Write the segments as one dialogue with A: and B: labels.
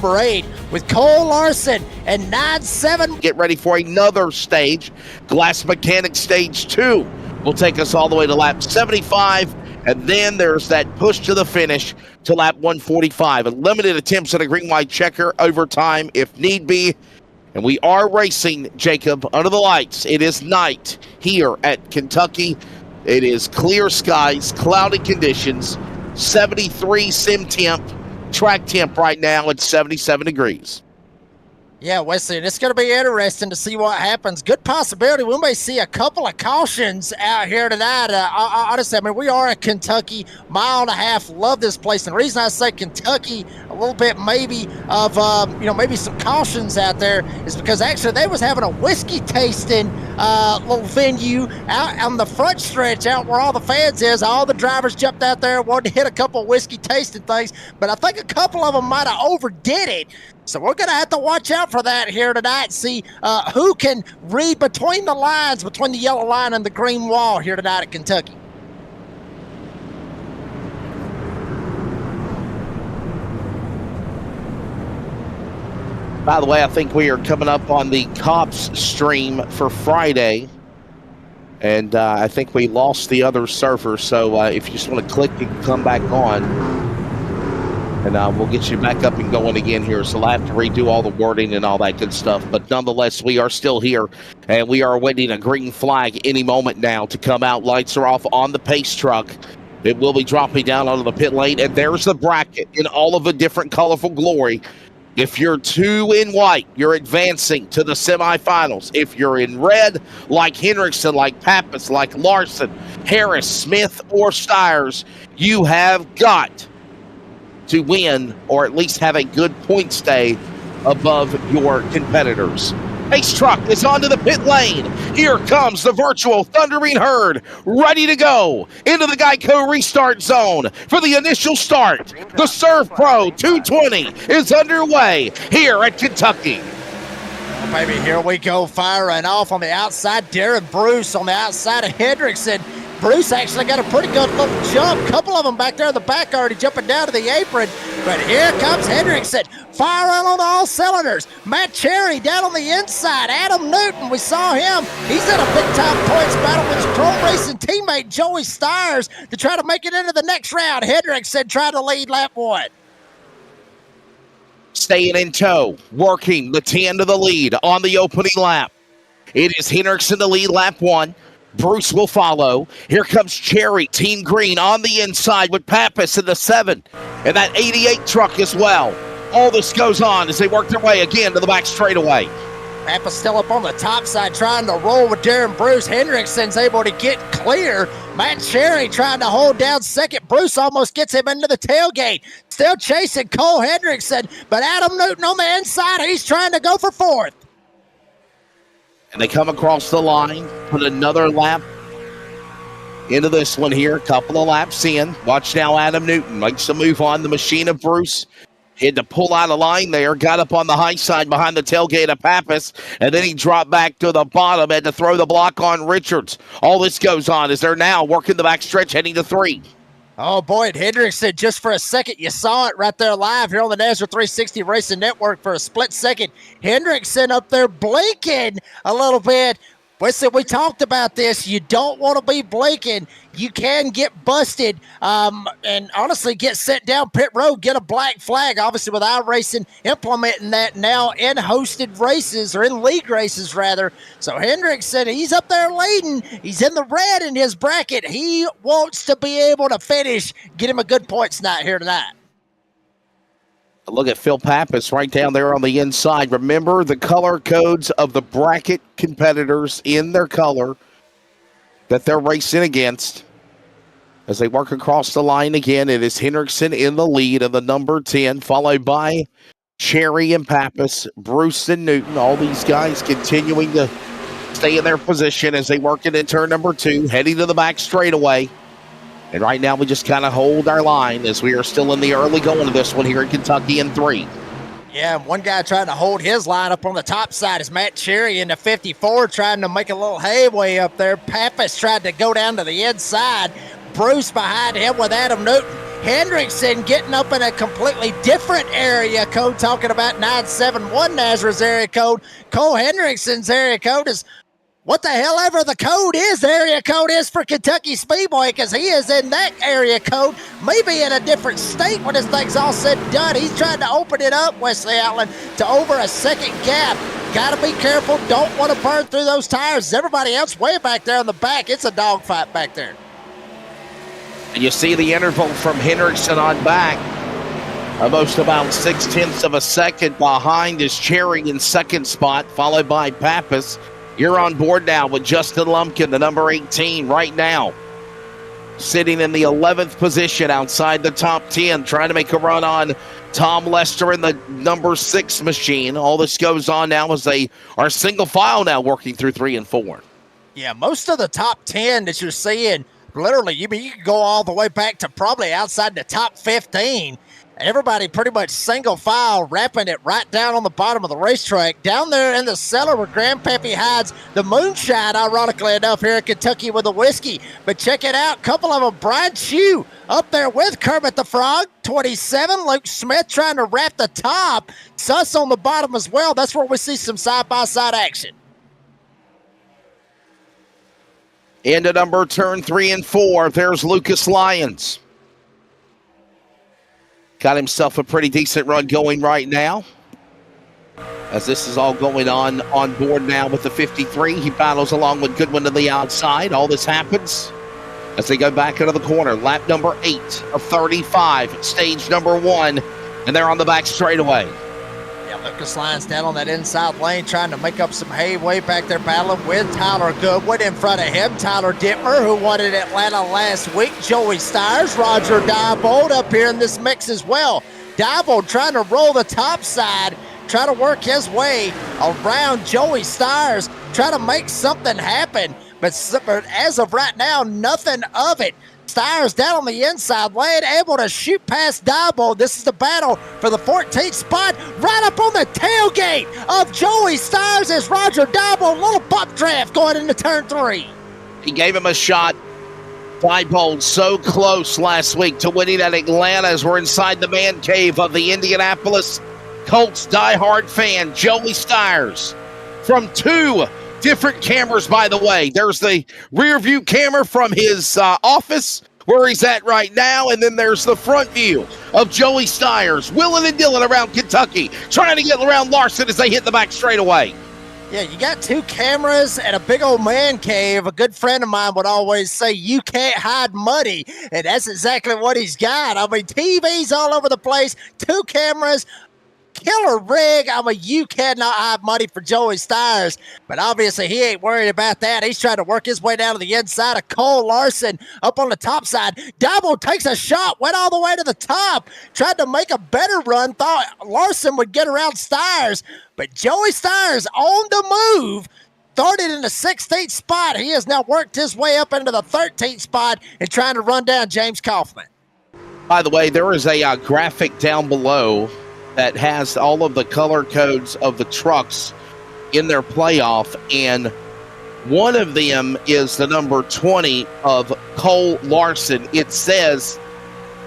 A: number 8 with Cole Larson and 9-7.
B: Get ready for another stage. Glass Mechanic Stage 2 will take us all the way to lap 75. And then there's that push to the finish to lap 145. And limited attempts at a green-white checker overtime if need be. And we are racing, Jacob, under the lights. It is night here at Kentucky. It is clear skies, cloudy conditions, 73 sim temp, track temp right now at 77 degrees.
A: Yeah, Wesley, and it's going to be interesting to see what happens. Good possibility we may see a couple of cautions out here tonight. Honestly, I mean, we are at Kentucky, mile and a half. Love this place. And the reason I say Kentucky, a little bit maybe of, maybe some cautions out there is because actually they was having a whiskey tasting little venue out on the front stretch out where all the fans is. All the drivers jumped out there and wanted to hit a couple of whiskey tasting things, but I think a couple of them might have overdid it. So we're going to have to watch out for that here tonight, see who can read between the lines, between the yellow line and the green wall here tonight at Kentucky.
B: By the way, I think we are coming up on the Cops stream for Friday. And I think we lost the other server. So if you just want to click, you can come back on. And we'll get you back up and going again here. So I'll have to redo all the wording and all that good stuff. But nonetheless, we are still here. And we are awaiting a green flag any moment now to come out. Lights are off on the pace truck. It will be dropping down onto the pit lane. And there's the bracket in all of a different colorful glory. If you're 2 in white, you're advancing to the semifinals. If you're in red, like Hendrickson, like Pappas, like Larson, Harris, Smith, or Stires, you have got to win or at least have a good point stay above your competitors. Pace truck is onto the pit lane. Here comes the virtual Thundering Herd, ready to go into the Geico restart zone for the initial start. The ServPro 220 is underway here at Kentucky.
A: Oh, baby, here we go, firing off on the outside. Darren Bruce on the outside of Hendrickson. Bruce actually got a pretty good little jump. Couple of them back there in the back already jumping down to the apron. But here comes Hendrickson, firing on all cylinders. Matt Cherry down on the inside. Adam Newton, we saw him. He's in a big-time points battle with his pro racing teammate Joey Stires to try to make it into the next round. Hendrickson trying to lead lap 1.
B: Staying in tow, working the 10 to the lead on the opening lap. It is Hendrickson to lead lap 1. Bruce will follow. Here comes Cherry, Team Green on the inside with Pappas in the 7. And that 88 truck as well. All this goes on as they work their way again to the back straightaway.
A: Pappas still up on the top side trying to roll with Darren Bruce. Hendrickson's able to get clear. Matt Cherry trying to hold down second. Bruce almost gets him into the tailgate. Still chasing Cole Hendrickson, but Adam Newton on the inside. He's trying to go for 4th.
B: And they come across the line, put another lap into this one here. A couple of laps in. Watch now, Adam Newton makes a move on the machine of Bruce. Had to pull out a line there. Got up on the high side behind the tailgate of Pappas. And then he dropped back to the bottom. Had to throw the block on Richards. All this goes on as they're now working the back stretch heading to 3.
A: Oh, boy, and Hendrickson, just for a second, you saw it right there live here on the NASCAR 360 Racing Network for a split second. Hendrickson up there blinking a little bit. Listen, we talked about this. You don't want to be blinking. You can get busted and honestly get sent down pit road, get a black flag. Obviously, with iRacing implementing that now in hosted races, or in league races, rather. So Hendrickson, he's up there leading. He's in the red in his bracket. He wants to be able to finish, get him a good points night here tonight.
B: Look at Phil Pappas right down there on the inside. Remember the color codes of the bracket competitors in their color that they're racing against. As they work across the line again, it is Hendrickson in the lead of the number 10, followed by Cherry and Pappas, Bruce and Newton. All these guys continuing to stay in their position as they work into turn number 2, heading to the back straightaway. And right now we just kind of hold our line as we are still in the early going of this one here in Kentucky in 3.
A: Yeah, one guy trying to hold his line up on the top side is Matt Cherry in the 54, trying to make a little headway up there. Pappas tried to go down to the inside. Bruce behind him with Adam Newton. Hendrickson getting up in a completely different area code, talking about 971 Nazareth's area code. Cole Hendrickson's area code is what the hell ever the code is, the area code is for Kentucky Speedway, because he is in that area code, maybe in a different state when this thing's all said and done. He's trying to open it up, Wesley Outland, to over a second gap. Got to be careful. Don't want to burn through those tires. Everybody else way back there in the back. It's a dogfight back there.
B: And you see the interval from Hendrickson on back. Almost about 0.6 of a second behind is Cherry in second spot, followed by Pappas. You're on board now with Justin Lumpkin, the number 18 right now. Sitting in the 11th position outside the top 10, trying to make a run on Tom Lester in the number 6 machine. All this goes on now as they are single file now working through 3 and 4.
A: Yeah, most of the top 10 that you're seeing, literally, you can go all the way back to probably outside the top 15. Everybody pretty much single file, wrapping it right down on the bottom of the racetrack. Down there in the cellar where Grandpappy hides the moonshine, ironically enough, here in Kentucky with the whiskey. But check it out, a couple of them. Brian Chew up there with Kermit the Frog, 27. Luke Smith trying to wrap the top. Sus on the bottom as well. That's where we see some side-by-side action.
B: Into number turn 3 and 4, there's Lucas Lyons. Got himself a pretty decent run going right now. As this is all going on board now with the 53. He battles along with Goodwin to the outside. All this happens as they go back into the corner. Lap number 8 of 35, stage number 1, and they're on the back straightaway.
A: Yeah, Lucas Lyons down on that inside lane trying to make up some hay way back there battling with Tyler Goodwin. In front of him, Tyler Dittmer, who won at Atlanta last week. Joey Stires, Roger Diebold up here in this mix as well. Diebold trying to roll the top side, trying to work his way around Joey Stires, trying to make something happen. But as of right now, nothing of it. Stires down on the inside lane, able to shoot past Diebold. This is the battle for the 14th spot, right up on the tailgate of Joey Stires as Roger Diebold, little buck draft going into turn 3.
B: He gave him a shot. Diebold so close last week to winning at Atlanta as we're inside the man cave of the Indianapolis Colts diehard fan, Joey Stires. From 2 different cameras, by the way. There's the rear view camera from his office where he's at right now, and then there's the front view of Joey Stires, willing and dealing around Kentucky, trying to get around Larson as they hit the back straightaway.
A: Yeah, you got 2 cameras and a big old man cave. A good friend of mine would always say, you can't hide muddy, and that's exactly what he's got. I mean, TVs all over the place, 2 cameras, killer rig. I mean, you cannot hide money for Joey Stires, but obviously he ain't worried about that. He's trying to work his way down to the inside of Cole Larson up on the top side. Diebold takes a shot, went all the way to the top, tried to make a better run, thought Larson would get around Stires, but Joey Stires on the move. Started in the 16th spot. He has now worked his way up into the 13th spot and trying to run down James Kaufman.
B: By the way, there is a graphic down below that has all of the color codes of the trucks in their playoff, and one of them is the number 20 of Cole Larson. It says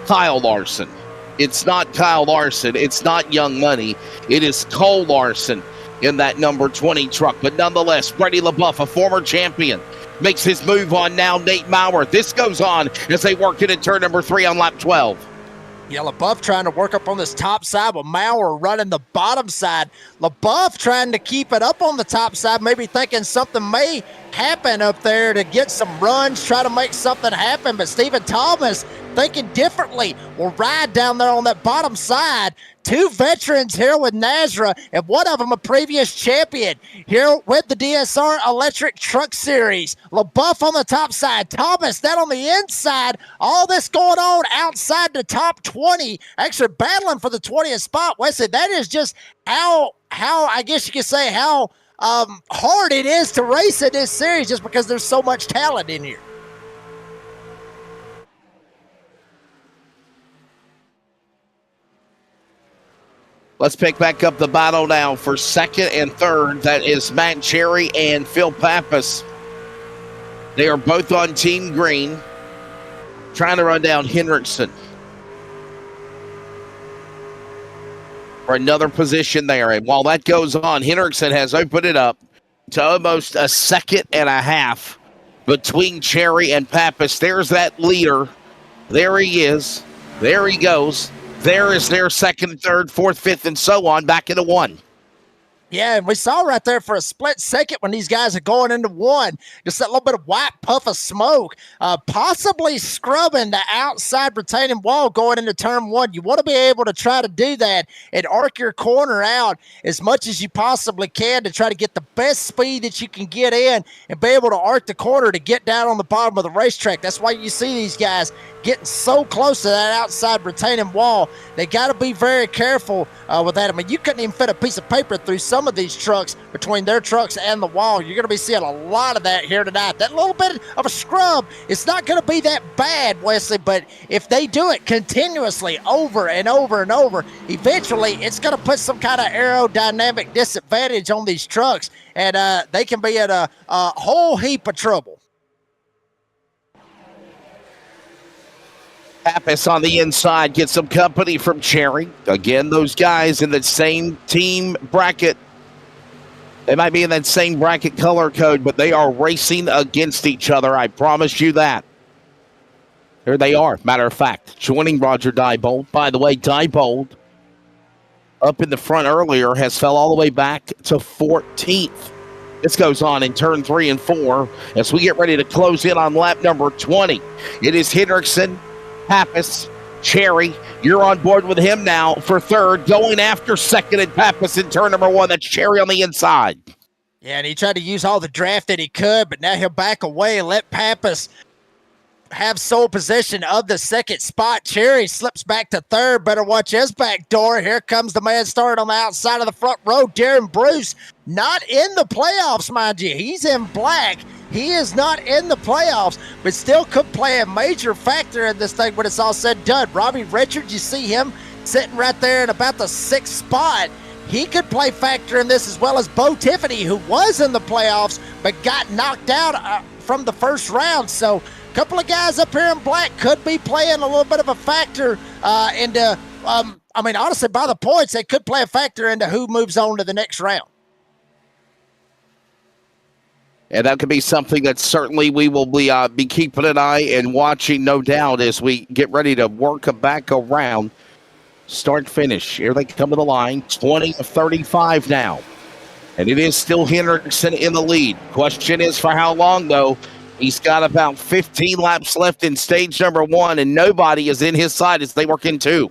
B: Kyle Larson. It's not Kyle Larson. It's not Young Money. It is Cole Larson in that number 20 truck. But nonetheless, Brady LaBeouf, a former champion, makes his move on now Nate Maurer. This goes on as they work it in turn number 3 on lap 12.
A: Yeah, LaBeouf trying to work up on this top side with Maurer running the bottom side. LaBeouf trying to keep it up on the top side, maybe thinking something may happen up there to get some runs, try to make something happen. But Stephen Thomas thinking differently. Will ride down there on that bottom side. 2 veterans here with Nazareth, and one of them a previous champion here with the DSR Electric Truck Series. LaBeouf on the top side, Thomas down on the inside. All this going on outside the top 20, actually battling for the 20th spot. Wesley, that is just how I guess you could say how hard it is to race in this series, just because there's so much talent in here.
B: Let's pick back up the battle now for second and third. That is Matt Cherry and Phil Pappas. They are both on Team Green, trying to run down Hendrickson. for another position there. And while that goes on, Hendrickson has opened it up to almost a second and a half between Cherry and Pappas. There's that leader. There he is. There he goes. There is their second, third, fourth, fifth, and so on, back into one.
A: Yeah, and we saw right there for a split second when these guys are going into one, just that little bit of white puff of smoke, possibly scrubbing the outside retaining wall going into turn one. You want to be able to try to do that and arc your corner out as much as you possibly can to try to get the best speed that you can get in and be able to arc the corner to get down on the bottom of the racetrack. That's why you see these guys getting so close to that outside retaining wall. They got to be very careful with that. I mean, you couldn't even fit a piece of paper through some of these trucks, between their trucks and the wall. You're going to be seeing a lot of that here tonight. That little bit of a scrub, it's not going to be that bad, Wesley, but if they do it continuously over and over and over, eventually it's going to put some kind of aerodynamic disadvantage on these trucks, and they can be in a whole heap of trouble.
B: Pappas on the inside gets some company from Cherry. Again, those guys in the same team bracket. They might be in that same bracket color code, but they are racing against each other. I promise you that. Here they are, matter of fact, joining Roger Diebold. By the way, Diebold, up in the front earlier, has fell all the way back to 14th. This goes on in turn 3 and 4 as we get ready to close in on lap number 20. It is Hendrickson, Pappas, Cherry. You're on board with him now for third, going after second and Pappas in turn number 1. That's Cherry on the inside.
A: Yeah, and he tried to use all the draft that he could, but now he'll back away and let Pappas have sole possession of the second spot. Cherry slips back to third. Better watch his back door. Here comes the man started on the outside of the front row, Darren Bruce. Not in the playoffs, mind you. He's in black. He is not in the playoffs, but still could play a major factor in this thing when it's all said and done. Robbie Richards, you see him sitting right there in about the 6th spot. He could play factor in this, as well as Bo Tiffany, who was in the playoffs but got knocked out from the first round. So a couple of guys up here in black could be playing a little bit of a factor into, I mean, honestly, by the points, they could play a factor into who moves on to the next round.
B: And that could be something that certainly we will be keeping an eye and watching, no doubt, as we get ready to work back around. Start, finish. Here they come to the line, 20 of 35 now. And it is still Hendrickson in the lead. Question is for how long, though. He's got about 15 laps left in stage number 1, and nobody is in his side as they work in 2.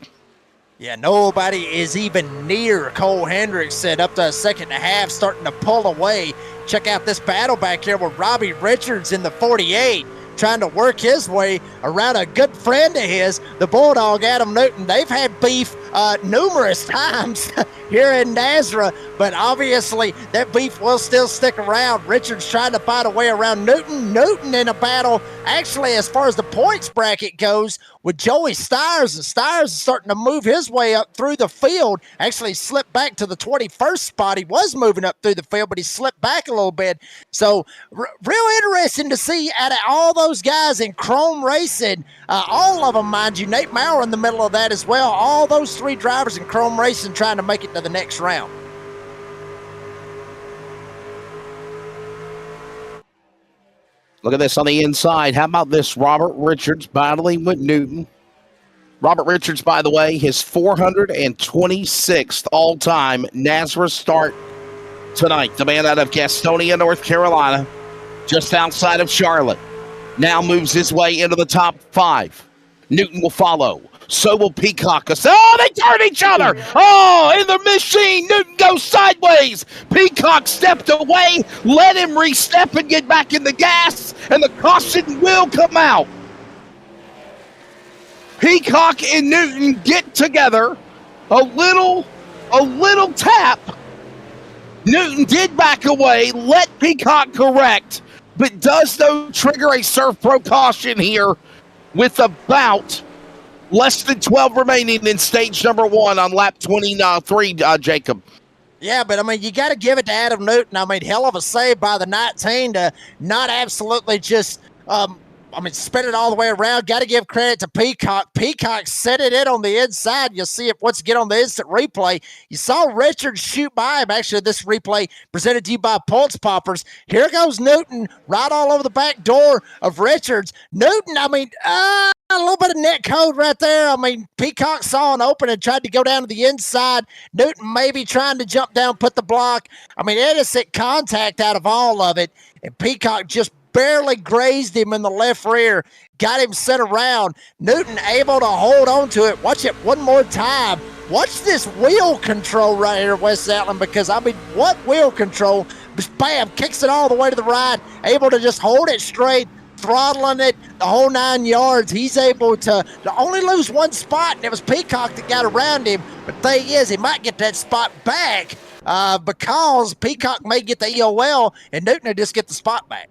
A: Yeah, nobody is even near Cole Hendrickson, up to a second and a half, starting to pull away. Check out this battle back here with Robbie Richards in the 48, trying to work his way around a good friend of his, the Bulldog Adam Newton. They've had beef numerous times here in Nazareth, but obviously that beef will still stick around. Richards trying to find a way around Newton. Newton in a battle, actually, as far as the points bracket goes, with Joey Stiers, and Stiers is starting to move his way up through the field. Actually slipped back to the 21st spot. He was moving up through the field, but he slipped back a little bit. So real interesting to see out of all those guys in Chrome Racing, all of them, mind you, Nate Maurer in the middle of that as well. All those 3 drivers in Chrome Racing trying to make it to the next round.
B: Look at this on the inside. How about this? Robert Richards battling with Newton. Robert Richards, by the way, his 426th all-time Nazareth start tonight. The man out of Gastonia, North Carolina, just outside of Charlotte. Now moves his way into the top 5. Newton will follow. So will Peacock. Oh, they turn each other. Oh, in the machine. Newton goes sideways. Peacock stepped away. Let him re-step and get back in the gas, and the caution will come out. Peacock and Newton get together. A little tap. Newton did back away. Let Peacock correct, but does though trigger a ServPro caution here with about less than 12 remaining in stage number 1 on lap 23, Jacob.
A: Yeah, but I mean, you got to give it to Adam Newton. I mean, hell of a save by the 19 to not absolutely just spin it all the way around. Got to give credit to Peacock. Peacock set it in on the inside. You'll see it once again on the instant replay. You saw Richards shoot by him. Actually, this replay presented to you by Pulse Poppers. Here goes Newton right all over the back door of Richards. Newton, a little bit of net code right there. Peacock saw an open and tried to go down to the inside. Newton maybe trying to jump down, put the block. Innocent contact out of all of it. And Peacock just barely grazed him in the left rear, got him set around. Newton able to hold on to it. Watch it one more time. Watch this wheel control right here, Wes Allen, because, what wheel control? Bam, kicks it all the way to the right, able to just hold it straight, throttling it the whole 9 yards. He's able to only lose one spot, and it was Peacock that got around him. But the thing is, he might get that spot back because Peacock may get the EOL, and Newton will just get the spot back.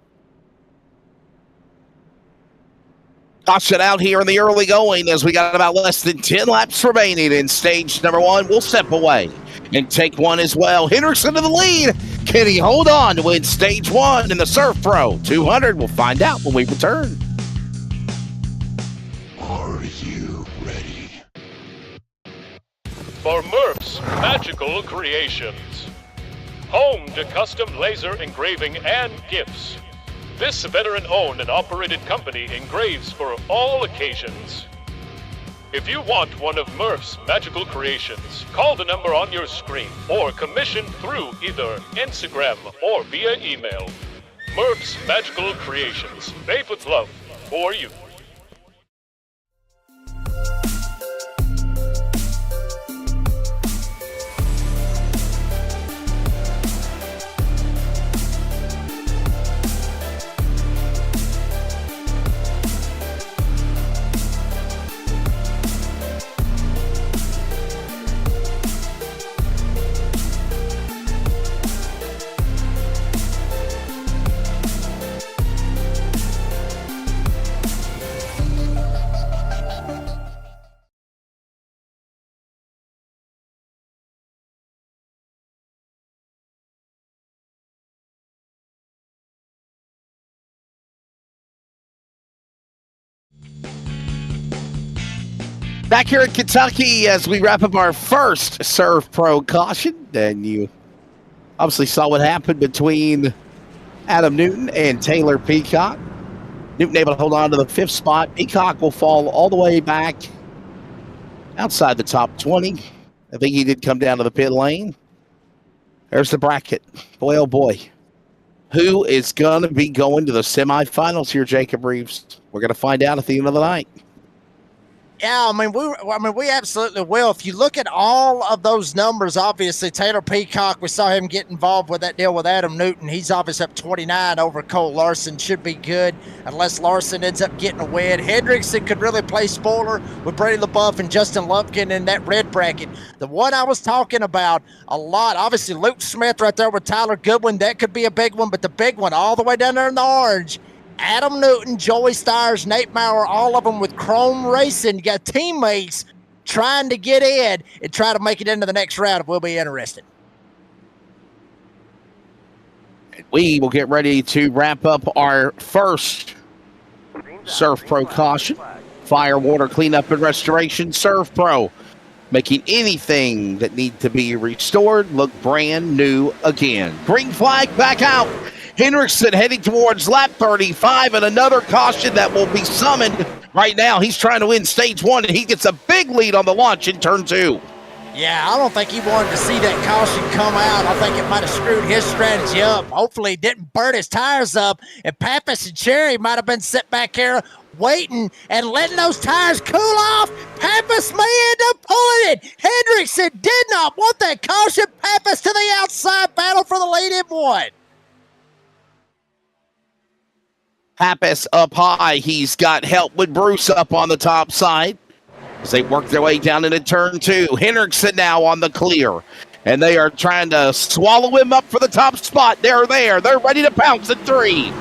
B: Caution out here in the early going as we got about less than 10 laps remaining in stage number 1. We'll step away and take one as well. Hendrickson to the lead. Can he hold on to win stage 1 in the ServPro 200? We'll find out when we return.
C: Are you ready?
D: For Murph's Magical Creations, home to custom laser engraving and gifts. This veteran-owned and operated company engraves for all occasions. If you want one of Murph's magical creations, call the number on your screen or commission through either Instagram or via email. Murph's Magical Creations, made with love for you.
B: Back here in Kentucky as we wrap up our first ServPro caution. And you obviously saw what happened between Adam Newton and Taylor Peacock. Newton able to hold on to the 5th spot. Peacock will fall all the way back outside the top 20. I think he did come down to the pit lane. There's the bracket. Boy, oh boy. Who is going to be going to the semifinals here, Jacob Reeves? We're going to find out at the end of the night.
A: Yeah, we absolutely will. If you look at all of those numbers, obviously Taylor Peacock, we saw him get involved with that deal with Adam Newton. He's obviously up 29 over Cole Larson. Should be good unless Larson ends up getting a win. Hendrickson could really play spoiler with Brady LaBeouf and Justin Lumpkin in that red bracket. The one I was talking about a lot, obviously Luke Smith right there with Tyler Goodwin. That could be a big one, but the big one all the way down there in the orange, Adam Newton, Joey Stires, Nate Maurer, all of them with Chrome Racing. You got teammates trying to get in and try to make it into the next round if we'll be interested.
B: We will get ready to wrap up our first ServPro caution. Fire, water, cleanup, and restoration. ServPro, making anything that needs to be restored look brand new again. Green flag back out. Hendrickson heading towards lap 35 and another caution that will be summoned right now. He's trying to win stage 1 and he gets a big lead on the launch in turn 2.
A: Yeah, I don't think he wanted to see that caution come out. I think it might have screwed his strategy up. Hopefully it didn't burn his tires up. And Pappas and Cherry might have been sitting back here waiting and letting those tires cool off. Pappas may end up pulling it. Hendrickson did not want that caution. Pappas to the outside, battle for the lead in 1.
B: Pappas up high. He's got help with Bruce up on the top side as they work their way down into turn 2. Hendrickson now on the clear, and they are trying to swallow him up for the top spot. They're there. They're ready to pounce at 3.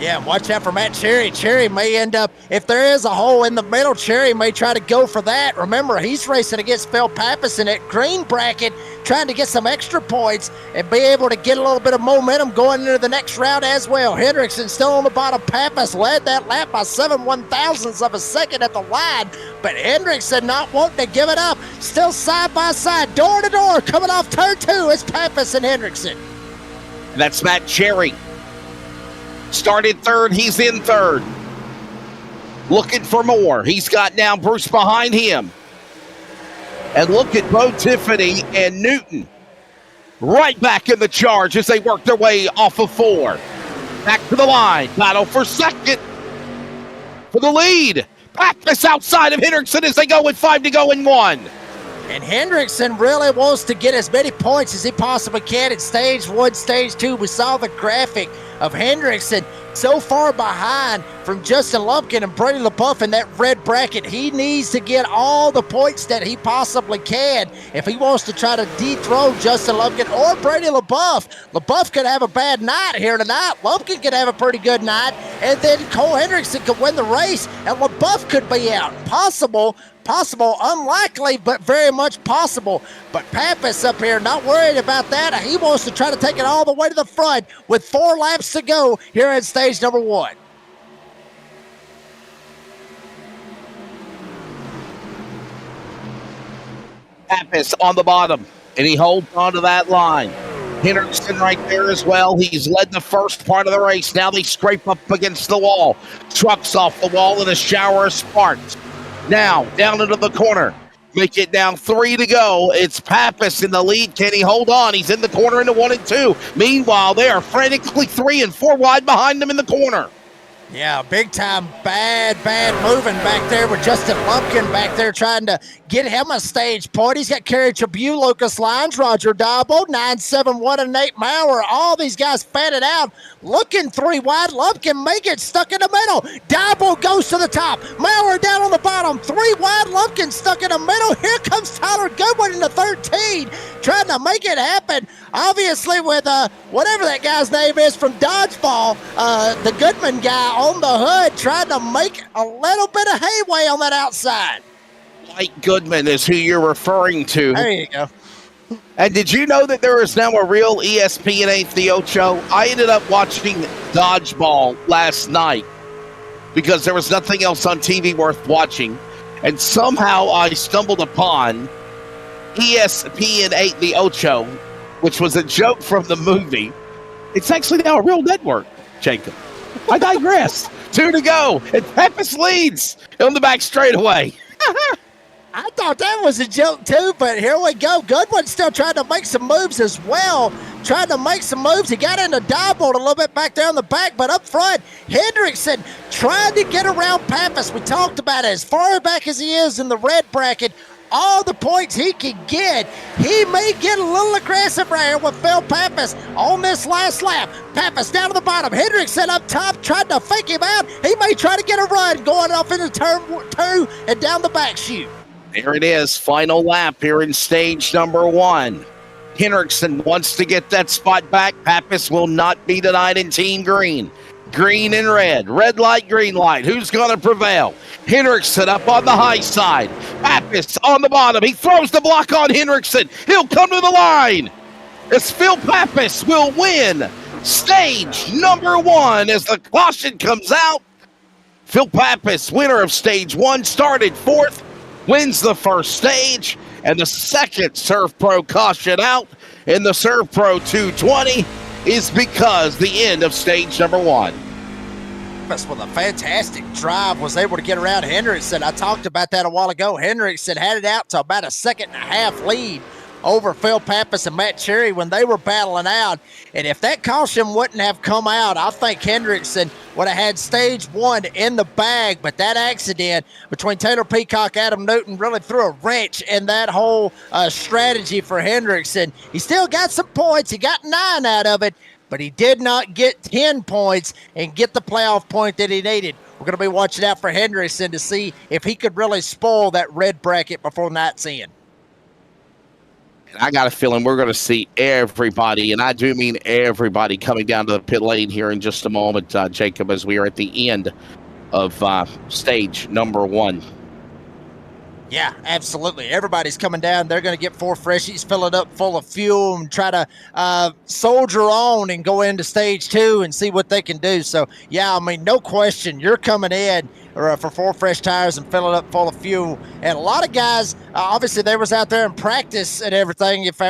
A: Yeah, watch out for Matt Cherry. Cherry may end up, if there is a hole in the middle, Cherry may try to go for that. Remember, he's racing against Phil Pappas in that green bracket, trying to get some extra points and be able to get a little bit of momentum going into the next round as well. Hendrickson still on the bottom. Pappas led that lap by 7/1000ths of a second at the line, but Hendrickson not wanting to give it up. Still side by side, door to door, coming off turn 2 is Pappas and Hendrickson.
B: And that's Matt Cherry. Started third, he's in third. Looking for more. He's got now Bruce behind him. And look at Bo Tiffany and Newton right back in the charge as they work their way off of 4. Back to the line. Battle for second. For the lead. Pappas outside of Hendrickson as they go with 5 to go in 1.
A: And Hendrickson really wants to get as many points as he possibly can at stage 1, stage 2. We saw the graphic of Hendrickson so far behind from Justin Lumpkin and Brady LaBeouf in that red bracket. He needs to get all the points that he possibly can if he wants to try to dethrone Justin Lumpkin or Brady LaBeouf. LaBeouf could have a bad night here tonight. Lumpkin could have a pretty good night. And then Cole Hendrickson could win the race and LaBeouf could be out. Possible, unlikely, but very much possible. But Pappas up here, not worried about that. He wants to try to take it all the way to the front with 4 laps to go here at stage number 1.
B: Pappas on the bottom, and he holds on to that line. Hendrickson right there as well. He's led the first part of the race. Now they scrape up against the wall. Trucks off the wall in a shower of sparks. Now, down into the corner. Make it down 3 to go. It's Pappas in the lead. Can he hold on? He's in the corner into 1 and 2. Meanwhile, they are frantically 3 and 4 wide behind him in the corner.
A: Yeah, big time bad moving back there with Justin Lumpkin back there trying to get him a stage point. He's got Kerry Tribune, Lucas Lyons, Roger Dabo, 971 and Nate Maurer. All these guys fanning out, looking 3 wide. Lumpkin may get stuck in the middle. Dabo goes to the top. Maurer down on the bottom. 3 wide. Lumpkin stuck in the middle. Here comes Tyler Goodwin in the 13, trying to make it happen. Obviously with whatever that guy's name is from Dodgeball, the Goodman guy on the hood trying to make a little bit of headway on that outside.
B: Mike Goodman is who you're referring to.
A: There you go.
B: And did you know that there is now a real ESPN The Ocho? I ended up watching Dodgeball last night because there was nothing else on TV worth watching. And somehow I stumbled upon ESPN The Ocho, which was a joke from the movie. It's actually now a real network, Jacob. I digress. 2 to go. And Pappas leads on the back straightaway.
A: I thought that was a joke too, but here we go. Goodwin's still trying to make some moves as well. Trying to make some moves. He got into Diebold a little bit back there on the back, but up front, Hendrickson trying to get around Pappas. We talked about it. As far back as he is in the red bracket, all the points he can get. He may get a little aggressive right here with Phil Pappas on this last lap. Pappas down to the bottom. Hendrickson up top, tried to fake him out. He may try to get a run going off into turn 2 and down the back chute.
B: There it is, final lap here in stage number 1. Hendrickson wants to get that spot back. Pappas will not be denied in team green. Green and red. Red light, green light. Who's going to prevail? Hendrickson up on the high side. Pappas on the bottom. He throws the block on Hendrickson. He'll come to the line. As Phil Pappas will win stage number 1 as the caution comes out. Phil Pappas, winner of stage 1, started 4th, wins the first stage, and the second ServPro caution out in the ServPro 220 is because the end of stage number 1.
A: With a fantastic drive, was able to get around Hendrickson. I talked about that a while ago. Hendrickson had it out to about a 1.5 lead over Phil Pappas and Matt Cherry when they were battling out. And if that caution wouldn't have come out, I think Hendrickson would have had stage 1 in the bag. But that accident between Taylor Peacock, Adam Newton really threw a wrench in that whole strategy for Hendrickson. He still got some points. He got 9 out of it, but he did not get 10 points and get the playoff point that he needed. We're going to be watching out for Hendrickson to see if he could really spoil that red bracket before night's end.
B: I got a feeling we're going to see everybody, and I do mean everybody, coming down to the pit lane here in just a moment, Jacob, as we are at the end of stage number 1.
A: Yeah, absolutely. Everybody's coming down. They're going to get 4 freshies, fill it up full of fuel, and try to soldier on and go into stage 2 and see what they can do. So, yeah, I mean, no question, you're coming in for 4 fresh tires and fill it up full of fuel. And a lot of guys, obviously, they was out there in practice and everything. If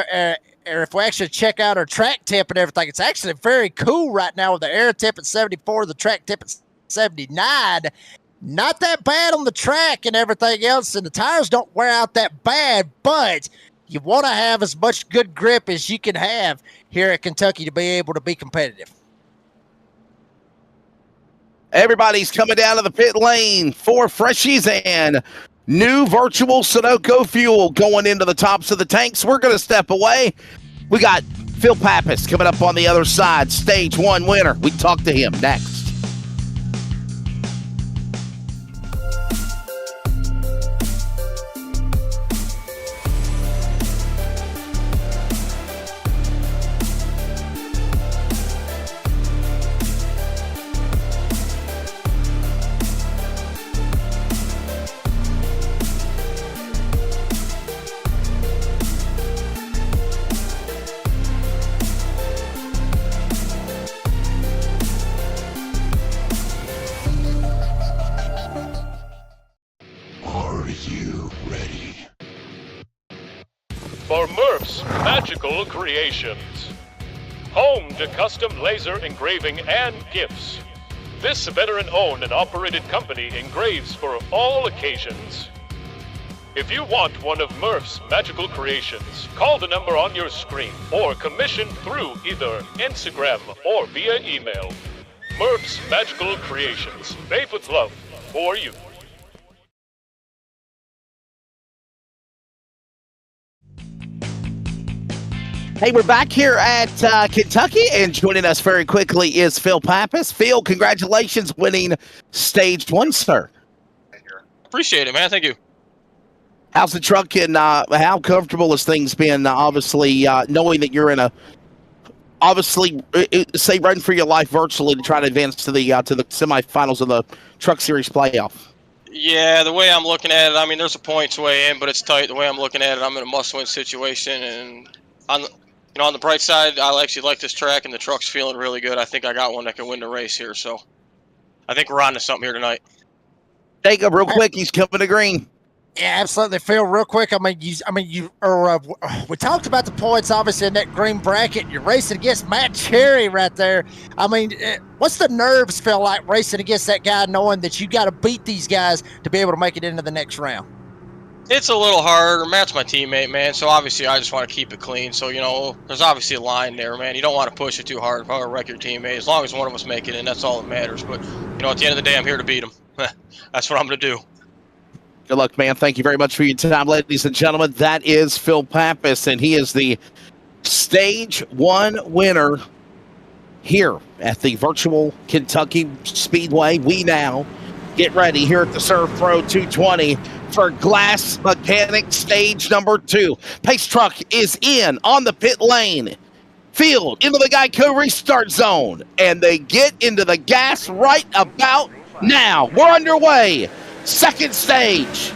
A: we actually check out our track tip and everything, it's actually very cool right now with the air tip at 74, the track tip at 79. Not that bad on the track and everything else, and the tires don't wear out that bad, but you want to have as much good grip as you can have here at Kentucky to be able to be competitive.
B: Everybody's coming down to the pit lane. 4 freshies and new virtual Sunoco fuel going into the tops of the tanks. We're going to step away. We got Phil Pappas coming up on the other side, stage 1 winner. We talk to him next.
C: Are you ready?
D: For Murph's Magical Creations. Home to custom laser engraving and gifts. This veteran-owned and operated company engraves for all occasions. If you want one of Murph's Magical Creations, call the number on your screen or commission through either Instagram or via email. Murph's Magical Creations, made with love for you.
B: Hey, we're back here at Kentucky, and joining us very quickly is Phil Pappas. Phil, congratulations winning stage 1, sir.
E: Appreciate it, man. Thank you.
B: How's the truck, and how comfortable has things been, obviously, knowing that you're in a, obviously, say, run for your life virtually to try to advance to the semifinals of the Truck Series playoff?
E: Yeah, the way I'm looking at it, I mean, there's a points way in, but it's tight. The way I'm looking at it, I'm in a must-win situation, and on the bright side, I actually like this track, and the truck's feeling really good. I think I got one that can win the race here, so I think we're on to something here tonight.
B: Jacob, real quick, he's coming to green.
A: Yeah, absolutely, Phil. Real quick, we talked about the points, obviously, in that green bracket. You're racing against Matt Cherry right there. I mean, what's the nerves feel like racing against that guy, knowing that you got to beat these guys to be able to make it into the next round?
E: It's a little harder. Matt's my teammate, man, so obviously I just want to keep it clean. So, there's obviously a line there, man. You don't want to push it too hard or wreck your teammate. As long as one of us make it in, that's all that matters. But, at the end of the day, I'm here to beat him. That's what I'm going to do.
B: Good luck, man. Thank you very much for your time, ladies and gentlemen. That is Phil Pappas, and he is the Stage 1 winner here at the virtual Kentucky Speedway. We now get ready here at the ServPro 220 for Glass Mechanic Stage number 2. Pace truck is in on the pit lane. Field into the Geico restart zone, and they get into the gas right about now. We're underway. Second stage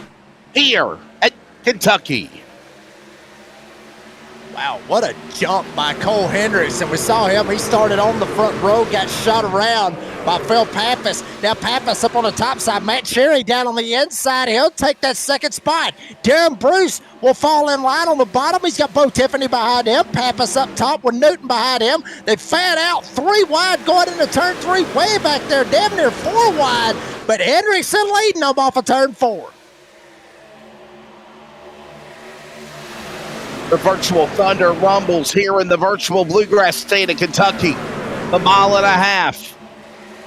B: here at Kentucky.
A: Wow, what a jump by Cole Hendricks. And we saw him. He started on the front row, got shot around by Phil Pappas. Now Pappas up on the top side. Matt Cherry down on the inside. He'll take that second spot. Darren Bruce will fall in line on the bottom. He's got Bo Tiffany behind him. Pappas up top with Newton behind him. They fan out 3 wide going into turn 3. Way back there, damn near 4 wide. But Hendrickson leading them off of turn 4.
B: The virtual Thunder rumbles here in the virtual Bluegrass state of Kentucky. The 1.5 miles.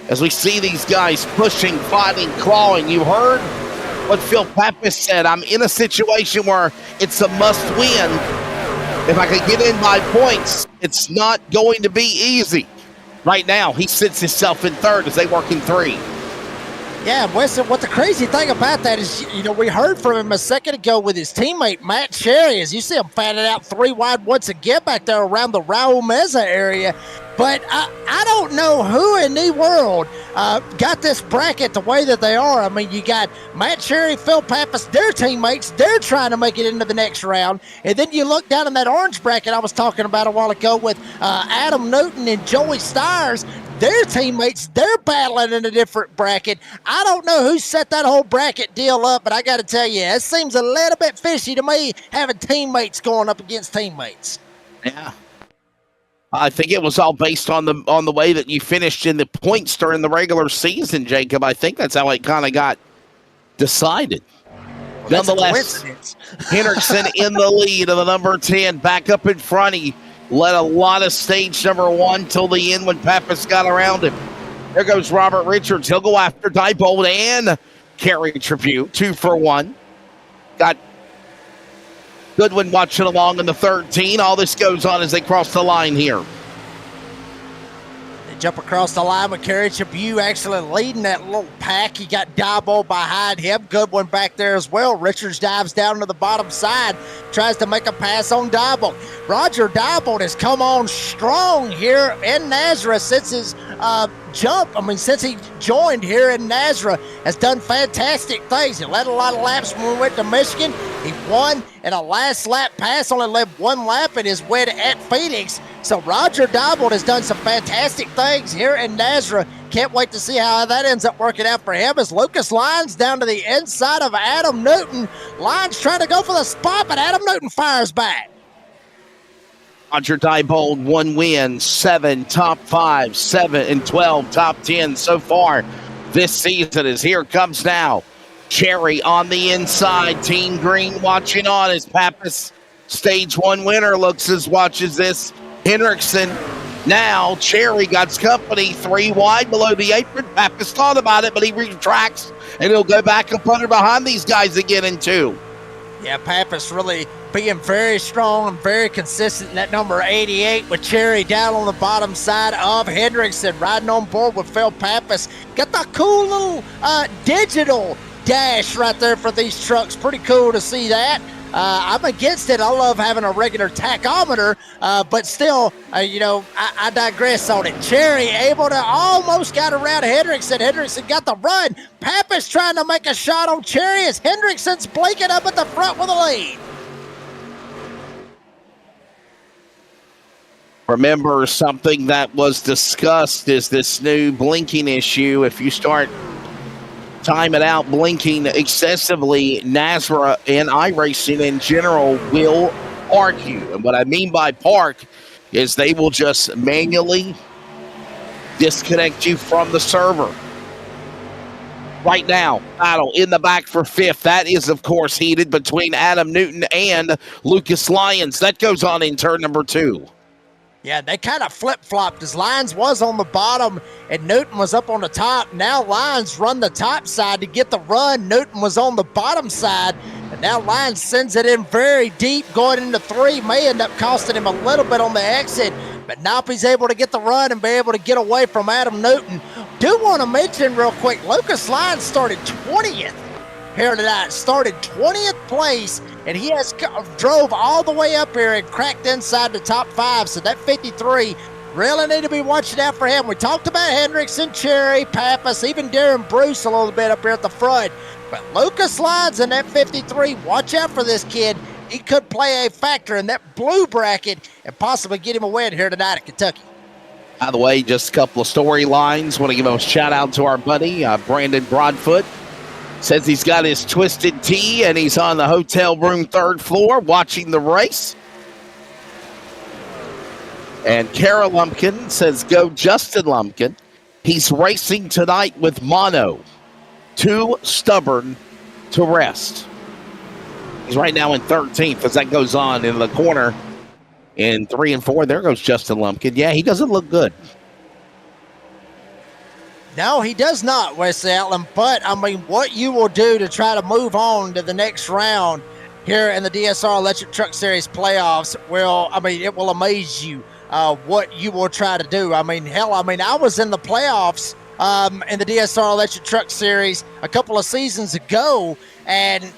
B: As we see these guys pushing, fighting, clawing. You heard what Phil Pappas said. I'm in a situation where it's a must-win. If I can get in by points, it's not going to be easy. Right now, he sits himself in third as they work in 3.
A: Yeah, Weston, what the crazy thing about that is, we heard from him a second ago with his teammate, Matt Cherry, as you see him fanning out 3 wide once again back there around the Raul Meza area. But I don't know who in the world got this bracket the way that they are. I mean, you got Matt Cherry, Phil Pappas, their teammates. They're trying to make it into the next round. And then you look down in that orange bracket I was talking about a while ago with Adam Newton and Joey Stires. Their teammates, they're battling in a different bracket. I don't know who set that whole bracket deal up, but I got to tell you, it seems a little bit fishy to me having teammates going up against teammates.
B: Yeah. I think it was all based on the way that you finished in the points during the regular season, Jacob. I think that's how it kind of got decided. Well, nonetheless, Hendrickson in the lead of the number 10, back up in front. He led a lot of stage number 1 till the end when Pappas got around him. There goes Robert Richards. He'll go after Diebold and Kerry Tribute. 2 for 1. Got Goodwin watching along in the 13. All this goes on as they cross the line here.
A: They jump across the line with Kerry Tribute actually leading that little pack. You got Diebold behind him. Goodwin back there as well. Richards dives down to the bottom side. Tries to make a pass on Diebold. Roger Diebold has come on strong here in Nazareth since his since he joined here in Nazareth, has done fantastic things. He led a lot of laps when we went to Michigan. He won in a last lap pass, only led 1 lap in his win at Phoenix. So Roger Diebold has done some fantastic things here in Nazareth. Can't wait to see how that ends up working out for him as Lucas Lyons down to the inside of Adam Newton. Lyons trying to go for the spot, but Adam Newton fires back.
B: Roger Diebold, 1 win, 7 top 5, 7 and 12 top 10 so far this season. As here comes now Cherry on the inside. Team Green watching on as Pappas, stage 1 winner, watches this. Hendrickson now. Cherry got company 3 wide below the apron. Pappas thought about it, but he retracts and he'll go back up under behind these guys again in 2.
A: Yeah, Pappas really being very strong and very consistent in that number 88 with Cherry down on the bottom side of Hendrickson, riding on board with Phil Pappas. Got the cool little digital dash right there for these trucks. Pretty cool to see that. I'm against it. I love having a regular tachometer, but still, I digress on it. Cherry able to almost got around Hendrickson. Hendrickson got the run. Pappas trying to make a shot on Cherry as Hendrickson's blinking up at the front with a lead.
B: Remember, something that was discussed is this new blinking issue. If you start timing out blinking excessively, NASRA and iRacing in general will park you. And what I mean by park is they will just manually disconnect you from the server. Right now, battle in the back for 5th. That is, of course, heated between Adam Newton and Lucas Lyons. That goes on in turn number 2.
A: Yeah, they kind of flip-flopped as Lyons was on the bottom and Newton was up on the top. Now Lyons run the top side to get the run. Newton was on the bottom side, and now Lyons sends it in very deep going into 3. May end up costing him a little bit on the exit, but now he's able to get the run and be able to get away from Adam Newton. Do want to mention real quick, Lucas Lyons started 20th here tonight, started 20th place, and he has drove all the way up here and cracked inside the top 5. So that 53 really need to be watching out for him. We talked about Hendrickson, Cherry, Pappas, even Darren Bruce a little bit up here at the front. But Lucas Lyons in that 53, watch out for this kid. He could play a factor in that blue bracket and possibly get him a win here tonight at Kentucky.
B: By the way, just a couple of storylines. Want to give a shout out to our buddy, Brandon Broadfoot. Says he's got his Twisted Tea and he's on the hotel room 3rd floor watching the race. And Kara Lumpkin says, go Justin Lumpkin. He's racing tonight with mono. Too stubborn to rest. He's right now in 13th as that goes on in the corner. In 3 and 4, there goes Justin Lumpkin. Yeah, he doesn't look good.
A: No, he does not, Wesley Outland. But, I mean, what you will do to try to move on to the next round here in the DSR Electric Truck Series playoffs it will amaze you what you will try to do. I mean, hell, I was in the playoffs in the DSR Electric Truck Series a couple of seasons ago, and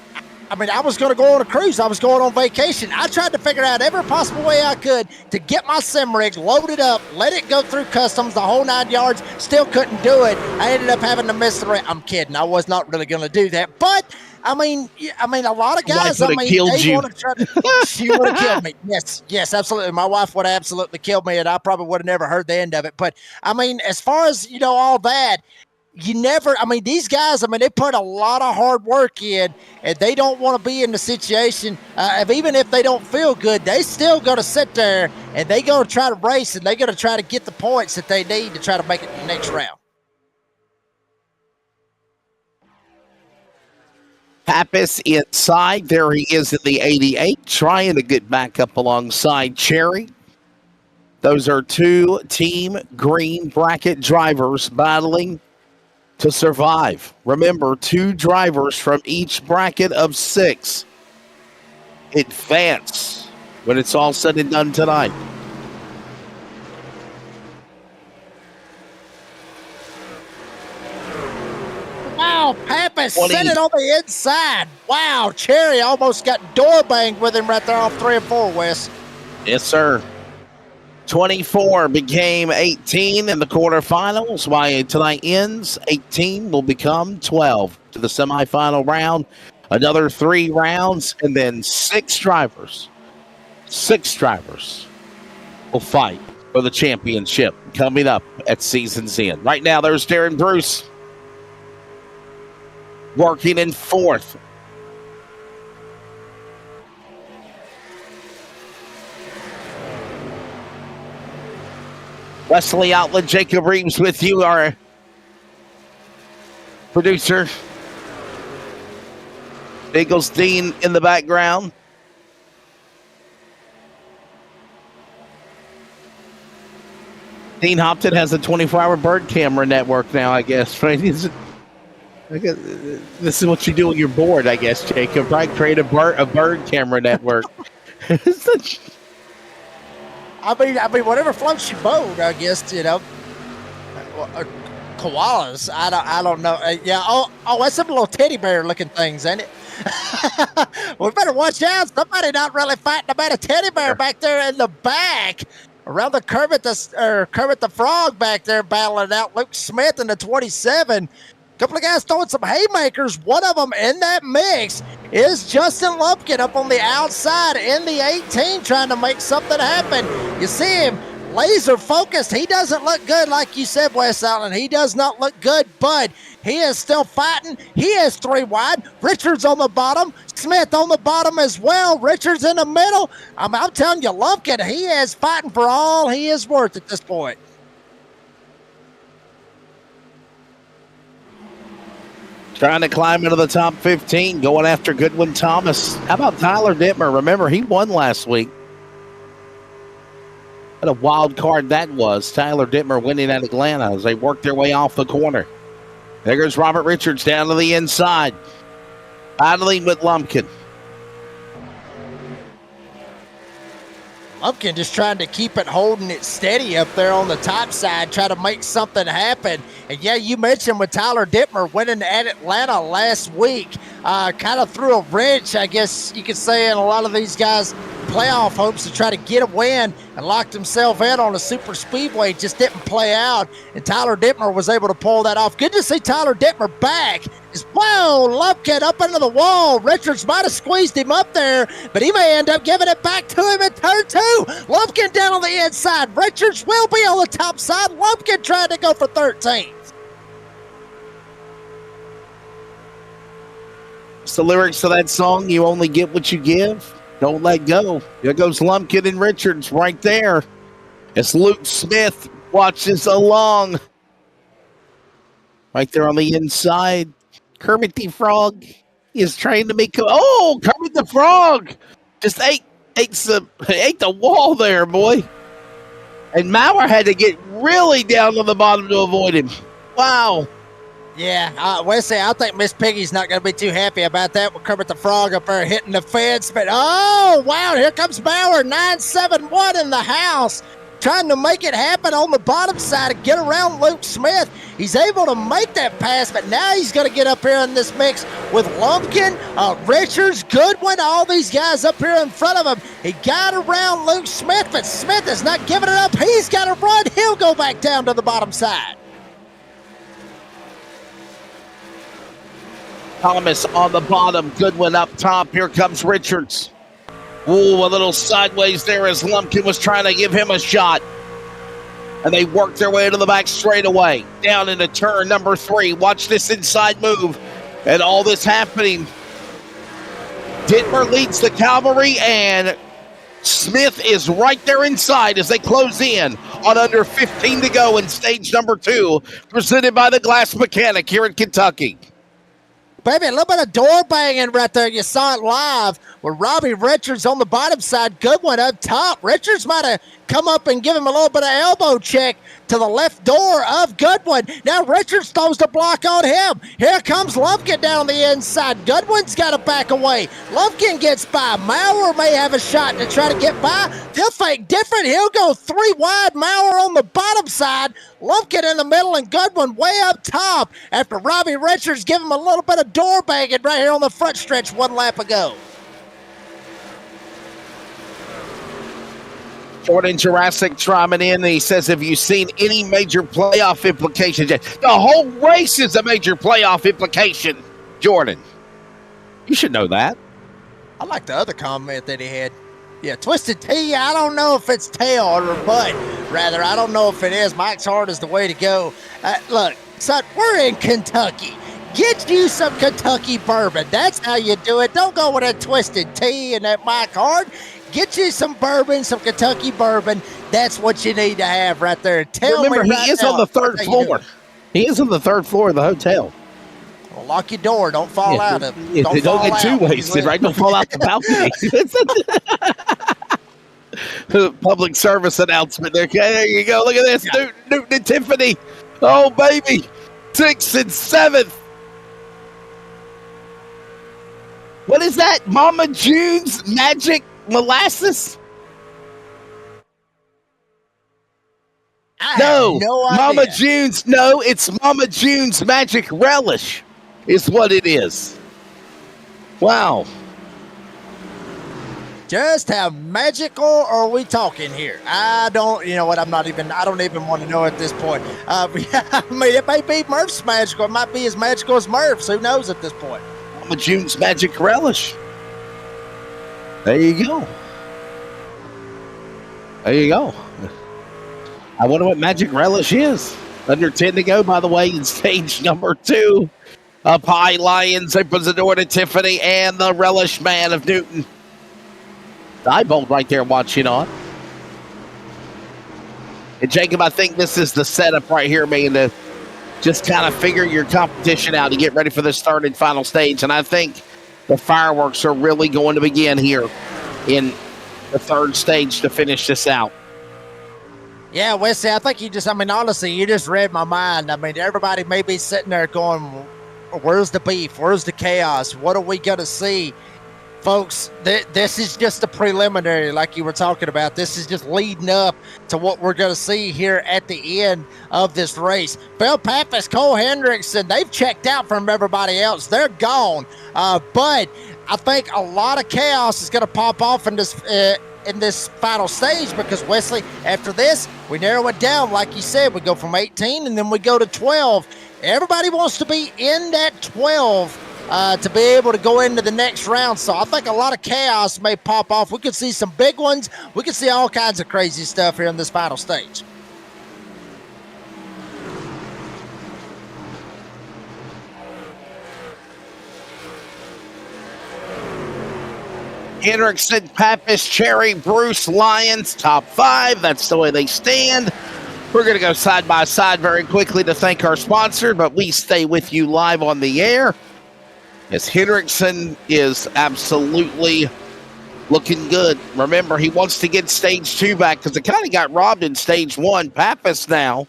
A: I mean, I was going to go on a cruise. I was going on vacation. I tried to figure out every possible way I could to get my sim rig loaded up, let it go through customs, the whole 9 yards. Still couldn't do it. I ended up having to miss the race. I'm kidding. I was not really going to do that. But I mean, a lot of guys.
B: Wife would have killed you.
A: She would have killed me. Yes, absolutely. My wife would have absolutely killed me, and I probably would have never heard the end of it. But I mean, as far as all that. These guys, they put a lot of hard work in, and they don't want to be in the situation even if they don't feel good, they still going to sit there and they going to try to race, and they going to try to get the points that they need to try to make it the next round.
B: Pappas inside. There he is in the 88, trying to get back up alongside Cherry. Those are two Team Green bracket drivers battling to survive. Remember, 2 drivers from each bracket of 6 advance when it's all said and done tonight.
A: Wow, Pappas sent it on the inside. Wow, Cherry almost got door banged with him right there off 3 and 4, Wes.
B: Yes, sir. 24 became 18 in the quarterfinals. While tonight ends, 18 will become 12 to the semifinal round. Another 3 rounds, and then 6 drivers will fight for the championship coming up at season's end. Right now, there's Darren Bruce working in 4th. Wesley Outlet, Jacob Reeves with you, our producer. Eagles-Dean in the background. Dean Hopton has a 24-hour bird camera network now, I guess. Right? This is what you do when you're bored, I guess, Jacob. Right? Create a bird camera network.
A: Whatever floats your boat, I guess, koalas. I don't know. That's some little teddy bear looking things, ain't it? We better watch out. Somebody not really fighting about a teddy bear back there in the back. Around the Kermit the Frog back there battling out Luke Smith in the 27. Couple of guys throwing some haymakers. One of them in that mix is Justin Lumpkin up on the outside in the 18 trying to make something happen. You see him laser focused. He doesn't look good, like you said, Wes Allen. He does not look good, but he is still fighting. He is 3 wide. Richards on the bottom. Smith on the bottom as well. Richards in the middle. I'm telling you, Lumpkin, he is fighting for all he is worth at this point.
B: Trying to climb into the top 15, going after Goodwin Thomas. How about Tyler Dittmer? Remember, he won last week. What a wild card that was. Tyler Dittmer winning at Atlanta as they work their way off the corner. There goes Robert Richards down to the inside. Battling with Lumpkin.
A: Lumpkin just trying to keep it, holding it steady up there on the top side, try to make something happen. And yeah, you mentioned with Tyler Dittmer winning at Atlanta last week, kind of threw a wrench, I guess you could say, in a lot of these guys' playoff hopes to try to get a win, and locked himself in on a super speedway. Just didn't play out, and Tyler Dittmer was able to pull that off. Good to see Tyler Dittmer back. Whoa, Lumpkin up into the wall. Richards might have squeezed him up there, but he may end up giving it back to him in turn 2. Lumpkin down on the inside. Richards will be on the top side. Lumpkin trying to go for 13th.
B: It's the lyrics to that song, you only get what you give. Don't let go. There goes Lumpkin and Richards right there. As Luke Smith watches along. Right there on the inside. Kermit the Frog is trying to make... Oh, Kermit the Frog just ate the wall there, boy. And Maurer had to get really down to the bottom to avoid him. Wow.
A: Yeah, Wesley, I think Miss Piggy's not going to be too happy about that with Kermit the Frog up there hitting the fence. But, oh, wow, here comes Bauer, 971 in the house. trying to make it happen on the bottom side and get around Luke Smith. He's able to make that pass, but now he's going to get up here in this mix with Lumpkin, Richards, Goodwin, all these guys up here in front of him. He got around Luke Smith, but Smith is not giving it up. He's got to run. He'll go back down to the bottom side.
B: Thomas on the bottom, Goodwin up top. Here comes Richards. Ooh, a little sideways there as Lumpkin was trying to give him a shot. And they worked their way to the back straightaway. Down into turn number 3. Watch this inside move. And all this happening. Dittmer leads the cavalry, and Smith is right there inside as they close in on under 15 to go in stage number 2, presented by the Glass Mechanic here in Kentucky.
A: Baby, a little bit of door banging right there. You saw it live with Robbie Richards on the bottom side. Goodwin up top. Richards might have come up and give him a little bit of elbow check to the left door of Goodwin. Now Richards throws the block on him. Here comes Lumpkin down on the inside. Goodwin's got to back away. Lumpkin gets by. Maurer may have a shot to try to get by. He'll think different. He'll go 3 wide. Maurer on the bottom side. Lumpkin in the middle and Goodwin way up top after Robbie Richards give him a little bit of door banging right here on the front stretch 1 lap ago.
B: Jordan Jurassic chiming in, and he says, have you seen any major playoff implications yet? The whole race is a major playoff implication, Jordan. You should know that.
A: I like the other comment that he had. Yeah, Twisted T, I don't know if it's tail or butt. Rather, I don't know if it is. Mike's Hard is the way to go. Look, son, we're in Kentucky. Get you some Kentucky bourbon. That's how you do it. Don't go with that Twisted T and that Mike Hard. Get you some bourbon, some Kentucky bourbon. That's what you need to have right there.
B: Remember, he is on the 3rd floor. He is on the 3rd floor of the hotel.
A: Well, lock your door. Don't fall out of it.
B: Don't get too wasted, right? Don't fall out the balcony. Public service announcement there. Okay, there you go. Look at this. Yeah. Newton and Tiffany. Oh, baby. 6th and 7th. What is that? Mama June's Magic Molasses? No Mama June's. No, it's Mama June's Magic Relish is what it is. Wow.
A: Just how magical are we talking here? I don't even want to know at this point. I mean, it may be Murph's magical. It might be as magical as Murph's. Who knows at this point?
B: Mama June's Magic Relish. There you go. There you go. I wonder what Magic Relish is. Under 10 to go, by the way, in stage number 2. Up high, Lions opens the door to Tiffany and the Relish Man of Newton. Diebold right there watching on. And Jacob, I think this is the setup right here, man, to just kind of figure your competition out to get ready for this 3rd and final stage. And I think the fireworks are really going to begin here in the 3rd stage to finish this out.
A: Yeah, Wesley, I think honestly, you just read my mind. I mean, everybody may be sitting there going, where's the beef? Where's the chaos? What are we going to see? Folks, this is just a preliminary, like you were talking about. This is just leading up to what we're going to see here at the end of this race. Phil Pappas, Cole Hendrickson, they've checked out from everybody else. They're gone. But I think a lot of chaos is going to pop off in this final stage because, Wesley, after this, we narrow it down. Like you said, we go from 18 and then we go to 12. Everybody wants to be in that 12 to be able to go into the next round. So I think a lot of chaos may pop off. We could see some big ones. We could see all kinds of crazy stuff here in this final stage.
B: Hendrickson, Pappas, Cherry, Bruce, Lions, top 5. That's the way they stand. We're going to go side by side very quickly to thank our sponsor, but we stay with you live on the air. As Hendrickson is absolutely looking good. Remember, he wants to get stage 2 back because it kind of got robbed in stage 1. Pappas now,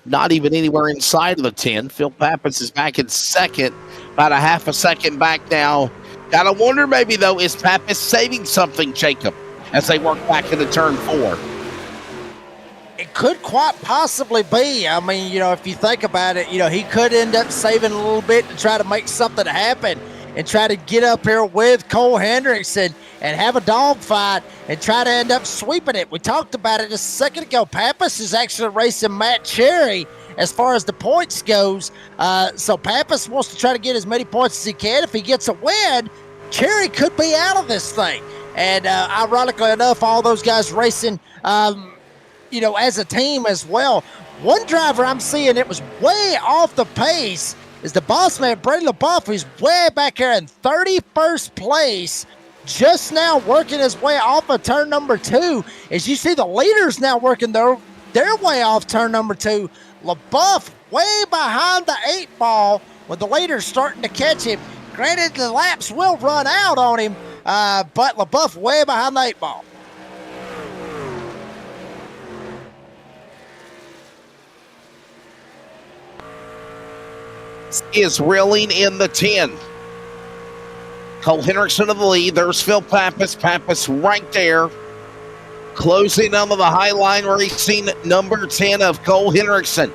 B: not even anywhere inside of the 10. Phil Pappas is back in 2nd, about a half a second back now. Gotta wonder maybe, though, is Pappas saving something, Jacob, as they work back into turn 4?
A: It could quite possibly be. I mean, if you think about it, he could end up saving a little bit to try to make something happen and try to get up here with Cole Hendrickson and have a dogfight and try to end up sweeping it. We talked about it a second ago. Pappas is actually racing Matt Cherry as far as the points goes. So Pappas wants to try to get as many points as he can. If he gets a win, Cherry could be out of this thing. And ironically enough, all those guys racing as a team as well. One driver I'm seeing it was way off the pace is the boss man, Brady LaBeouf, who's way back here in 31st place, just now working his way off of turn number 2. As you see the leaders now working their way off turn number 2. LaBeouf way behind the 8 ball with the leaders starting to catch him. Granted, the laps will run out on him, but LaBeouf way behind the 8 ball.
B: Is reeling in the 10. Cole Hendrickson of the lead. There's Phil Pappas. Pappas right there. Closing onto the high line, racing number 10 of Cole Hendrickson.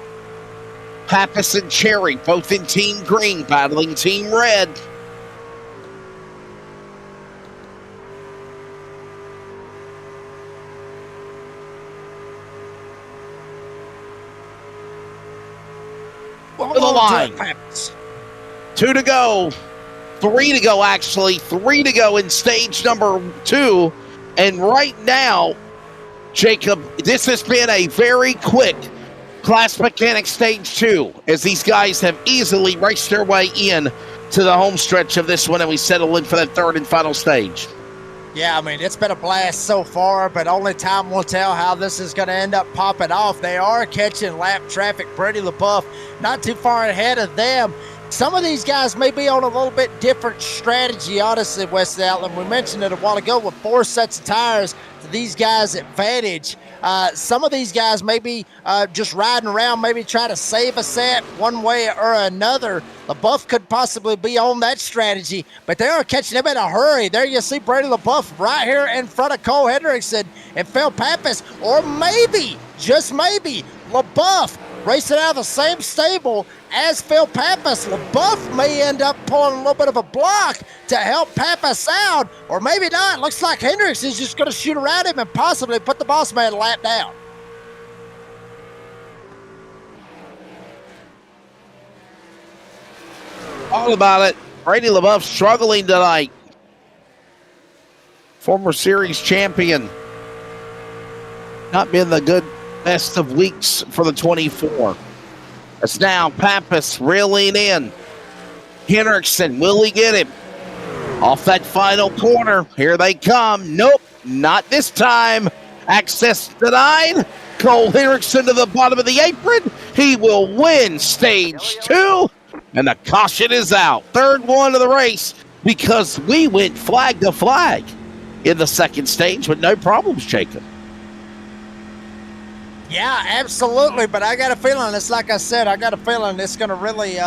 B: Pappas and Cherry, both in Team Green, battling Team Red. To the line. 2 to go. 3 to go, actually. 3 to go in stage number 2. And right now, Jacob, this has been a very quick Class Mechanic Stage 2, as these guys have easily raced their way in to the home stretch of this one, and we settle in for the third and final stage.
A: Yeah, I mean, it's been a blast so far, but only time will tell how this is going to end up popping off. They are catching lap traffic. Brady LaBeouf not too far ahead of them. Some of these guys may be on a little bit different strategy, honestly, Wesley Outland. We mentioned it a while ago with 4 sets of tires to these guys' advantage. Some of these guys may be just riding around, maybe try to save a set one way or another. LaBeouf could possibly be on that strategy, but they are catching them in a hurry. There you see Brady LaBeouf right here in front of Cole Hendrickson and Phil Pappas, or maybe, just maybe, LaBeouf racing out of the same stable as Phil Pappas. LaBeouf may end up pulling a little bit of a block to help Pappas out, or maybe not. Looks like Hendricks is just going to shoot around him and possibly put the boss man lap down.
B: All about it. Brady LaBeouf struggling tonight. Former series champion. Not been the good best of weeks for the 24. It's now Pappas reeling in. Hendrickson, will he get him? Off that final corner. Here they come. Nope, not this time. Access denied. Cole Hendrickson to the bottom of the apron. He will win stage 2. And the caution is out. Third one of the race, because we went flag to flag in the second stage with no problems, Jacob.
A: Yeah, absolutely. But I got a feeling, it's like I said, I got a feeling it's going to really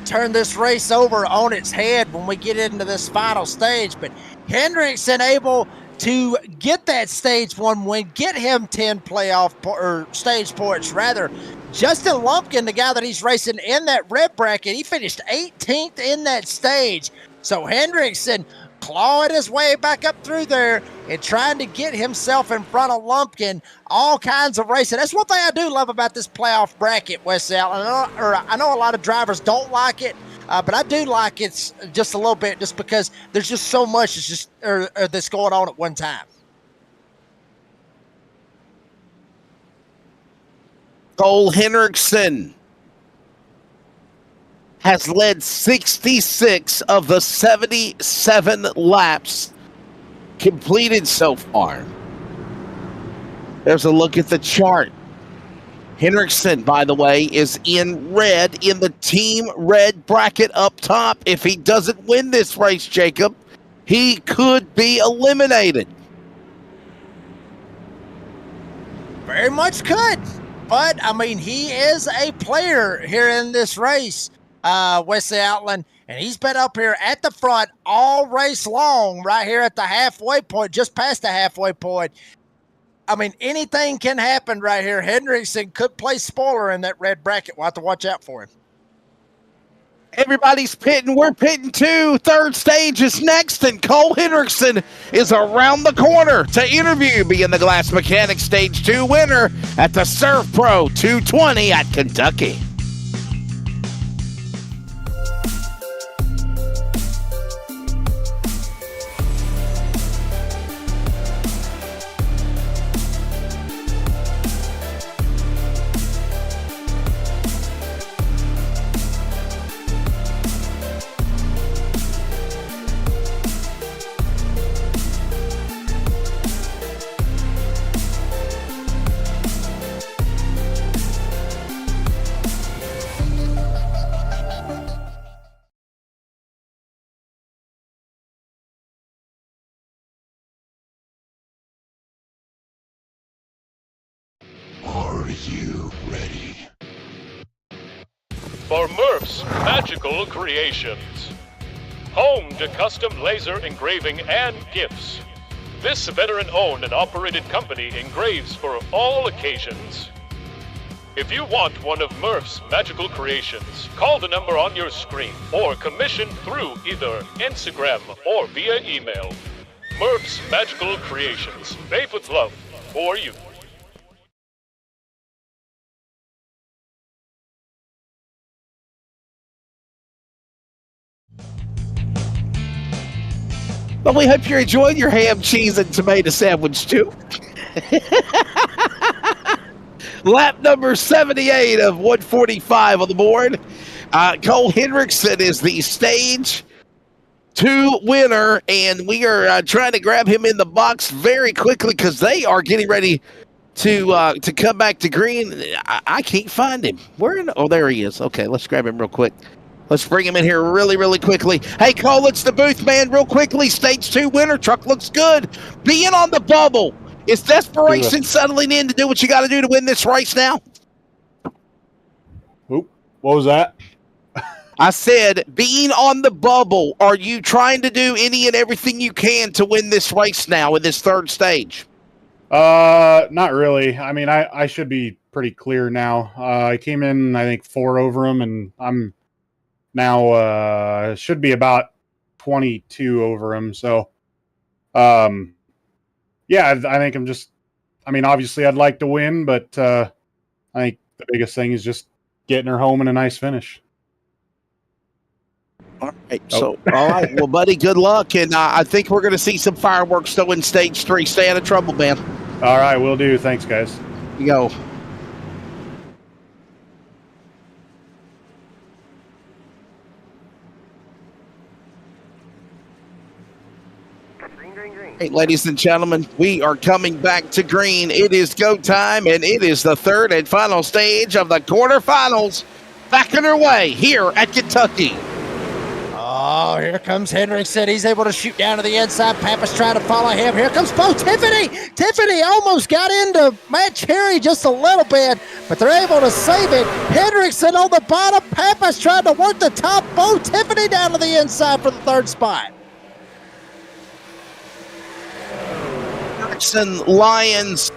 A: turn this race over on its head when we get into this final stage. But Hendrickson able to get that stage 1 win, get him 10 playoff or stage points rather. Justin Lumpkin, the guy that he's racing in that red bracket, he finished 18th in that stage. So Hendrickson clawing his way back up through there and trying to get himself in front of Lumpkin. All kinds of racing. That's one thing I do love about this playoff bracket, Wes Allen. I know a lot of drivers don't like it, but I do like it just a little bit, just because there's just so much that's going on at one time.
B: Cole Hendrickson has led 66 of the 77 laps completed so far. There's a look at the chart. Hendrickson, by the way, is in red in the Team Red bracket up top. If he doesn't win this race, Jacob, he could be eliminated.
A: Very much could. But, I mean, he is a player here in this race, Wesley Outland, and he's been up here at the front all race long, right here at the halfway point, just past the halfway point. I mean, anything can happen right here. Hendrickson could play spoiler in that red bracket. We'll have to watch out for him.
B: Everybody's pitting. We're pitting too. Third stage is next, and Cole Hendrickson is around the corner to interview, being the Glass Mechanics Stage 2 winner at the ServPro 220 at Kentucky.
C: Are you ready?
D: For Murph's Magical Creations. Home to custom laser engraving and gifts. This veteran-owned and operated company engraves for all occasions. If you want one of Murph's Magical Creations, call the number on your screen or commission through either Instagram or via email. Murph's Magical Creations, made with love for you.
B: Well, we hope you're enjoying your ham, cheese, and tomato sandwich, too. Lap number 78 of 145 on the board. Cole Hendrickson is the Stage 2 winner, and we are trying to grab him in the box very quickly because they are getting ready to come back to green. I can't find him. Oh, there he is. Okay, let's grab him real quick. Let's bring him in here really, really quickly. Hey, Cole, it's the booth man real quickly. Stage 2 winner. Truck looks good. Being on the bubble. Is desperation settling in to do what you got to do to win this race now?
F: Oop, what was that?
B: I said, being on the bubble, are you trying to do any and everything you can to win this race now in this third stage?
F: Not really. I mean, I should be pretty clear now. I came in, I think, 4 over him, and I'm now should be about 22 over him. So, yeah, I think I'm just. I mean, obviously, I'd like to win, but I think the biggest thing is just getting her home in a nice finish.
B: All right. So, all right. Well, buddy, good luck, and I think we're going to see some fireworks though in stage 3. Stay out of trouble, man.
F: All right, will do. Thanks, guys.
B: Here you go. Hey, ladies and gentlemen, we are coming back to green. It is go time, and it is the third and final stage of the quarterfinals. Back underway here at Kentucky.
A: Oh, here comes Hendrickson. He's able to shoot down to the inside. Pappas trying to follow him. Here comes Bo Tiffany. Tiffany almost got into Matt Cherry just a little bit, but they're able to save it. Hendrickson on the bottom. Pappas trying to work the top. Bo Tiffany down to the inside for the third spot.
B: Lyons.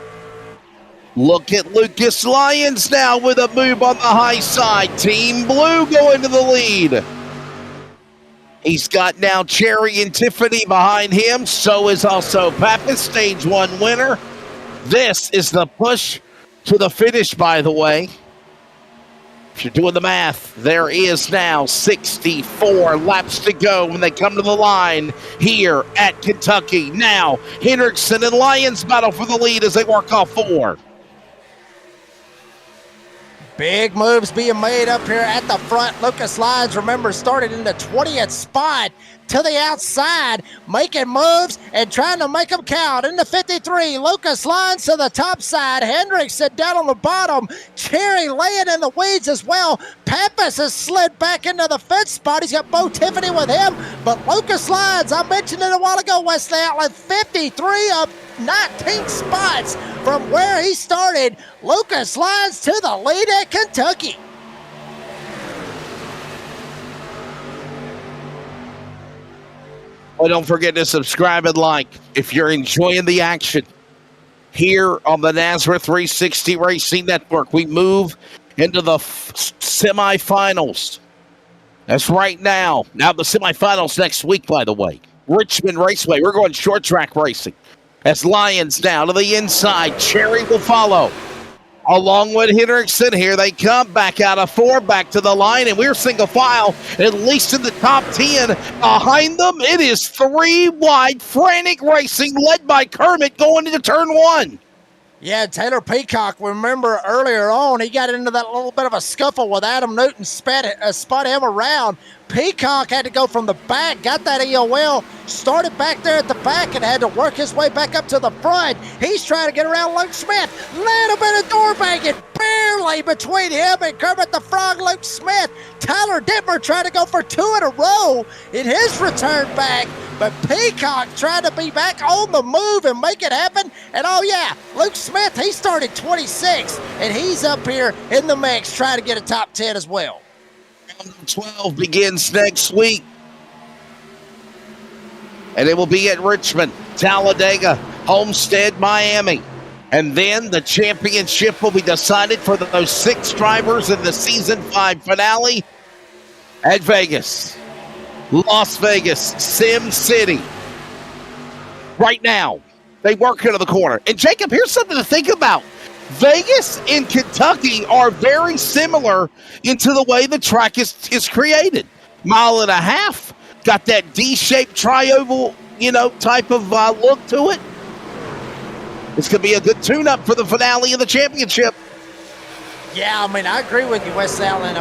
B: Look at Lucas Lyons now with a move on the high side. Team Blue going to the lead. He's got now Cherry and Tiffany behind him. So is also Pappas, stage 1 winner. This is the push to the finish, by the way. If you're doing the math, there is now 64 laps to go when they come to the line here at Kentucky. Now, Hendrickson and Lyons battle for the lead as they work off 4.
A: Big moves being made up here at the front. Lucas Lyons, remember, started in the 20th spot to the outside, making moves and trying to make them count. In the 53, Lucas Lyons to the top side. Hendrickson down on the bottom. Cherry laying in the weeds as well. Pappas has slid back into the 5th spot. He's got Bo Tiffany with him. But Lucas Lyons, I mentioned it a while ago, Wesley Outlet, 53 up 19 spots from where he started. Lucas Lyons to the lead at Kentucky.
B: Oh, don't forget to subscribe and like if you're enjoying the action. here on the NASRA 360 Racing Network. We move into the semifinals. That's right now. Now the semifinals next week, by the way. Richmond Raceway. We're going short track racing. As Lions down to the inside. Cherry will follow. Along with Hendrickson, here they come. Back out of 4, back to the line, and we're single file, at least in the top 10. Behind them, it is 3 wide. Frantic Racing, led by Kermit, going into turn 1.
A: Yeah, Taylor Peacock, remember earlier on, he got into that little bit of a scuffle with Adam Newton, spun him around. Peacock had to go from the back, got that EOL, started back there at the back and had to work his way back up to the front. He's trying to get around Luke Smith. Little bit of door banging, barely between him and Kermit the Frog, Luke Smith. Tyler Dittmer trying to go for 2 in a row in his return back. But Peacock trying to be back on the move and make it happen. And oh yeah, Luke Smith, he started 26, and he's up here in the mix trying to get a top 10 as well.
B: Round 12 begins next week. And it will be at Richmond, Talladega, Homestead, Miami. And then the championship will be decided for those 6 drivers in the Season 5 finale at Vegas. Las Vegas, Sim City. Right now, they work into the corner. And Jacob, here's something to think about. Vegas and Kentucky are very similar into the way the track is created. 1.5 miles, got that D-shaped trioval, type of look to it. It's going to be a good tune-up for the finale of the championship.
A: Yeah, I agree with you, Wes Allen.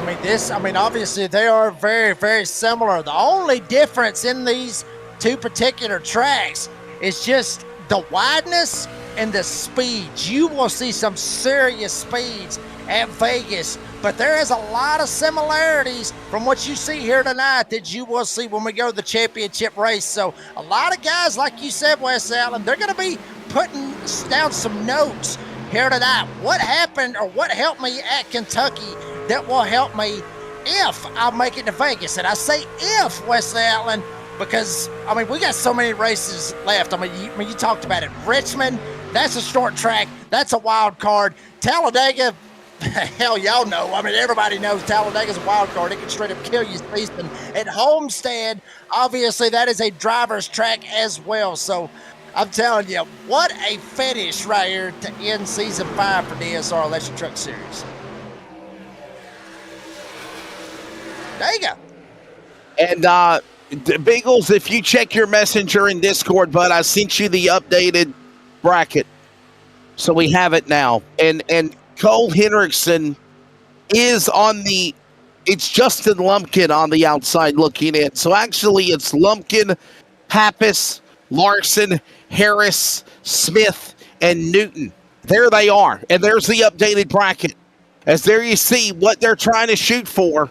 A: Obviously they are very, very similar. The only difference in these 2 particular tracks is just the wideness and the speeds. You will see some serious speeds at Vegas, but there is a lot of similarities from what you see here tonight that you will see when we go to the championship race. So a lot of guys, like you said, Wes Allen, they're going to be putting down some notes here tonight. What happened or what helped me at Kentucky that will help me if I make it to Vegas? And I say if, Wesley Allen, because, we got so many races left. You talked about it. Richmond, that's a short track. That's a wild card. Talladega, hell, y'all know. Everybody knows Talladega's a wild card. It can straight up kill you season. At Homestead, obviously, that is a driver's track as well. So, I'm telling you, what a finish right here to end Season 5 for DSR Electric Truck Series. There you go.
B: And Beagles, if you check your messenger in Discord, bud, I sent you the updated bracket. So we have it now. And Cole Hendrickson is it's Justin Lumpkin on the outside looking in. So actually it's Lumpkin, Pappas, Larson, Harris, Smith, and Newton. There they are. And there's the updated bracket. As there you see what they're trying to shoot for.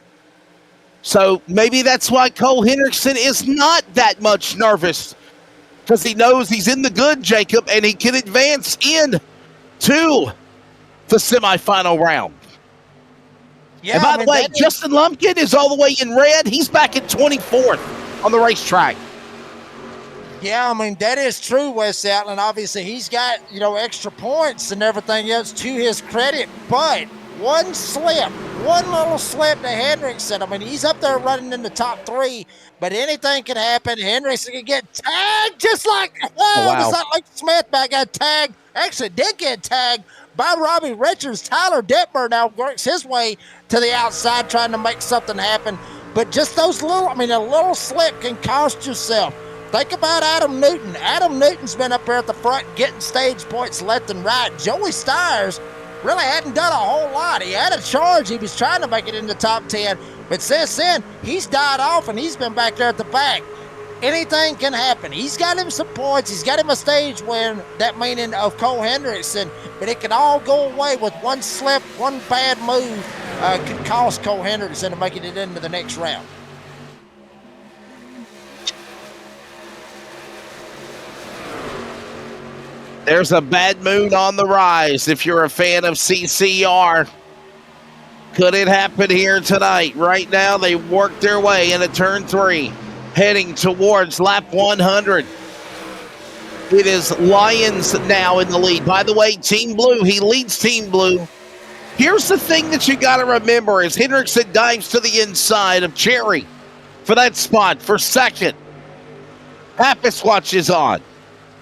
B: So maybe that's why Cole Hendrickson is not that much nervous. Because he knows he's in the good, Jacob, and he can advance in to the semifinal round. Yeah, and by the way, Justin Lumpkin is all the way in red. He's back at 24th on the racetrack.
A: Yeah, that is true, Wes Allen. Obviously, he's got, extra points and everything else to his credit. But one little slip to Hendrickson. He's up there running in the top 3, but anything can happen. Hendrickson can get tagged just like, just like Luke Smith back got tagged. Actually did get tagged by Robbie Richards. Tyler Dittmer now works his way to the outside trying to make something happen. But just those a little slip can cost yourself. Think about Adam Newton. Adam Newton's been up there at the front getting stage points left and right. Joey Stires really hadn't done a whole lot. He had a charge. He was trying to make it in the top 10. But since then, he's died off and he's been back there at the back. Anything can happen. He's got him some points. He's got him a stage win, that meaning of Cole Hendrickson. But it can all go away with one slip, one bad move could cost Cole Hendrickson to making it into the next round.
B: There's a bad moon on the rise if you're a fan of CCR. Could it happen here tonight? Right now, they work their way into turn 3, heading towards lap 100. It is Lions now in the lead. By the way, Team Blue, he leads Team Blue. Here's the thing that you got to remember as Hendrickson dives to the inside of Cherry for that spot for second. Pappas watches on.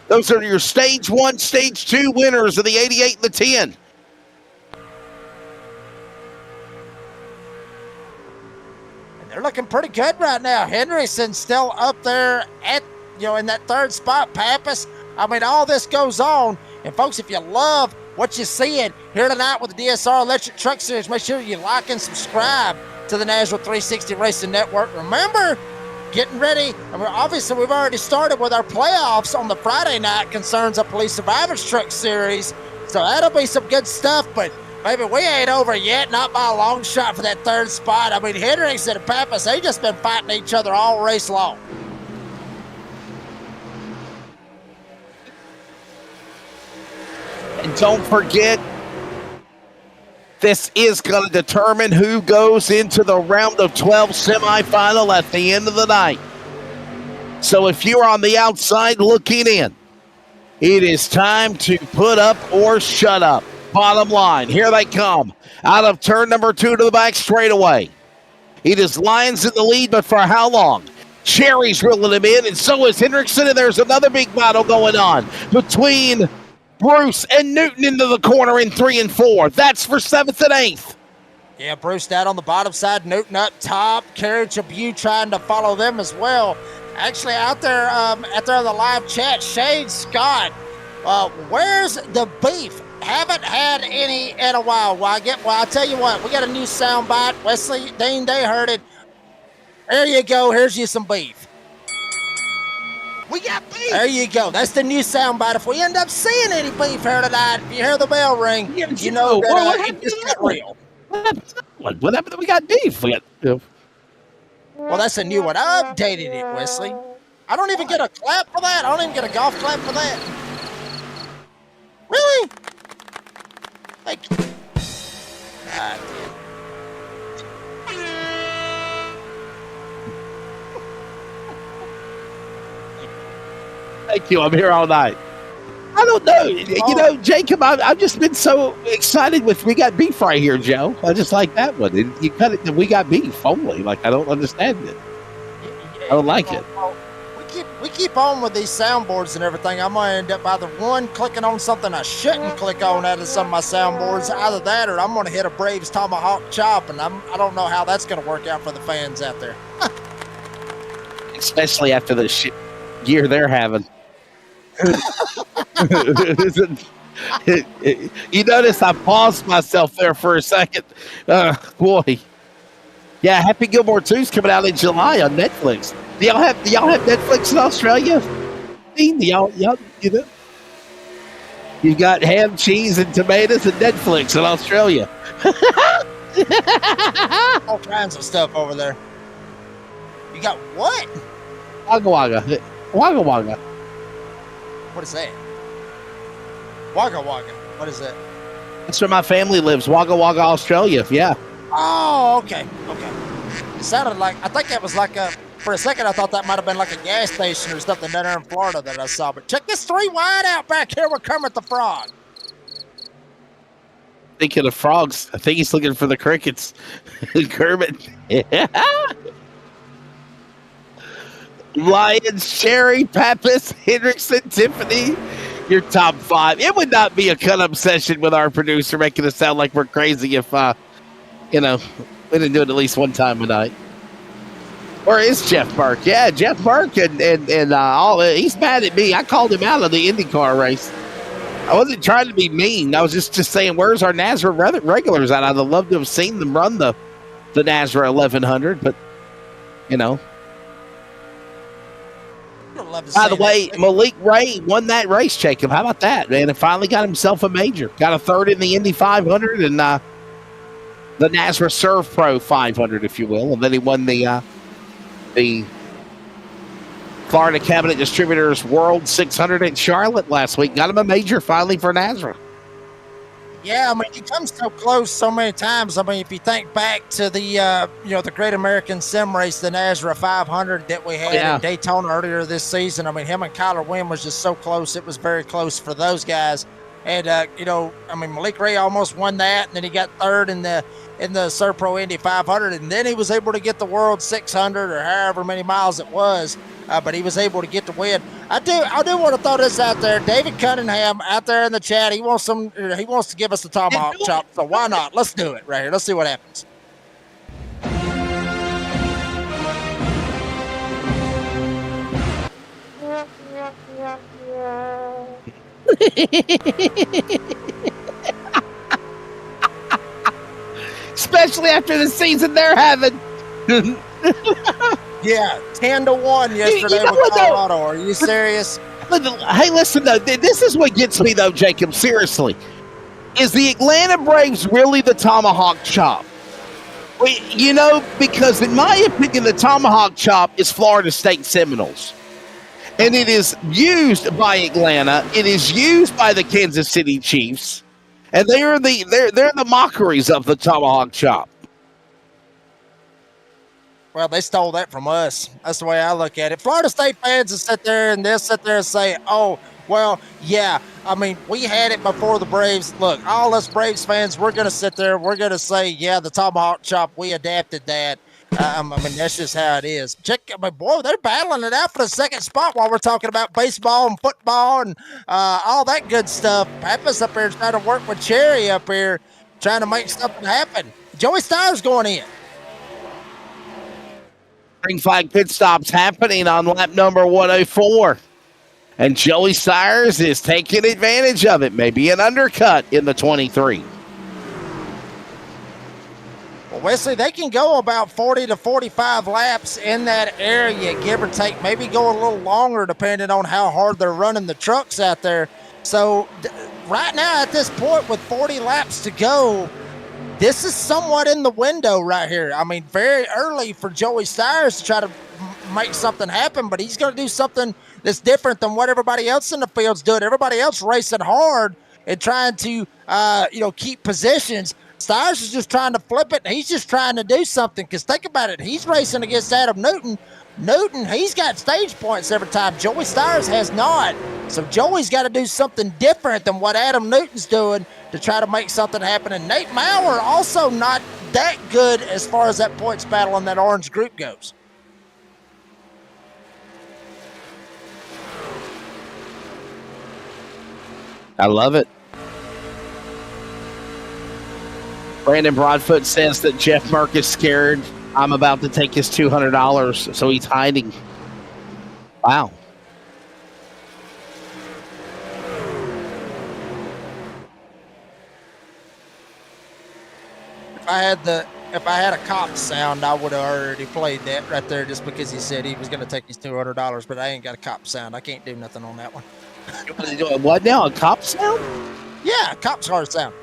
B: Those are your stage 1, stage 2 winners of the 88 and the 10.
A: They're looking pretty good right now. Hendrickson's still up there at, in that third spot. Pappas. I mean, all this goes on. And folks, if you love what you're seeing here tonight with the DSR Electric Truck Series, make sure you like and subscribe to the Nashville 360 Racing Network. Remember, getting ready. And obviously, we've already started with our playoffs on the Friday night concerns of Police Survivors Truck Series. So that'll be some good stuff. But baby, we ain't over yet, not by a long shot for that third spot. I mean, Hendrickson and Pappas, they just been fighting each other all race long.
B: And don't forget, this is going to determine who goes into the round of 12 semifinal at the end of the night. So if you're on the outside looking in, it is time to put up or shut up. Bottom line, here they come. Out of turn number 2 to the back straightaway. It is Lions in the lead, but for how long? Cherry's reeling him in, and so is Hendrickson, and there's another big battle going on between Bruce and Newton into the corner in 3 and 4. That's for 7th and 8th.
A: Yeah, Bruce down on the bottom side, Newton up top, Carriage of You trying to follow them as well. Actually, out there on the live chat, Shade Scott, where's the beef? Haven't had any in a while. Well, I'll tell you what, we got a new sound bite. Wesley, Dean, they heard it. There you go. Here's you some beef.
B: We got beef.
A: There you go. That's the new sound bite. If we end up seeing any beef here tonight, if you hear the bell ring, you know that it just got real.
B: What happened? We got beef.
A: Well, that's a new one. I updated it, Wesley. I don't even get a clap for that. I don't even get a golf clap for that. Really? Thank you.
B: Thank you. I'm here all night. I don't know. You know, Jacob, I've just been so excited with We Got Beef right here, Joe. I just like that one. You cut it to We Got Beef only. Like, I don't understand it. I don't like it.
A: We keep on with these soundboards and everything. I'm going to end up either one, clicking on something I shouldn't click on out of some of my soundboards. Either that or I'm going to hit a Braves Tomahawk Chop, and I don't know how that's going to work out for the fans out there.
B: Especially after the shit year they're having. You notice I paused myself there for a second. Boy. Yeah, Happy Gilmore 2 is coming out in July on Netflix. Do y'all have Netflix in Australia? Do y'all, you know? You got ham, cheese, and tomatoes and Netflix in Australia.
A: All kinds of stuff over there. You got what?
B: Wagga Wagga. Wagga Wagga.
A: What is that? Wagga Wagga. What is that?
B: That's where my family lives. Wagga Wagga, Australia. Yeah.
A: Oh, okay. It sounded like, I think that was like for a second I thought that might have been like a gas station or something down there in Florida that I saw. But check this 3 wide out back here with Kermit the Frog.
B: Thinking of frogs. I think he's looking for the crickets. Kermit. Lions, Sherry, Pappas, Hendrickson, Tiffany, your top 5. It would not be a cut-up session with our producer making us sound like we're crazy if, we didn't do it at least one time a night. Where is Jeff Burke? Yeah, Jeff Burke and all. He's mad at me. I called him out of the IndyCar race. I wasn't trying to be mean. I was just saying, where's our NASRA regulars at? I'd have loved to have seen them run the NASRA 1100, but, By the way, Malik Ray won that race, Jacob. How about that, man? And finally got himself a major. Got a 3rd in the Indy 500 and the NASRA ServPro 500, if you will. And then he won the Florida Cabinet Distributors World 600 at Charlotte last week. Got him a major finally for NASRA.
A: Yeah, I mean, he comes so close so many times. I mean, if you think back to the the Great American Sim Race, the Nazareth 500 that we had
B: Yeah.
A: in Daytona earlier this season. I mean, him and Kyler Wynn was just so close. It was very close for those guys. And I mean, Malik Ray almost won that, and then he got third in the ServPro Indy 500, and then he was able to get the World 600 or however many miles it was. But he was able to get the win. I do want to throw this out there. David Cunningham out there in the chat. He wants to give us the tomahawk chop. So why not? Let's do it right here. Let's see what happens.
B: Especially after the season they're having.
A: Yeah, 10-1 yesterday
B: You know
A: with
B: what, though?
A: Colorado. Are you serious?
B: Hey, listen, though. This is what gets me, though, Jacob. Seriously. Is the Atlanta Braves really the tomahawk chop? Because in my opinion, the tomahawk chop is Florida State Seminoles. And it is used by Atlanta. It is used by the Kansas City Chiefs. And they're the mockeries of the tomahawk chop.
A: Well, they stole that from us. That's the way I look at it. Florida State fans will sit there and say, oh, well, yeah. I mean, we had it before the Braves. Look, all us Braves fans, we're going to sit there. We're going to say, yeah, the tomahawk chop, we adapted that. I mean, that's just how it is. Boy, they're battling it out for the second spot while we're talking about baseball and football and all that good stuff. Pappas up here trying to work with Cherry up here, trying to make something happen. Joey Steyer's going in.
B: Green flag pit stops happening on lap number 104. And Joey Steyers is taking advantage of it. Maybe an undercut in the 23.
A: Well, Wesley, they can go about 40 to 45 laps in that area, give or take. Maybe go a little longer depending on how hard they're running the trucks out there. So right now at this point with 40 laps to go, this is somewhat in the window right here. I mean, very early for Joey Steyers to try to make something happen, but he's going to do something that's different than what everybody else in the field's doing. Everybody else racing hard and trying to, keep positions. Steyers is just trying to flip it. He's just trying to do something because think about it. He's racing against Adam Newton. He's got stage points every time. Joey Steyers has not. So Joey's got to do something different than what Adam Newton's doing to try to make something happen. And Nate Maurer also not that good as far as that points battle in that orange group goes.
B: I love it. Brandon Broadfoot says that Jeff Merck is scared. I'm about to take his $200, so he's hiding. Wow.
A: If I had a cop sound, I would have already played that right there just because he said he was going to take his $200, but I ain't got a cop sound. I can't do nothing on that one.
B: What now? A cop sound?
A: Yeah, a cop's car sound.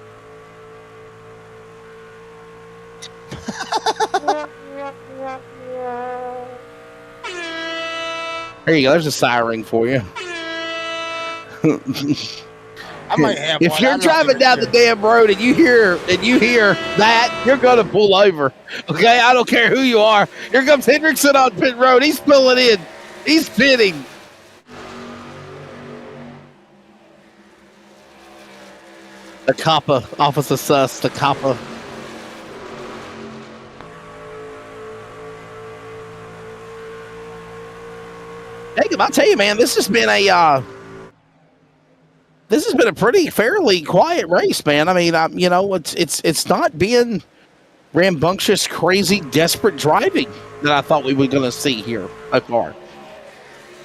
B: There you go. There's a siren for you.
A: I might have
B: if
A: one.
B: you're driving down the damn road and you hear that, you're gonna pull over. Okay, I don't care who you are. Here comes Hendrickson on pit road. He's pulling in. He's pitting. The Kappa, Officer Sus, the Kappa. Jacob, I'll tell you, man, this has been a pretty fairly quiet race, man. I mean, it's not being rambunctious, crazy, desperate driving that I thought we were going to see here so far.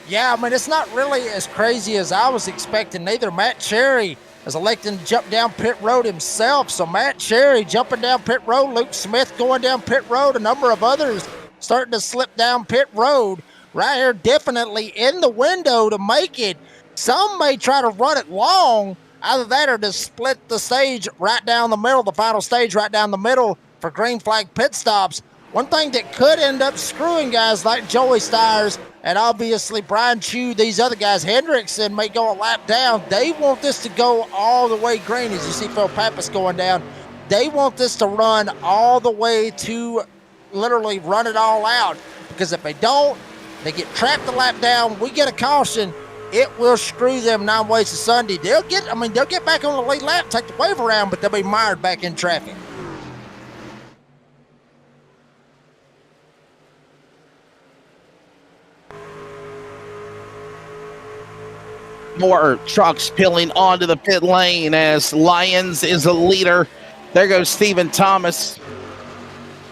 A: Yeah, I mean, it's not really as crazy as I was expecting. Neither Matt Cherry is electing to jump down pit road himself. So Matt Cherry jumping down pit road, Luke Smith going down pit road, a number of others starting to slip down pit road. Right here, definitely in the window to make it. Some may try to run it long. Either that or just split the stage right down the middle, the final stage right down the middle for green flag pit stops. one thing that could end up screwing guys like Joey Stires and obviously Brian Chew, these other guys, Hendrickson may go a lap down. They want this to go all the way green, as you see Phil Pappas going down. They want this to run all the way to literally run it all out, because if they don't, they get trapped a lap down, we get a caution, it will screw them 9 ways to Sunday. They'll get back on the lead lap, take the wave around, but they'll be mired back in traffic.
B: More trucks peeling onto the pit lane as Lyons is a leader. There goes Stephen Thomas.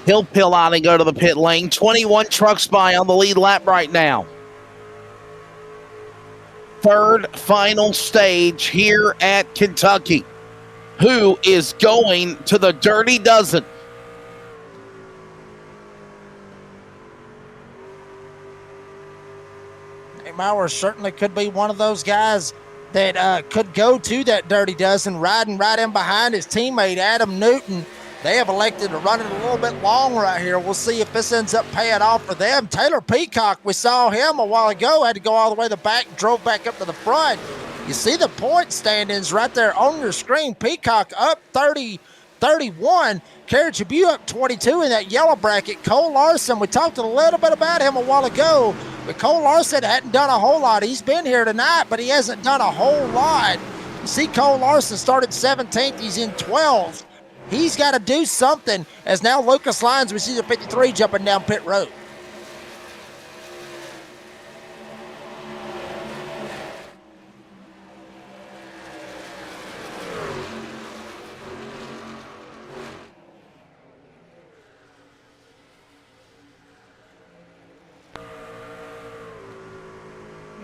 B: He'll peel out and go to the pit lane. 21 trucks by on the lead lap right now. Third final stage here at Kentucky. Who is going to the Dirty Dozen?
A: Maurer certainly could be one of those guys that could go to that Dirty Dozen, riding right in behind his teammate Adam Newton. They have elected to run it a little bit long right here. We'll see if this ends up paying off for them. Taylor Peacock, we saw him a while ago, had to go all the way to the back, drove back up to the front. You see the point standings right there on your screen. Peacock up 30-31. Kerry Tribune up 22 in that yellow bracket. Cole Larson, we talked a little bit about him a while ago, but Cole Larson hadn't done a whole lot. He's been here tonight, but he hasn't done a whole lot. You see Cole Larson started 17th. He's in 12th. He's got to do something, as now Lucas Lyons, we see the 53 jumping down pit road.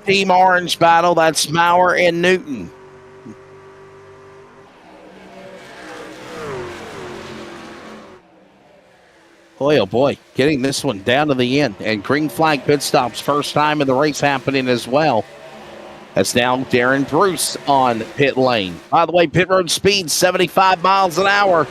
B: Team Orange battle, that's Maurer and Newton. Boy, oh boy, getting this one down to the end. And green flag pit stops, first time in the race happening as well. That's now Darren Bruce on pit lane. By the way, pit road speed, 75 miles an hour.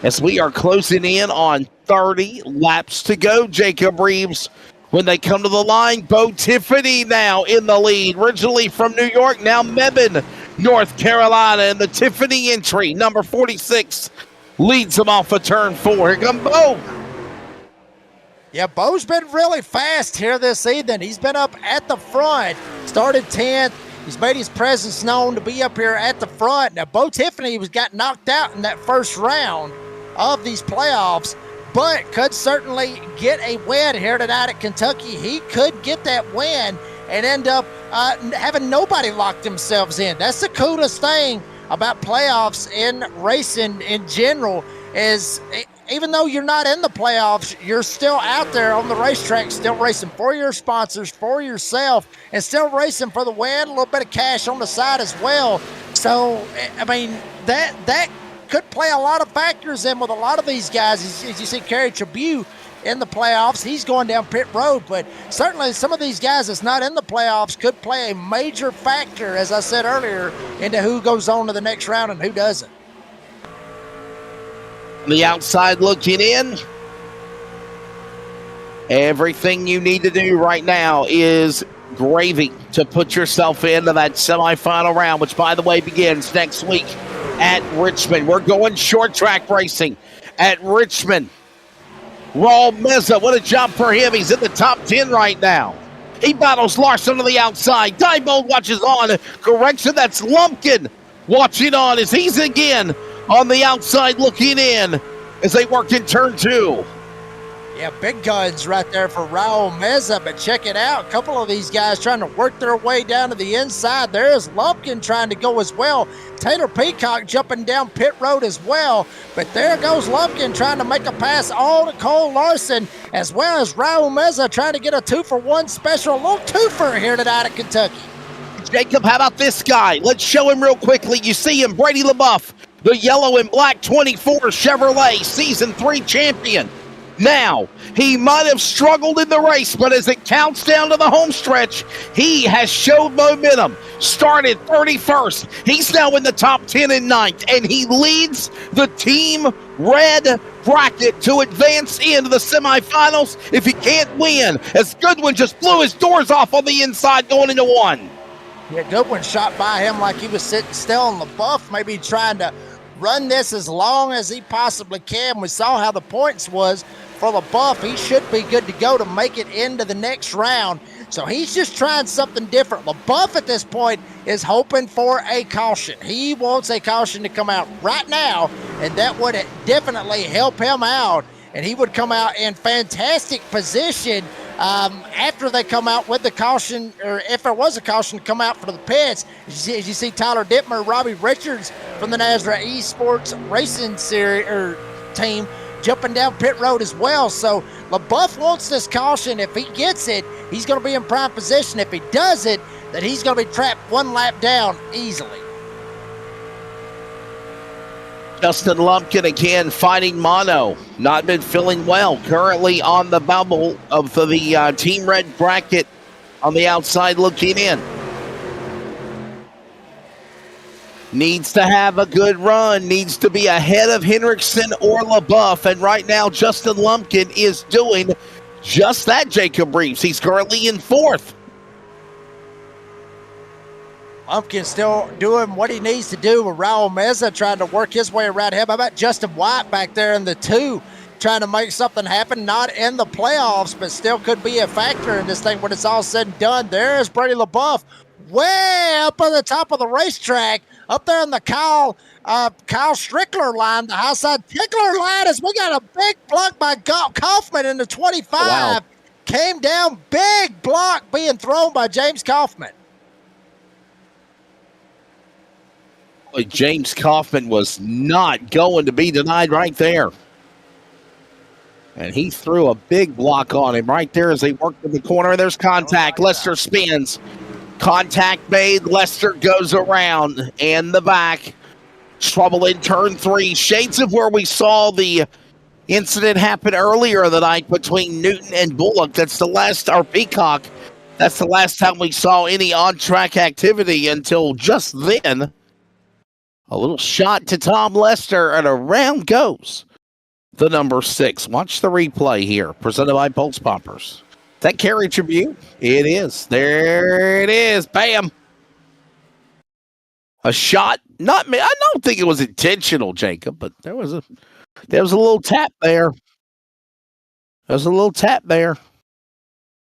B: As we are closing in on 30 laps to go, Jacob Reeves. When they come to the line, Bo Tiffany now in the lead. Originally from New York, now Mebane, North Carolina. And the Tiffany entry, number 46, leads them off of turn 4. Here comes Bo.
A: Yeah, Bo's been really fast here this evening. He's been up at the front, started 10th. He's made his presence known to be up here at the front. Now, Bo Tiffany got knocked out in that first round of these playoffs, but could certainly get a win here tonight at Kentucky. He could get that win and end up having nobody lock themselves in. That's the coolest thing about playoffs in racing in general, is even though you're not in the playoffs, you're still out there on the racetrack, still racing for your sponsors, for yourself, and still racing for the win, a little bit of cash on the side as well. So, I mean, that could play a lot of factors in with a lot of these guys. As you see Kerry Tribune in the playoffs, he's going down pit road, but certainly some of these guys that's not in the playoffs could play a major factor, as I said earlier, into who goes on to the next round and who doesn't.
B: On the outside looking in, everything you need to do right now is gravy to put yourself into that semifinal round, which, by the way, begins next week at Richmond. We're going short track racing at Richmond. Raul Meza, what a jump for him. He's in the top 10 right now. He battles Larson on the outside. Diebold watches on. Correction, that's Lumpkin watching on as he's again on the outside looking in as they work in turn 2.
A: Yeah, big guns right there for Raul Meza, but check it out. A couple of these guys trying to work their way down to the inside. There's Lumpkin trying to go as well. Taylor Peacock jumping down pit road as well. But there goes Lumpkin trying to make a pass all to Cole Larson, as well as Raul Meza trying to get a 2-for-1 special. A little twofer here tonight at Kentucky.
B: Jacob, how about this guy? Let's show him real quickly. You see him, Brady LaBeouf, the yellow and black 24 Chevrolet Season 3 champion. Now, he might have struggled in the race, but as it counts down to the home stretch, he has showed momentum. Started 31st. He's now in the top 10 and 9th, and he leads the Team Red bracket to advance into the semifinals if he can't win, as Goodwin just blew his doors off on the inside going into 1.
A: Yeah, Goodwin shot by him like he was sitting still on the buff, maybe trying to run this as long as he possibly can. We saw how the points was for the buff. He should be good to go to make it into the next round. So he's just trying something different. LaBeouf at this point is hoping for a caution. He wants a caution to come out right now, and that would definitely help him out. And he would come out in fantastic position after they come out with the caution, or if there was a caution to come out for the pits. As you see Tyler Dittmer, Robbie Richards from the Nazareth Esports Racing Series or team jumping down pit road as well. So LaBeouf wants this caution. If he gets it, he's going to be in prime position. If he does it, then he's going to be trapped one lap down easily.
B: Justin Lumpkin again fighting mono. Not been feeling well. Currently on the bubble of the Team Red bracket on the outside looking in. Needs to have a good run. Needs to be ahead of Henriksen or LaBeouf. And right now, Justin Lumpkin is doing just that, Jacob Reeves. He's currently in 4th.
A: Lumpkin still doing what he needs to do with Raul Meza trying to work his way around him. How about Justin White back there in the 2 trying to make something happen? Not in the playoffs, but still could be a factor in this thing when it's all said and done. There's Brady LaBeouf way up on the top of the racetrack, up there in the Kyle Strickler line, the high side tickler line, as we got a big block by Kaufman in the 25. Oh, wow. Came down, big block being thrown by James Kaufman.
B: James Kaufman was not going to be denied right there. And he threw a big block on him right there as they worked in the corner. There's contact. Lester spins. Contact made. Lester goes around in the back. Trouble in turn 3. Shades of where we saw the incident happen earlier the night between Newton and Bullock. That's the last, or Peacock. That's the last time we saw any on-track activity until just then. A little shot to Tom Lester, and around goes the number 6. Watch the replay here, presented by Pulse Poppers. That carry tribute? It is. There it is. Bam. A shot. Not me. I don't think it was intentional, Jacob, but there was a little tap there. There's a little tap there.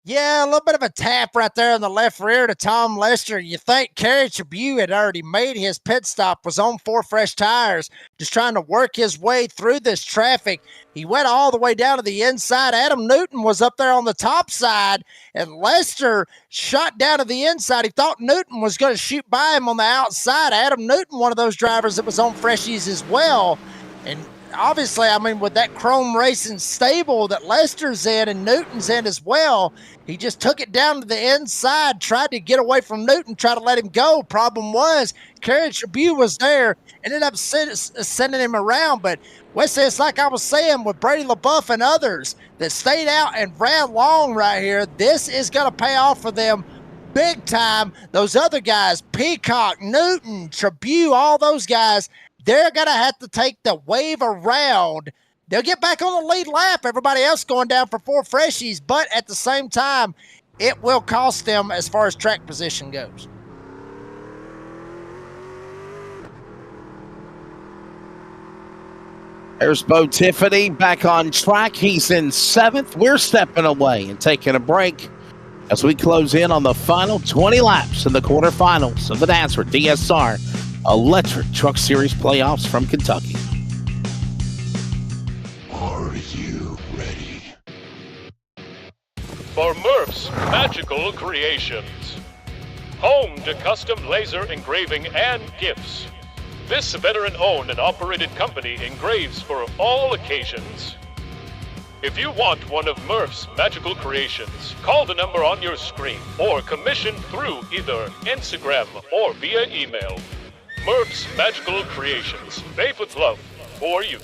A: Yeah, a little bit of a tap right there in the left rear to Tom Lester. You think Kerry Tribute had already made his pit stop, was on 4 fresh tires, just trying to work his way through this traffic. He went all the way down to the inside. Adam Newton was up there on the top side, and Lester shot down to the inside. He thought Newton was going to shoot by him on the outside. Adam Newton, one of those drivers that was on Freshies as well. And obviously, I mean, with that Chrome Racing stable that Lester's in and Newton's in as well, he just took it down to the inside, tried to get away from Newton, tried to let him go. Problem was, Kerry Tribute was there, ended up sending him around. But Wesley, it's like I was saying with Brady LaBeouf and others that stayed out and ran long right here. This is going to pay off for them big time. Those other guys, Peacock, Newton, Tribute, all those guys, they're going to have to take the wave around. They'll get back on the lead lap. Everybody else going down for 4 freshies, but at the same time, it will cost them as far as track position goes.
B: There's Bo Tiffany back on track. He's in 7th. We're stepping away and taking a break as we close in on the final 20 laps in the quarterfinals of the Nazareth DSR Electric Truck Series playoffs from Kentucky.
C: Are you ready?
D: For Murph's Magical Creations, home to custom laser engraving and gifts. This veteran-owned and operated company engraves for all occasions. If you want one of Murph's Magical Creations, call the number on your screen or commission through either Instagram or via email. Murph's Magical Creations, made with love for you.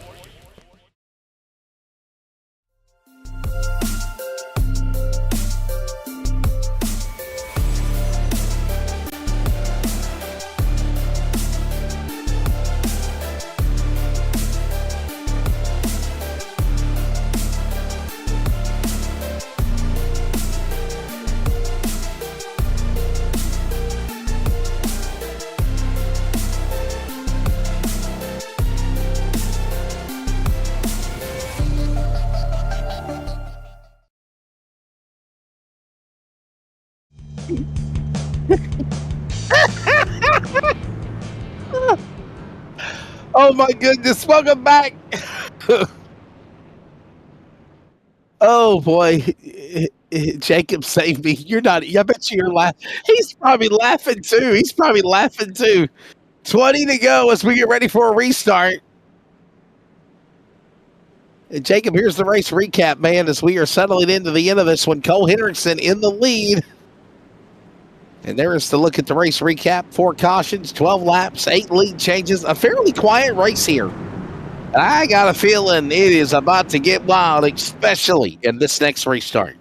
B: Oh my goodness! Welcome back. Oh boy, Jacob saved me. You're not. I bet you're laughing. He's probably laughing too. 20 to go as we get ready for a restart. And Jacob, here's the race recap, man, as we are settling into the end of this one. Cole Hendrickson in the lead. And there is to look at the race recap. 4 cautions, 12 laps, 8 lead changes. A fairly quiet race here. I got a feeling it is about to get wild, especially in this next restart.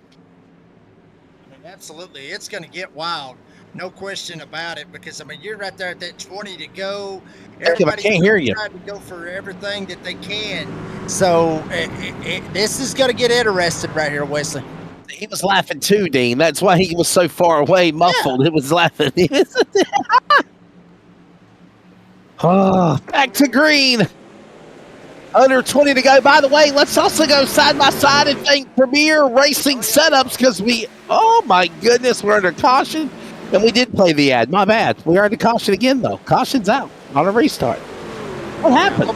A: Absolutely. It's going to get wild. No question about it, because, I mean, you're right there at that 20 to go.
B: Everybody's can't hear you.
A: Trying to go for everything that they can. So this is going to get interesting right here, Wesley.
B: He was laughing too, Dean. That's why he was so far away, muffled. Yeah. It was laughing. Oh, back to green. Under 20 to go. By the way, let's also go side by side and thank Premier Racing Setups, because oh my goodness, we're under caution. And we did play the ad. My bad. We are under caution again, though. Caution's out on a restart. What happened?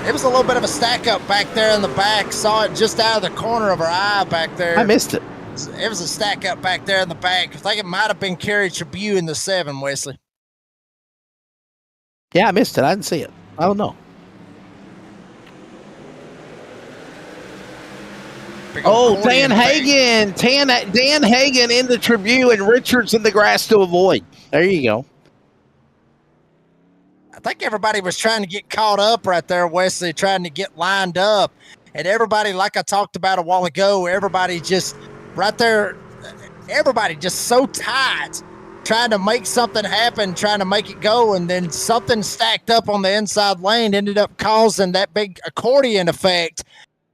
A: It was a little bit of a stack up back there in the back. Saw it just out of the corner of our eye back there.
B: I missed it.
A: It was a stack up back there in the back. I think it might have been Kerry Tribune in the 7, Wesley.
B: Yeah, I missed it. I didn't see it. I don't know. Oh, Dan Hagen. Dan Hagen in the Tribune and Richards in the grass to avoid. There you go.
A: I think everybody was trying to get caught up right there, Wesley, trying to get lined up. And everybody, like I talked about a while ago, everybody just right there, everybody just so tight, trying to make something happen, trying to make it go. And then something stacked up on the inside lane ended up causing that big accordion effect.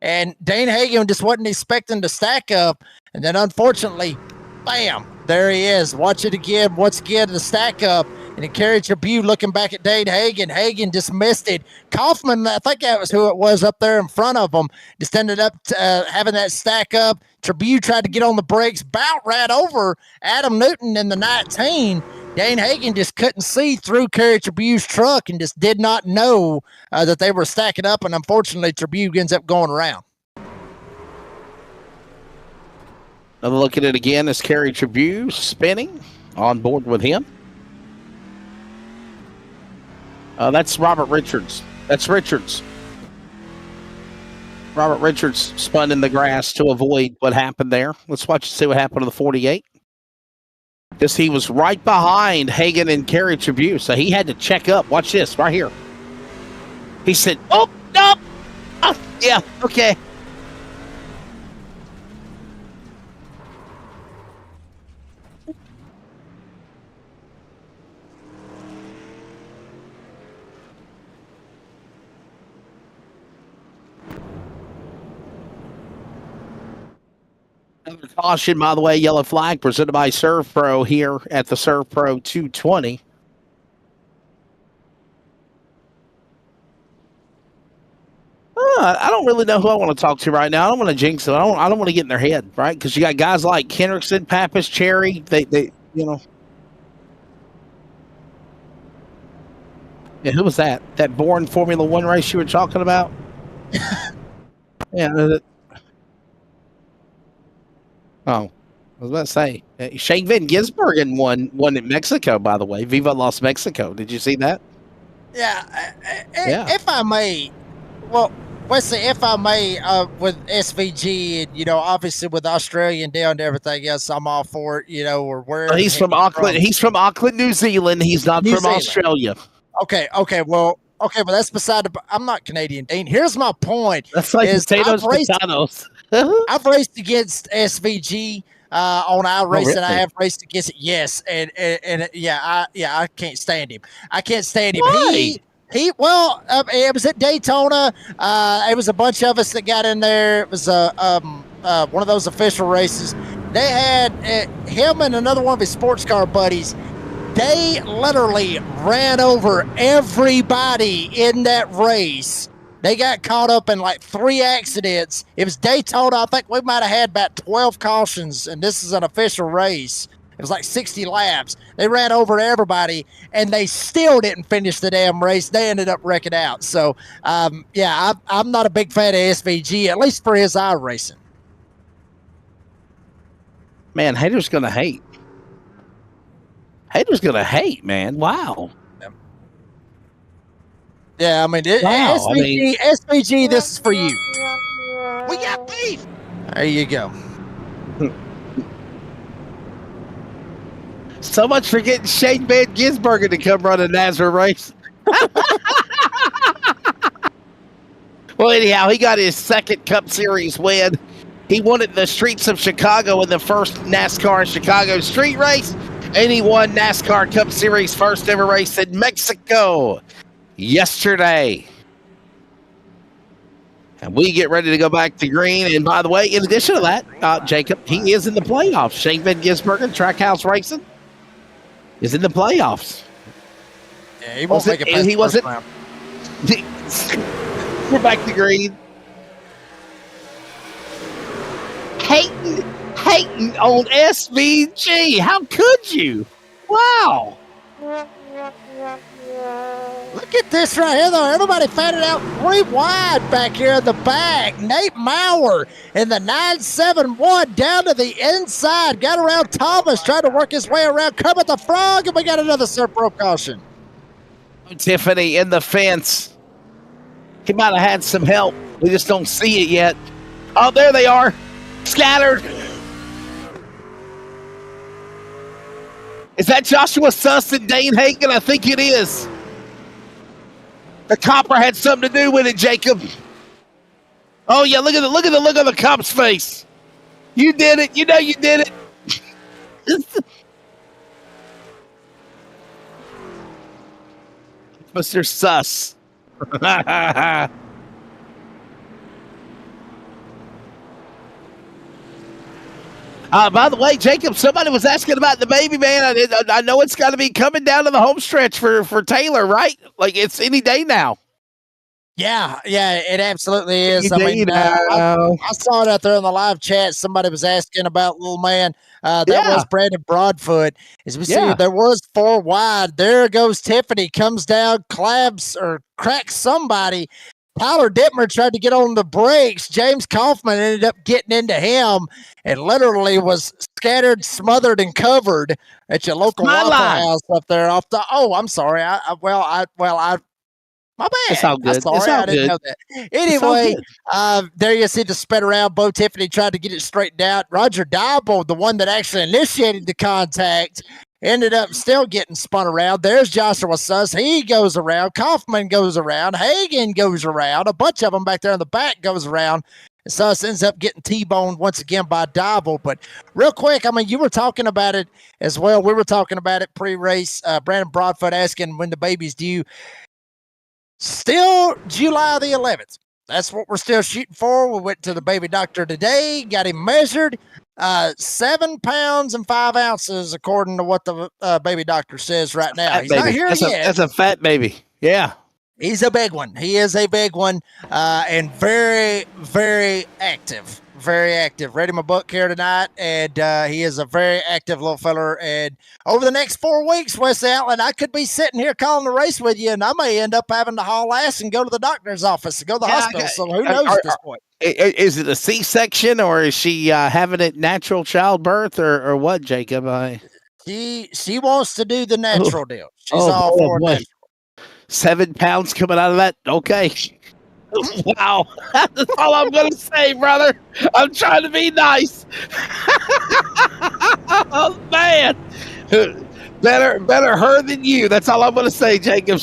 A: And Dane Hagen just wasn't expecting to stack up. And then unfortunately, bam, there he is. Watch it again. Once again, the stack up. And it carried Tribune looking back at Dane Hagen. Hagen just missed it. Kaufman, I think that was who it was up there in front of him, just ended up having that stack up. Tribune tried to get on the brakes, bout right over Adam Newton in the 19. Dane Hagen just couldn't see through Kerry Tribune's truck and just did not know that they were stacking up, and unfortunately, Tribune ends up going around.
B: Another look at it again as Kerry Tribune spinning on board with him. That's Robert Richards. That's Richards. Robert Richards spun in the grass to avoid what happened there. Let's watch and see what happened to the 48. Because he was right behind Hagen and Kerry Tribune, so he had to check up. Watch this right here. He said, "Oh, no. Oh, yeah, okay." Another caution, by the way, yellow flag presented by ServPro here at the ServPro 220. I don't really know who I want to talk to right now. I don't want to jinx them. I don't want to get in their head, right? Because you got guys like Hendrickson, Pappas, Cherry. They, you know. Yeah, who was that? That boring Formula One race you were talking about? Yeah. Oh, I was about to say, Shane Van Gisbergen won in Mexico, by the way. Viva Las Mexico. Did you see that?
A: Yeah.
B: Yeah.
A: If I may, well, Wesley, if I may, with SVG, and, obviously with Australian down to everything else, I'm all for it, or where.
B: He's from Auckland. He's from Auckland, New Zealand. He's not from Australia.
A: Okay. Well, that's beside the. I'm not Canadian, Dean. Here's my point.
B: That's like potatoes.
A: I've raced against SVG on iRacing.
B: Really?
A: I have raced against it. Yes, and I can't stand him. I can't stand him.
B: Why?
A: It was at Daytona. It was a bunch of us that got in there. It was one of those official races. They had him and another one of his sports car buddies. They literally ran over everybody in that race. They got caught up in like 3 accidents. It was Daytona. I think we might have had about 12 cautions, and this is an official race. It was like 60 laps. They ran over everybody, and they still didn't finish the damn race. They ended up wrecking out. So, yeah, I'm not a big fan of SVG, at least for his iRacing.
B: Man, haters gonna hate. Haters gonna hate, man. Wow.
A: Yeah, I mean,
B: Wow,
A: SVG, this is for you.
B: We got beef.
A: There you go.
B: So much for getting Shane Van Gisbergen to come run a NASCAR race. Well, anyhow, he got his second Cup Series win. He won at the streets of Chicago in the first NASCAR Chicago street race, and he won NASCAR Cup Series first ever race in Mexico yesterday. And we get ready to go back to green. And by the way, in addition to that, Jacob, he is in the playoffs. Shane Van Gisbergen, Trackhouse Racing, is in the playoffs.
A: Yeah, he won't make it past
B: he wasn't. We're back to green. Hating on SVG. How could you? Wow.
A: Look at this right here, though. Everybody fanning out 3 wide back here in the back. Nate Maurer in the 971 down to the inside. Got around Thomas, trying to work his way around Kermit the Frog, and we got another ServPro caution.
B: Tiffany in the fence. He might have had some help. We just don't see it yet. Oh, there they are. Scattered. Is that Joshua Suss and Dane Hagen? I think it is. The copper had something to do with it, Jacob. Oh yeah, look at the look on the cop's face. You did it. You know you did it. Mr. Suss. By the way, Jacob, somebody was asking about the baby, man. I know it's got to be coming down to the home stretch for Taylor, right? Like, it's any day now.
A: Yeah, it absolutely is. I mean, I saw it out there in the live chat. Somebody was asking about little man. That was Brandon Broadfoot. As we see, there was 4 wide. There goes Tiffany. Comes down, cracks somebody. Tyler Dittmer tried to get on the brakes. James Kaufman ended up getting into him and literally was scattered, smothered, and covered at your local Waffle House up there off the. Oh, I'm sorry. My bad.
B: It's all good.
A: I didn't know that. Anyway, there you see the spread around. Bo Tiffany tried to get it straightened out. Roger Diebold, the one that actually initiated the contact, ended up still getting spun around. There's Joshua Suss. He goes around. Kaufman goes around. Hagen goes around. A bunch of them back there in the back goes around. And Suss ends up getting T-boned once again by Diebold. But real quick, I mean, you were talking about it as well. We were talking about it pre-race. Brandon Broadfoot asking when the baby's due. Still July the 11th. That's what we're still shooting for. We went to the baby doctor today, got him measured. 7 pounds and 5 ounces, according to what the baby doctor says right now. He's not here yet.
B: That's a fat baby. Yeah.
A: He's a big one. He is a big one, and very, very active. Very active. Read him a book here tonight, and he is a very active little feller. And over the next 4 weeks, Wesley Outland, I could be sitting here calling the race with you, and I may end up having to haul ass and go to the doctor's office and go to the hospital. So who knows at this point?
B: Is it a C-section, or is she having it natural childbirth, or what, Jacob?
A: She wants to do the natural deal. She's all for natural.
B: 7 pounds coming out of that? Okay. Wow. That's all I'm going to say, brother. I'm trying to be nice. Oh, man. Better her than you. That's all I'm going to say, Jacob.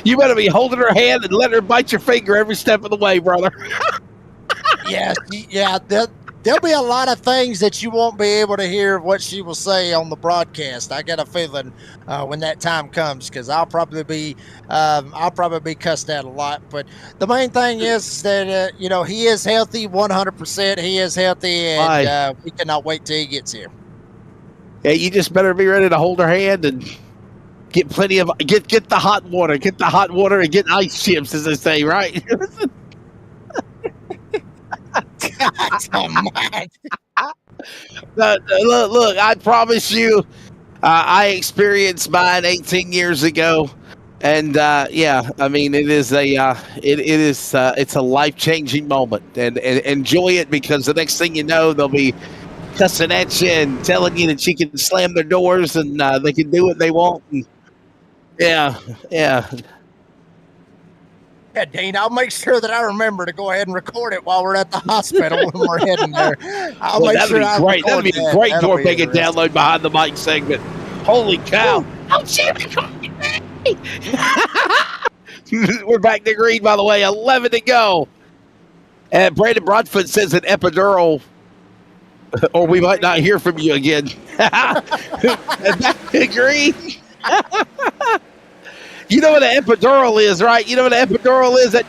B: You better be holding her hand and let her bite your finger every step of the way, brother.
A: Yeah. There'll be a lot of things that you won't be able to hear what she will say on the broadcast. I got a feeling when that time comes, because I'll probably be cussed out a lot. But the main thing is that he is healthy, 100%. He is healthy, and we cannot wait till he gets here.
B: Yeah, you just better be ready to hold her hand and get plenty of get the hot water, and get ice chips, as they say, right? Look, I promise you, I experienced mine 18 years ago. And yeah, I mean, it is it's a life-changing moment, and enjoy it, because the next thing you know, they'll be cussing at you and telling you that you can slam their doors and they can do what they want. And yeah.
A: Yeah, Dean, I'll make sure that I remember to go ahead and record it while we're at the hospital when we're heading there. I'll make
B: that'd
A: sure
B: be
A: I
B: great. That'd
A: record
B: be a
A: that.
B: great
A: That'll
B: door
A: be
B: pick and
A: interesting.
B: download behind the mic segment. Holy cow! Oh, Jimmy, we're back to green, by the way. 11 to go. And Brandon Broadfoot says an epidural, or we might not hear from you again. Back to green. You know what an epidural is, right? You know what an epidural is? That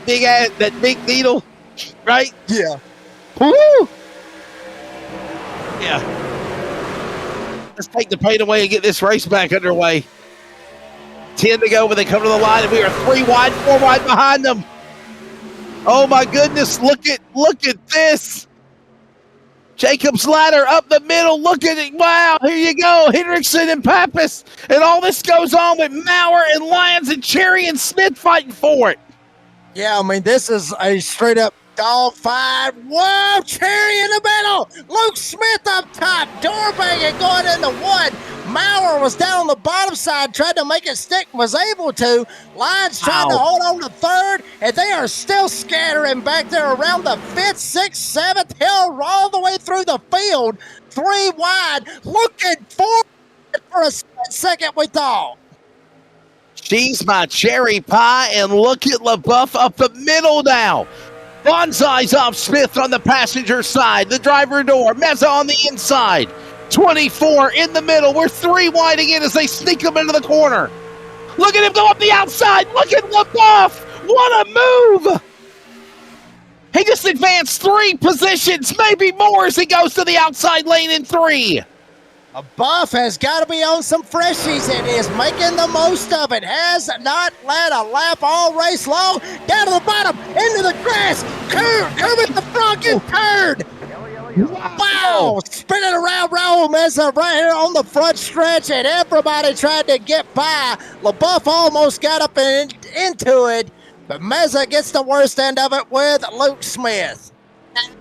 B: big needle, right?
A: Yeah.
B: Woo! Yeah. Let's take the pain away and get this race back underway. 10 to go when they come to the line, and we are 3 wide, 4 wide behind them. Oh my goodness, look at this. Jacob's Ladder up the middle. Look at it. Wow, here you go. Hendrickson and Pappas. And all this goes on with Maurer and Lyons and Cherry and Smith fighting for it.
A: Yeah, I mean, this is a straight up dog fight. Whoa, Cherry in the middle. Luke Smith up top. Door banging going into one. Maurer was down on the bottom side, tried to make it stick, was able to. Lyons trying to hold on to third, and they are still scattering back there around the 5th, 6th, 7th hill, all the way through the field. 3 wide, looking forward for a second, we thought.
B: She's my cherry pie, and look at LaBeouf up the middle now. Bonsai's off Smith on the passenger side. The driver door. Meza on the inside. 24 in the middle. We're 3 wide again as they sneak them into the corner. Look at him go up the outside. Look at LaBeouf. What a move. He just advanced 3 positions, maybe more, as he goes to the outside lane in 3.
A: Buff has got to be on some freshies and is making the most of it. Has not led a lap all race long. Down to the bottom, into the grass. Curve at the front, get turned. Wow, spinning around Raul Meza right here on the front stretch, and everybody tried to get by. LaBeouf almost got up and into it, but Meza gets the worst end of it with Luke Smith.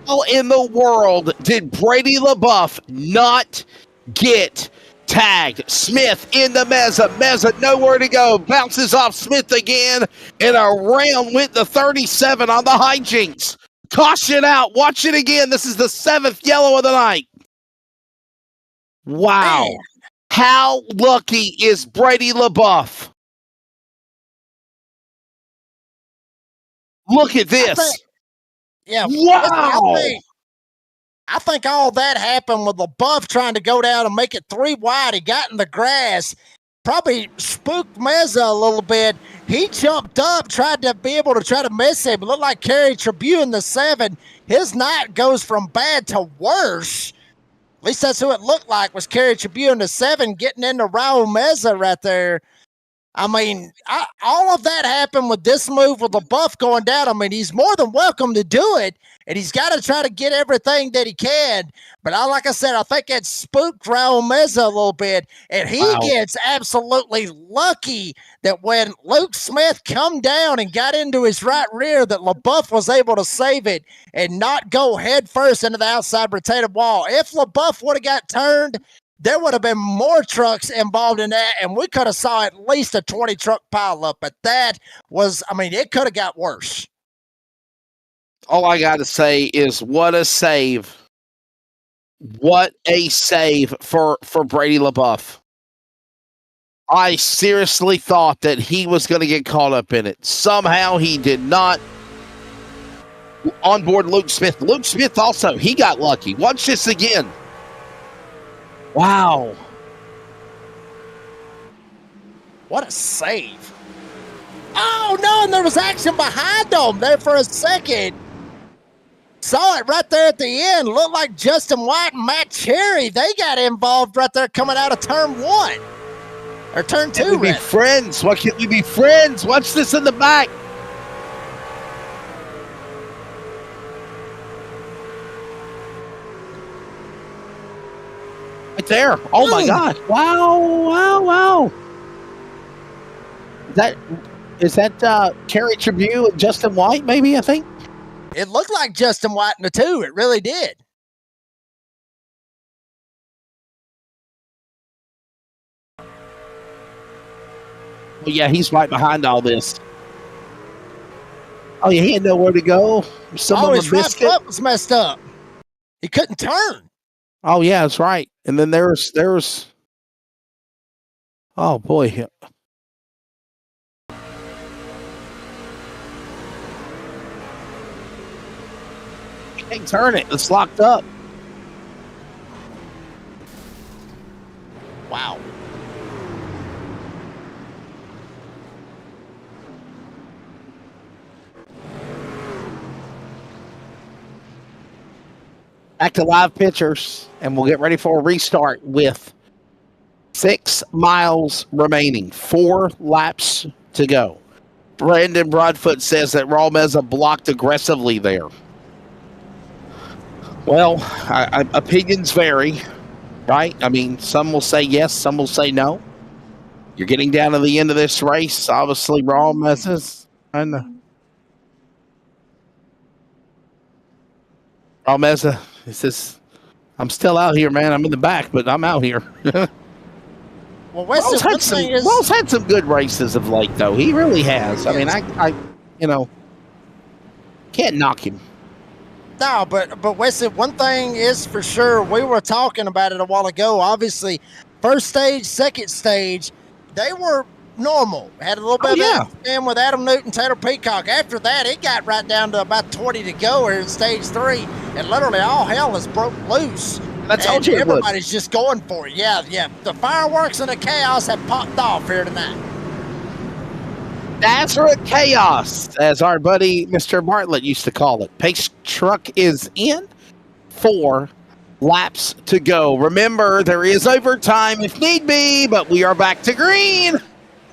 B: How in the world did Brady LaBeouf not get tagged? Smith into Meza. Meza nowhere to go. Bounces off Smith again, and around went the 37 on the hijinks. Caution out. Watch it again. This is the 7th yellow of the night. Wow. Man. How lucky is Brady LaBeouf? Look at this. Wow.
A: I think all that happened with LaBeouf trying to go down and make it 3 wide. He got in the grass, probably spooked Meza a little bit. He jumped up, tried to be able to try to miss him. It looked like Kerry Tribune, the 7. His night goes from bad to worse. At least that's who it looked like, was Kerry Tribune, the 7, getting into Raul Meza right there. I mean, all of that happened with this move with LaBeouf going down. I mean, he's more than welcome to do it, and he's got to try to get everything that he can. But like I said, I think it spooked Raul Meza a little bit, and he gets absolutely lucky that when Luke Smith come down and got into his right rear, that LaBeouf was able to save it and not go head first into the outside retaining wall. If LaBeouf would have got turned, there would have been more trucks involved in that, and we could have saw at least a 20-truck pileup. But that was, I mean, it could have got worse.
B: All I got to say is what a save. What a save for Brady LaBeouf. I seriously thought that he was going to get caught up in it. Somehow he did not. Onboard Luke Smith. Luke Smith also, he got lucky. Watch this again. Wow.
A: What a save. Oh, no, and there was action behind them there for a second. Saw it right there at the end. Looked like Justin White and Matt Cherry. They got involved right there coming out of turn 1. Or turn 2,
B: Can we be friends? Why can't we be friends? Watch this in the back. right there. Oh my God! Wow! Is that Terry Tribune and Justin White? Maybe, I think.
A: It looked like Justin White in the two. It really did.
B: Well, yeah, he's right behind all this. Oh, yeah, he had nowhere to go.
A: His right foot was messed up. He couldn't turn.
B: Oh, yeah, that's right. And then there's. Oh boy. You can't turn it. It's locked up.
A: Wow.
B: Back to live pictures, and we'll get ready for a restart with 6 miles remaining. 4 laps to go. Brandon Broadfoot says that Raw Meza blocked aggressively there. Well, opinions vary, right? I mean, some will say yes, some will say no. You're getting down to the end of this race. Obviously, Raw Meza's trying to. Raw Meza, he says, I'm still out here, man. I'm in the back, but I'm out here.
A: Well, Wesley,
B: Wells had some good races of late, though. He really has. I mean, I can't knock him.
A: No, but Wesley, one thing is for sure. We were talking about it a while ago. Obviously, first stage, second stage, they were normal. Had a little bit of spin with Adam Newton, Taylor Peacock. After that, it got right down to about 20 to go here in stage 3, and literally all hell is broke loose.
B: I told you
A: everybody's just going for it. Yeah. The fireworks and the chaos have popped off here tonight.
B: Nazareth Chaos, as our buddy Mr. Bartlett used to call it. Pace truck is in. 4 laps to go. Remember, there is overtime if need be, but we are back to green.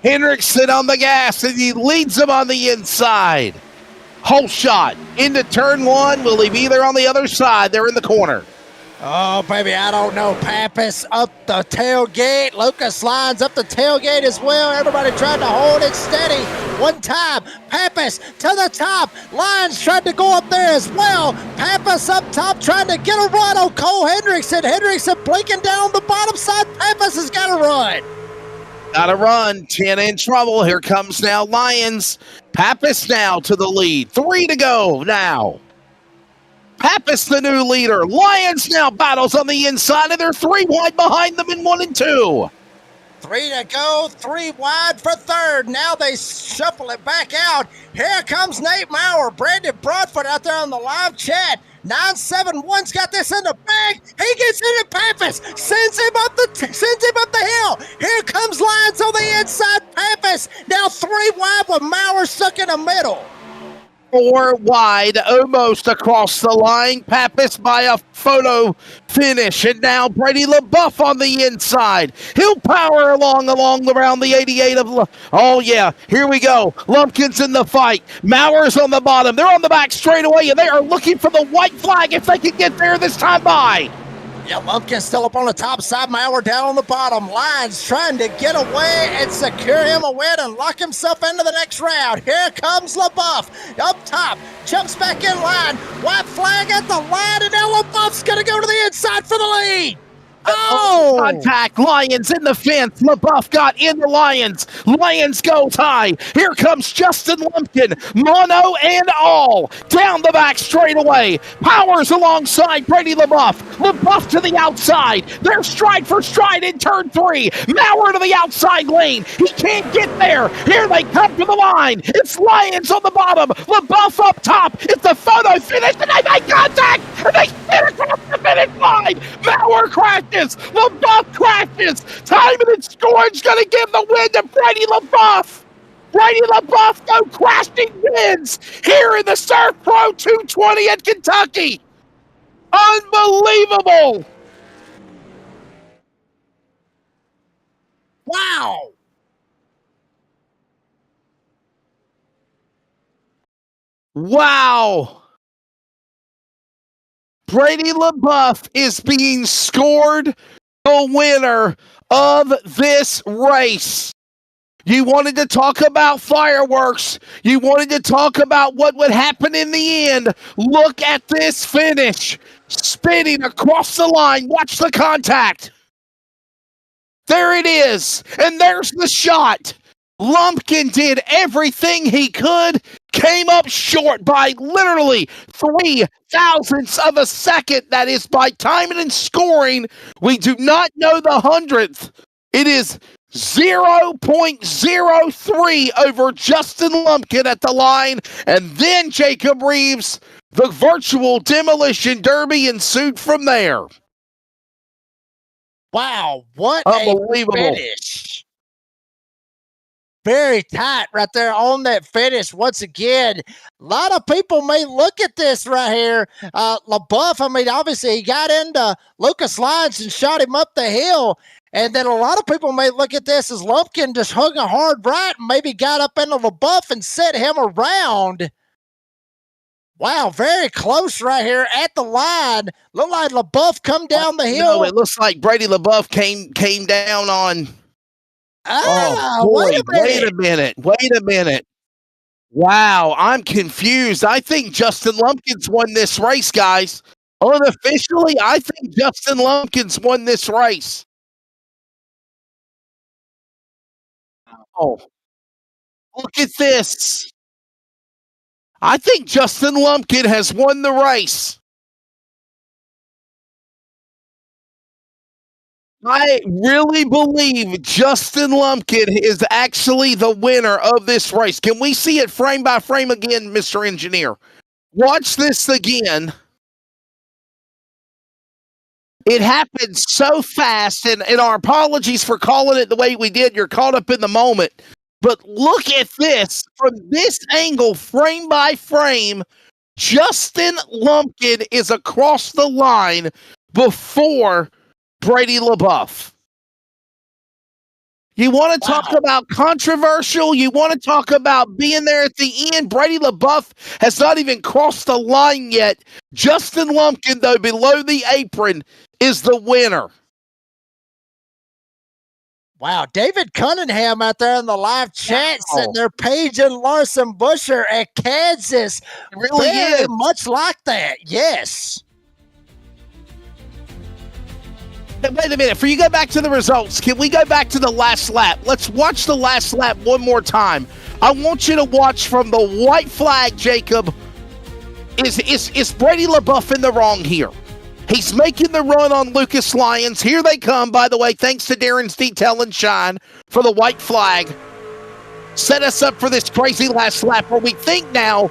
B: Hendrickson on the gas, and he leads them on the inside. Whole shot into turn 1. Will he be there on the other side? They're in the corner.
A: Oh, baby, I don't know. Pappas up the tailgate. Lucas Lyons up the tailgate as well. Everybody tried to hold it steady. One time, Pappas to the top. Lyons tried to go up there as well. Pappas up top trying to get a run on Cole Hendrickson. Hendrickson blinking down on the bottom side. Pappas has got to run.
B: Got to run. 10 in trouble. Here comes now Lyons. Pappas now to the lead. 3 to go now. Pappas the new leader. Lyons now battles on the inside, and they're 3 wide behind them in 1 and 2.
A: 3 to go, 3 wide for third. Now they shuffle it back out. Here comes Nate Maurer. Brandon Broadfoot out there on the live chat. 971's got this in the bag. He gets into Pappas, sends him up the hill. Here comes Lyons on the inside. Pappas now 3 wide with Maurer stuck in the middle.
B: 4 wide, almost across the line. Pappas by a photo finish, and now Brady LaBeouf on the inside. He'll power along around the 88 of. Oh yeah, here we go. Lumpkin's in the fight. Maurer's on the bottom. They're on the back straightaway, and they are looking for the white flag if they can get there this time by.
A: Yeah, Lumpkin still up on the top side. Maurer down on the bottom. Lyons trying to get away and secure him a win and lock himself into the next round. Here comes LaBeouf up top. Jumps back in line. White flag at the line, and now LaBeouf's going to go to the inside for the lead. Oh!
B: Contact. Lyons in the fence. LaBeouf got in the Lions. Lions goes high. Here comes Justin Lumpkin. Mono and all. Down the back straightaway. Powers alongside Brady LaBeouf. LaBeouf to the outside. They're stride for stride in turn 3. Maurer to the outside lane. He can't get there. Here they come to the line. It's Lyons on the bottom. LaBeouf up top. It's the photo finish, and they make contact. And they spin across the finish line. Maurer crashes. LaBeouf crashes. Timon and Scourge going to give the win to Brady LaBeouf. Brady LaBeouf no crashing wins here in the ServPro 220 at Kentucky. Unbelievable.
A: Wow.
B: Wow. Brady LaBeouf is being scored the winner of this race. You wanted to talk about fireworks. You wanted to talk about what would happen in the end. Look at this finish. Spinning across the line. Watch the contact. There it is. And there's the shot. Lumpkin did everything he could, came up short by literally 0.003 of a second. That is by timing and scoring. We do not know the hundredth. It is 0.03 over Justin Lumpkin at the line. And then Jacob Reeves, the virtual demolition derby ensued from there.
A: Wow, what
B: Unbelievable.
A: a finish. Very tight right there on that finish. Once again, a lot of people may look at this right here. LaBeouf, I mean, obviously he got into Lucas Lyons and shot him up the hill. And then a lot of people may look at this as Lumpkin just hung a hard right and maybe got up into LaBeouf and set him around. Wow, very close right here at the line. Looked like LaBeouf come down the hill.
B: No, it looks like Brady LaBeouf came down on...
A: Wait a
B: minute. Wow, I'm confused. I think Justin Lumpkins won this race, guys. Unofficially, I think Justin Lumpkins won this race. Oh, look at this. I think Justin Lumpkin has won the race. I really believe Justin Lumpkin is actually the winner of this race. Can we see it frame by frame again, Mr. Engineer? Watch this again. It happened so fast, and our apologies for calling it the way we did. You're caught up in the moment. But look at this. From this angle, frame by frame, Justin Lumpkin is across the line before Brady LaBeouf. You want to talk about controversial? You want to talk about being there at the end? Brady LaBeouf has not even crossed the line yet. Justin Lumpkin, though, below the apron, is the winner.
A: Wow, David Cunningham out there in the live chat sitting there paging Larson Busher at Kansas.
B: It really
A: very
B: is.
A: much like that, yes.
B: Wait a minute. Before you go back to the results, can we go back to the last lap? Let's watch the last lap one more time. I want you to watch from the white flag, Jacob. Is Brady LaBeouf in the wrong here? He's making the run on Lucas Lyons. Here they come, by the way, thanks to Darren's Detail and Shine for the white flag. Set us up for this crazy last lap where we think now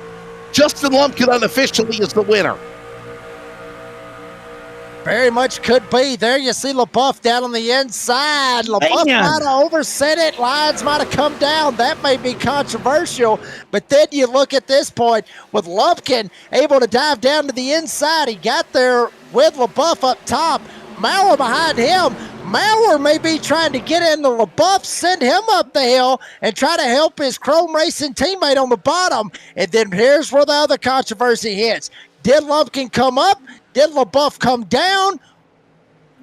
B: Justin Lumpkin unofficially is the winner.
A: Very much could be. There you see LaBeouf down on the inside. LaBeouf might have overset it. Lyons might have come down. That may be controversial. But then you look at this point with Lumpkin able to dive down to the inside. He got there with LaBeouf up top. Maurer behind him. Maurer may be trying to get into LaBeouf, send him up the hill, and try to help his Chrome Racing teammate on the bottom. And then here's where the other controversy hits. Did Lumpkin come up? Did LaBeouf come down?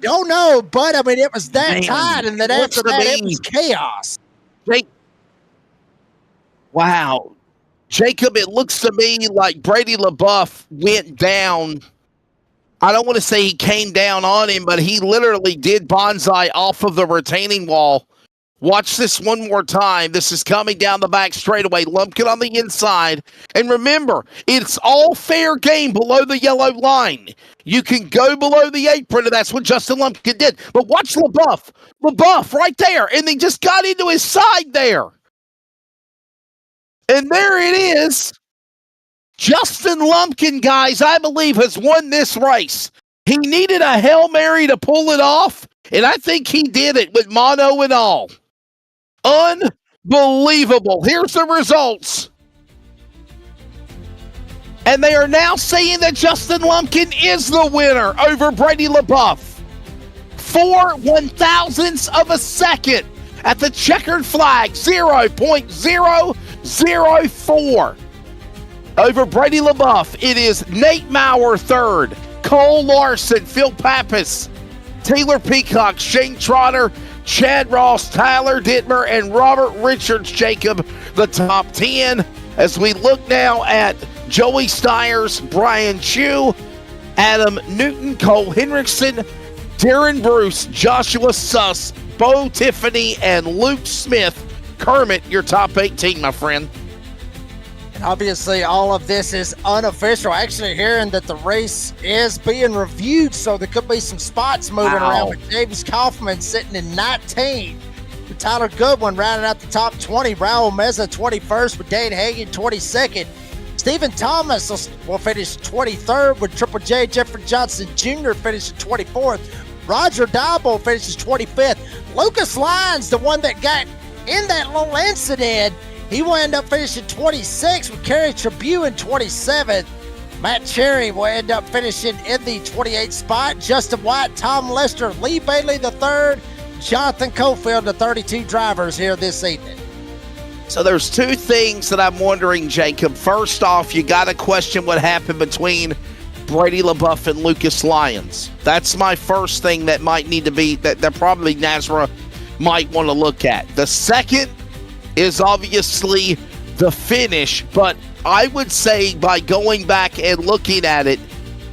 A: Don't know, but I mean, it was that tight, and then after that, it was chaos.
B: Wow. Jacob, it looks to me like Brady LaBeouf went down. I don't want to say he came down on him, but he literally did bonsai off of the retaining wall. Watch this one more time. This is coming down the back straightaway. Lumpkin on the inside. And remember, it's all fair game below the yellow line. You can go below the apron, and that's what Justin Lumpkin did. But watch LaBeouf. LaBeouf right there. And they just got into his side there. And there it is. Justin Lumpkin, guys, I believe has won this race. He needed a Hail Mary to pull it off, and I think he did it with mono and all. Unbelievable. Here's the results. And they are now saying that Justin Lumpkin is the winner over Brady LaBeouf. 4/1000ths of a second at the checkered flag, 0.004. Over Brady LaBeouf, it is Nate Maurer third, Cole Larson, Phil Pappas Taylor Peacock, Shane Trotter, Chad Ross, Tyler Dittmer, and Robert Richards, Jacob, the top 10. As we look now at Joey Stiers, Brian Chu, Adam Newton, Cole Henriksen, Darren Bruce, Joshua Suss, Bo Tiffany, and Luke Smith. Kermit, your top 18, my friend.
A: And obviously, all of this is unofficial. Actually, hearing that the race is being reviewed, so there could be some spots moving around. With James Kaufman sitting in 19. With Tyler Goodwin rounding out the top 20. Raul Meza 21st with Dane Hagen 22nd. Stephen Thomas will finish 23rd with Triple J. Jeffrey Johnson Jr. finishing 24th. Roger Dabo finishes 25th. Lucas Lyons, the one that got in that little incident, he will end up finishing 26th with Kerry Tribune 27th. Matt Cherry will end up finishing in the 28th spot. Justin White, Tom Lester, Lee Bailey the third, Jonathan Cofield, the 32 drivers here this evening.
B: So there's two things that I'm wondering, Jacob. First off, you got to question what happened between Brady LaBeouf and Lucas Lyons. That's my first thing that might need to be, that probably Nazareth might want to look at. The second is obviously the finish, but I would say by going back and looking at it,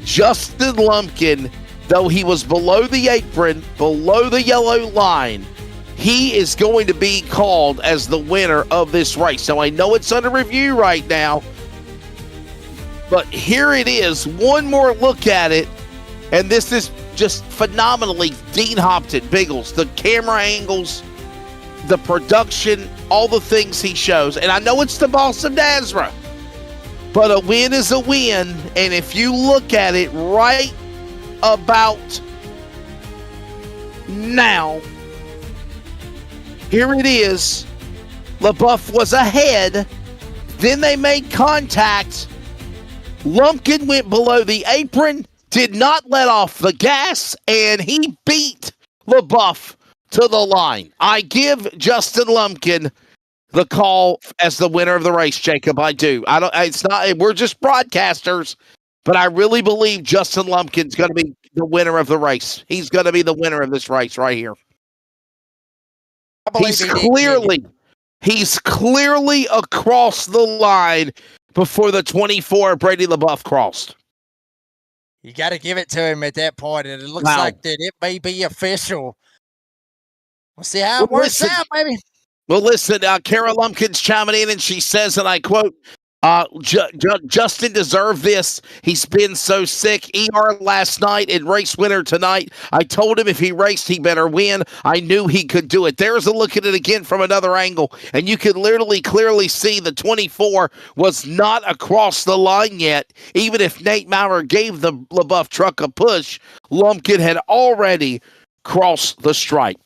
B: Justin Lumpkin, though he was below the apron, below the yellow line, he is going to be called as the winner of this race. Now, I know it's under review right now, but here it is. One more look at it, and this is just phenomenally Dean Hopton, Biggles, the camera angles, the production, all the things he shows. And I know it's the boss of Nazareth, but a win is a win. And if you look at it right about now, here it is. LaBeouf was ahead. Then they made contact. Lumpkin went below the apron, did not let off the gas, and he beat LaBeouf to the line. I give Justin Lumpkin the call as the winner of the race, Jacob. I do. It's not. We're just broadcasters, but I really believe Justin Lumpkin's going to be the winner of the race. He's going to be the winner of this race right here. He's clearly across the line before the 24 Brady LaBeouf crossed.
A: You got to give it to him at that point, and it looks like that it may be official. We'll see how it works out, baby.
B: Well, listen, Kara Lumpkin's chiming in, and she says, and I quote, Justin deserved this. He's been so sick. ER last night and race winner tonight. I told him if he raced, he better win. I knew he could do it. There's a look at it again from another angle, and you could literally clearly see the 24 was not across the line yet. Even if Nate Maurer gave the LaBeouf truck a push, Lumpkin had already crossed the stripe.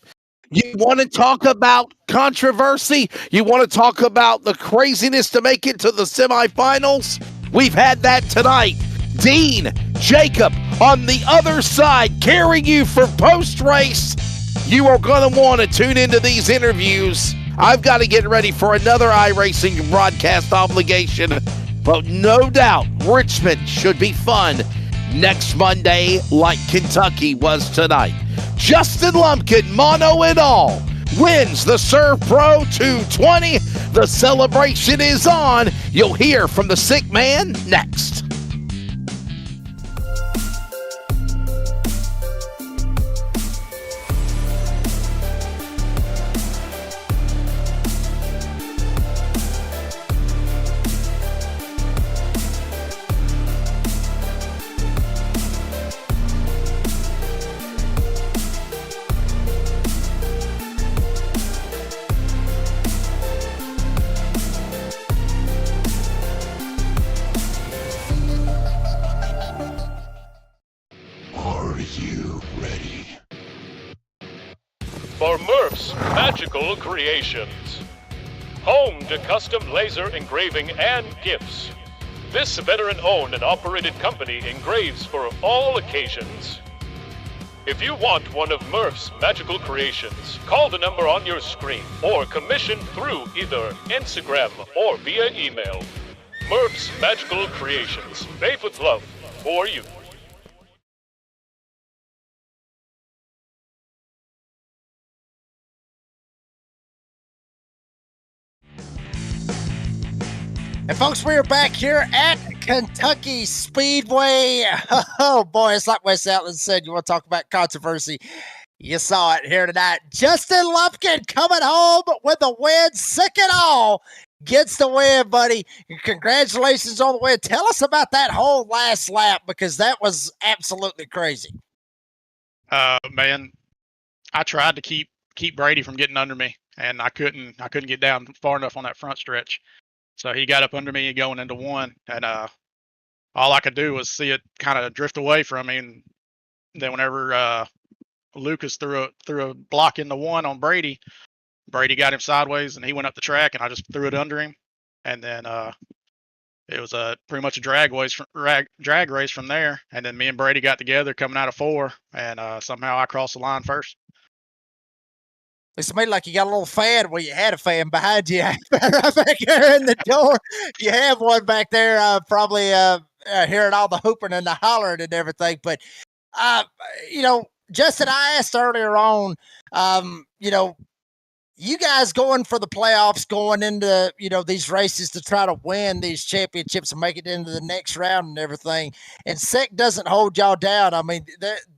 B: You want to talk about controversy? You want to talk about the craziness to make it to the semifinals? We've had that tonight. Dean, Jacob, on the other side, carrying you for post-race. You are going to want to tune into these interviews. I've got to get ready for another iRacing broadcast obligation. But no doubt, Richmond should be fun next Monday like Kentucky was tonight. Justin Lumpkin, mono and all, wins the ServPro 220. The celebration is on. You'll hear from the sick man next.
D: For Murph's Magical Creations, home to custom laser engraving and gifts. This veteran-owned and operated company engraves for all occasions. If you want one of Murph's Magical Creations, call the number on your screen or commission through either Instagram or via email. Murph's Magical Creations, made with love for you.
A: And folks, we are back here at Kentucky Speedway. Oh boy, it's like Wes Outland said, you want to talk about controversy. You saw it here tonight. Justin Lumpkin coming home with a win. Second all gets the win, buddy. Congratulations on the win. Tell us about that whole last lap, because that was absolutely crazy.
G: Man, I tried to keep Brady from getting under me, and I couldn't get down far enough on that front stretch. So he got up under me going into one, and all I could do was see it kind of drift away from me. And then whenever Lucas threw a block into one on Brady got him sideways, and he went up the track, and I just threw it under him. And then it was pretty much a drag race from there. And then me and Brady got together coming out of 4, and somehow I crossed the line first.
A: It's made like you got a little fan. Well, you had a fan behind you right back there in the door. You have one back there, probably hearing all the hooping and the hollering and everything. But, Justin, I asked earlier on, you guys going for the playoffs, going into, these races to try to win these championships and make it into the next round and everything. And SEC doesn't hold y'all down. I mean,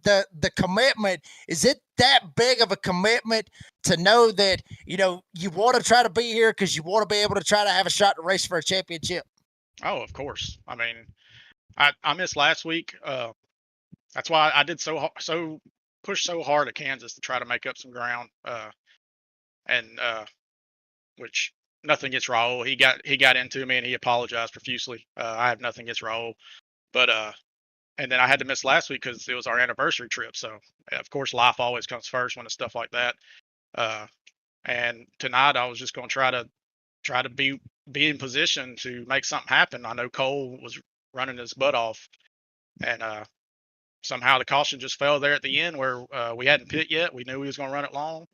A: the commitment, is it that big of a commitment to know that, you want to try to be here because you want to be able to try to have a shot to race for a championship?
G: Oh, of course. I mean, I missed last week. That's why I did so push so hard at Kansas to try to make up some ground. Which nothing against Raul. He got into me and he apologized profusely. I have nothing against Raul, but and then I had to miss last week because it was our anniversary trip. So of course life always comes first when it's stuff like that. And tonight I was just going to try to be in position to make something happen. I know Cole was running his butt off, and somehow the caution just fell there at the end where we hadn't pit yet. We knew he was going to run it long.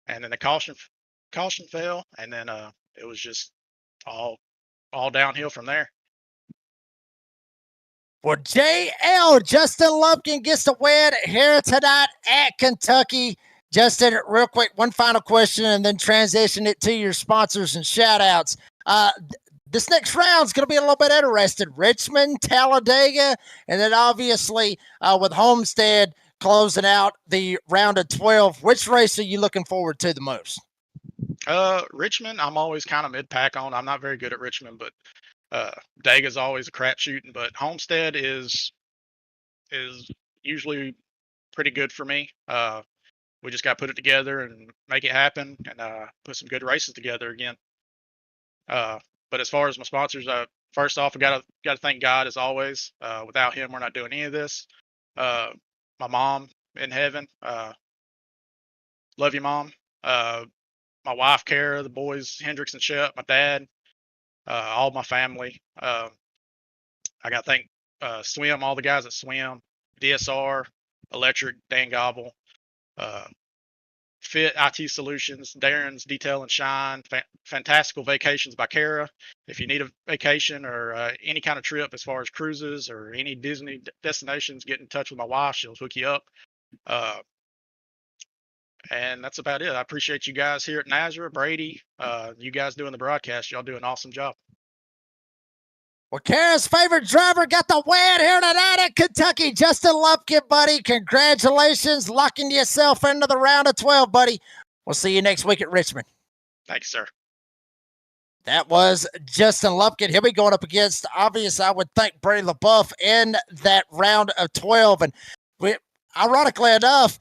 G: And then the caution fell, and then it was just all downhill from there.
A: Well, JL, Justin Lumpkin gets the win here tonight at Kentucky. Justin, real quick, one final question, and then transition it to your sponsors and shout-outs. This next round is going to be a little bit interesting. Richmond, Talladega, and then obviously with Homestead closing out the round of 12. Which race are you looking forward to the most?
G: Richmond, I'm always kind of mid-pack on. I'm not very good at Richmond, but Dega's always a crapshoot. But Homestead is usually pretty good for me. We just got to put it together and make it happen, and put some good races together again. But as far as my sponsors, first off, I got to thank God as always. Without him, we're not doing any of this. My mom in heaven, love you, Mom. My wife, Kara, the boys, Hendrix and Shep, my dad, all my family. I got to thank Swim, all the guys at Swim, DSR, Electric, Dan Gobble, Fit IT Solutions, Darren's Detail and Shine, Fantastical Vacations by Kara. If you need a vacation or any kind of trip as far as cruises or any Disney destinations, get in touch with my wife. She'll hook you up. And that's about it. I appreciate you guys here at Nazareth, Brady, you guys doing the broadcast. Y'all do an awesome job.
A: Well, Kara's favorite driver got the win here tonight at Kentucky. Justin Lumpkin, buddy. Congratulations. Locking yourself into the round of 12, buddy. We'll see you next week at Richmond.
G: Thanks, sir.
A: That was Justin Lumpkin. He'll be going up against, obviously, I would think, Brady LaBeouf in that round of 12. And ironically enough,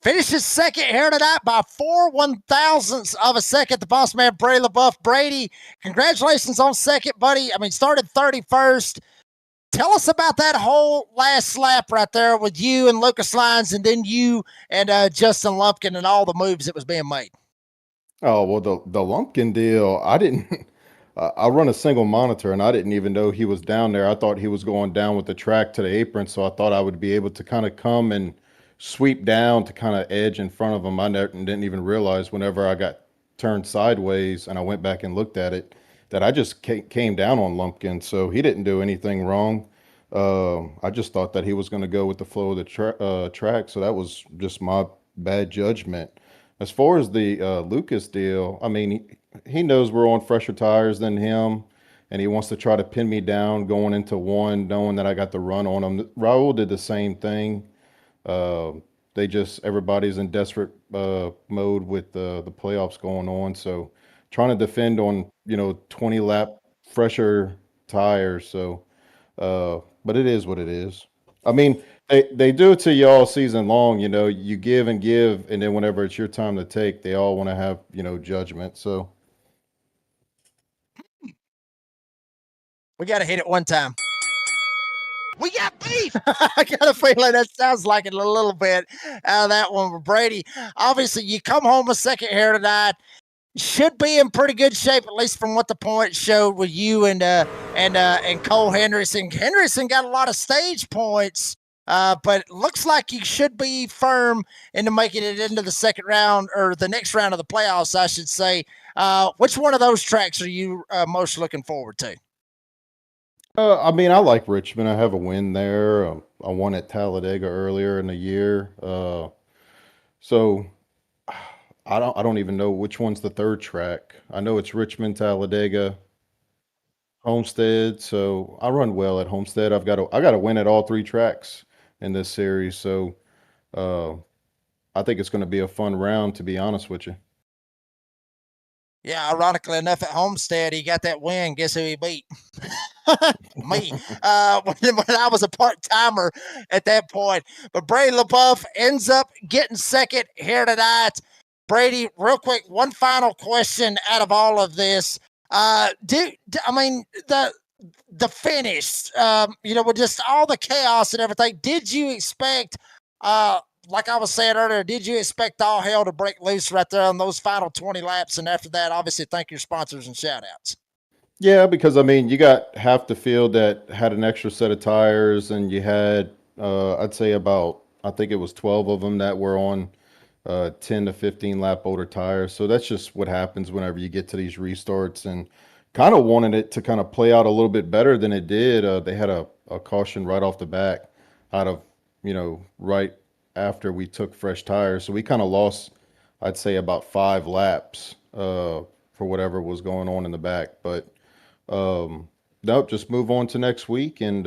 A: finishes second here tonight by 4/1000ths of a second. The boss man, Brady LaBeouf. Brady, congratulations on second, buddy. I mean, started 31st. Tell us about that whole last lap right there with you and Lucas Lyons, and then you and Justin Lumpkin and all the moves that was being made.
H: Oh, well, the Lumpkin deal, I didn't. I run a single monitor, and I didn't even know he was down there. I thought he was going down with the track to the apron, so I thought I would be able to kind of come and sweep down to kind of edge in front of him. I didn't even realize whenever I got turned sideways and I went back and looked at it that I just came down on Lumpkin. So he didn't do anything wrong. I just thought that he was going to go with the flow of the track. So that was just my bad judgment. As far as the Lucas deal, I mean, he knows we're on fresher tires than him. and he wants to try to pin me down going into one, knowing that I got the run on him. Raul did the same thing. Everybody's in desperate mode with the playoffs going on. So trying to defend on 20 lap fresher tires. So, but it is what it is. I mean, they do it to you all season long. You give and give, and then whenever it's your time to take, they all want to have judgment. So
A: We got to hit it one time. We got beef. I got a feeling that sounds like it a little bit out of that one. Brady, obviously, you come home a second here tonight. Should be in pretty good shape, at least from what the points showed with you and Cole Henderson. Henderson got a lot of stage points, but looks like you should be firm into making it into the second round or the next round of the playoffs, I should say. Which one of those tracks are you most looking forward to?
H: I mean, I like Richmond. I have a win there. I won at Talladega earlier in the year. So I don't even know which one's the third track. I know it's Richmond, Talladega, Homestead. So I run well at Homestead. I got to win at all three tracks in this series. So I think it's going to be a fun round, to be honest with you.
A: Yeah, ironically enough, at Homestead, he got that win. Guess who he beat? Me. When I was a part-timer at that point. But Brady LaBeouf ends up getting second here tonight. Brady, real quick, one final question out of all of this. The finish, with just all the chaos and everything, did you expect, like I was saying earlier, did you expect all hell to break loose right there on those final 20 laps? And after that, obviously, thank your sponsors and shout outs.
H: Yeah, because I mean, you got half the field that had an extra set of tires, and you had, I'd say I think it was 12 of them that were on 10 to 15 lap older tires. So that's just what happens whenever you get to these restarts, and kind of wanted it to kind of play out a little bit better than it did. They had a caution right off the back out of, right after we took fresh tires. So we kind of lost, I'd say, about 5 laps for whatever was going on in the back. But nope, just move on to next week, and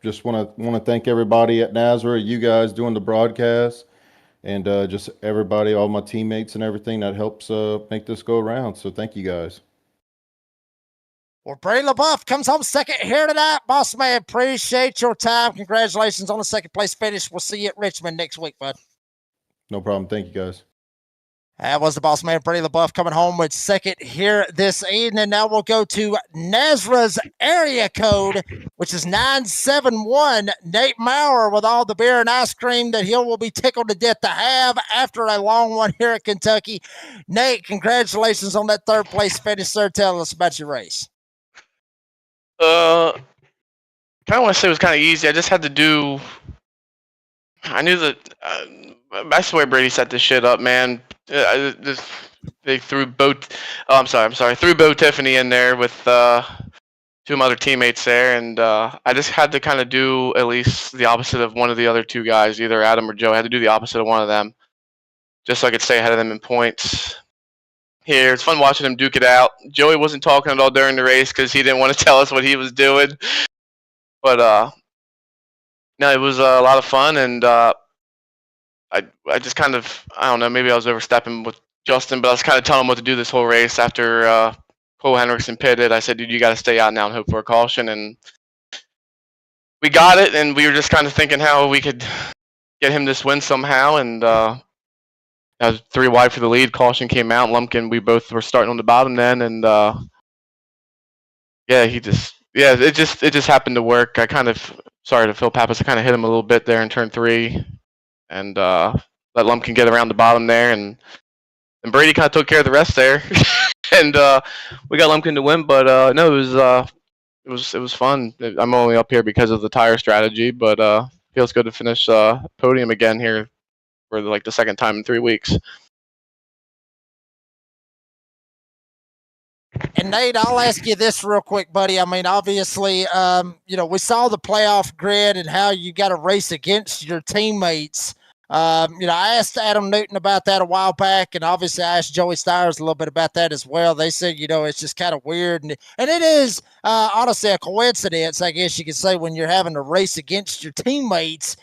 H: just want to thank everybody at Nazareth, you guys doing the broadcast, and just everybody, all my teammates and everything that helps make this go around. So thank you guys.
A: Well, Brady LaBeouf comes home second here tonight. Boss man, appreciate your time. Congratulations on the second place finish. We'll see you at Richmond next week, bud.
H: No problem. Thank you, guys.
A: That was the boss man, Brady LaBeouf, coming home with second here this evening. Now we'll go to Nazra's area code, which is 971. Nate Maurer with all the beer and ice cream that he will be tickled to death to have after a long one here at Kentucky. Nate, congratulations on that third place finish, sir. Tell us about your race.
I: Kind of want to say it was kind of easy. I just had to do. I knew that. I swear Brady set this shit up, man. They threw Bo. Oh, I'm sorry. Threw Bo Tiffany in there with 2 of my other teammates there, and I just had to kind of do at least the opposite of one of the other 2 guys, either Adam or Joe. I had to do the opposite of one of them, just so I could stay ahead of them in points. Here, it's fun watching him duke it out. Joey wasn't talking at all during the race because he didn't want to tell us what he was doing. But no, it was a lot of fun, and I just kind of, I don't know, maybe I was overstepping with Justin, but I was kind of telling him what to do this whole race after Cole Henderson pitted. I said, dude, you got to stay out now and hope for a caution, and we got it, and we were just kind of thinking how we could get him this win somehow, and I was 3 wide for the lead. Caution came out. Lumpkin, we both were starting on the bottom then, and it just happened to work. I kind of, sorry to Phil Pappas, I kind of hit him a little bit there in turn 3, and let Lumpkin get around the bottom there, and Brady kind of took care of the rest there, and we got Lumpkin to win. But no, it was fun. I'm only up here because of the tire strategy, but feels good to finish podium again here for like the second time in 3 weeks.
A: And Nate, I'll ask you this real quick, buddy. I mean, obviously, we saw the playoff grid and how you got to race against your teammates. I asked Adam Newton about that a while back, and obviously I asked Joey Stires a little bit about that as well. They said, it's just kind of weird, and it is honestly a coincidence, I guess you could say, when you're having to race against your teammates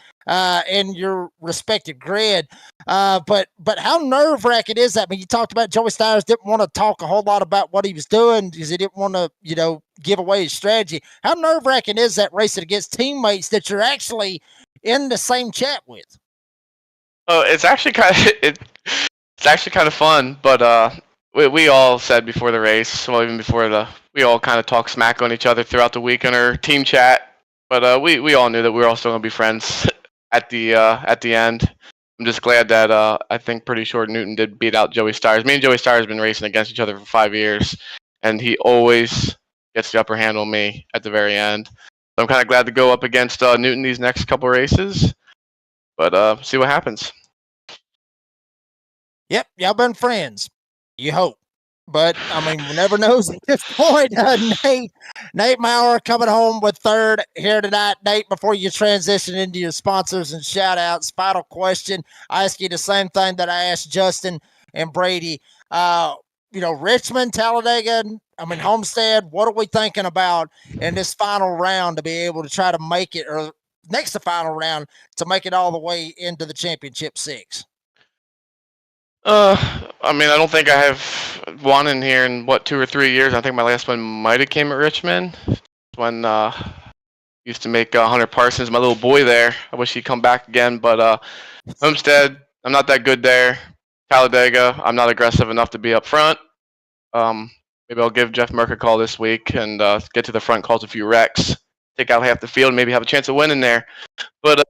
A: in your respective grid. But how nerve-wracking is that? I mean, you talked about Joey Stires didn't want to talk a whole lot about what he was doing because he didn't want to, give away his strategy. How nerve-wracking is that racing against teammates that you're actually in the same chat with?
I: Oh, it's actually kind of fun, but we all said before the race, well, even before we all kind of talked smack on each other throughout the week in our team chat. But we all knew that we were all still gonna be friends at the end. I'm just glad that I think pretty sure Newton did beat out Joey Stires. Me and Joey Stires have been racing against each other for 5 years, and he always gets the upper hand on me at the very end. So I'm kind of glad to go up against Newton these next couple races, but see what happens.
A: Yep, y'all been friends. You hope. But, I mean, we never knows at this point. Nate Maurer coming home with third here tonight. Nate, before you transition into your sponsors and shout-outs, final question. I ask you the same thing that I asked Justin and Brady. Richmond, Talladega, Homestead, what are we thinking about in this final round to be able to try to make it, or next to final round, to make it all the way into the championship 6?
I: I don't think I have one in here in 2 or 3 years. I think my last one might have came at Richmond when used to make Hunter Parsons, my little boy there. I wish he'd come back again, but Homestead, I'm not that good there. Talladega, I'm not aggressive enough to be up front. Maybe I'll give Jeff Merck a call this week and get to the front, cause a few wrecks, take out half the field, and maybe have a chance of winning there. But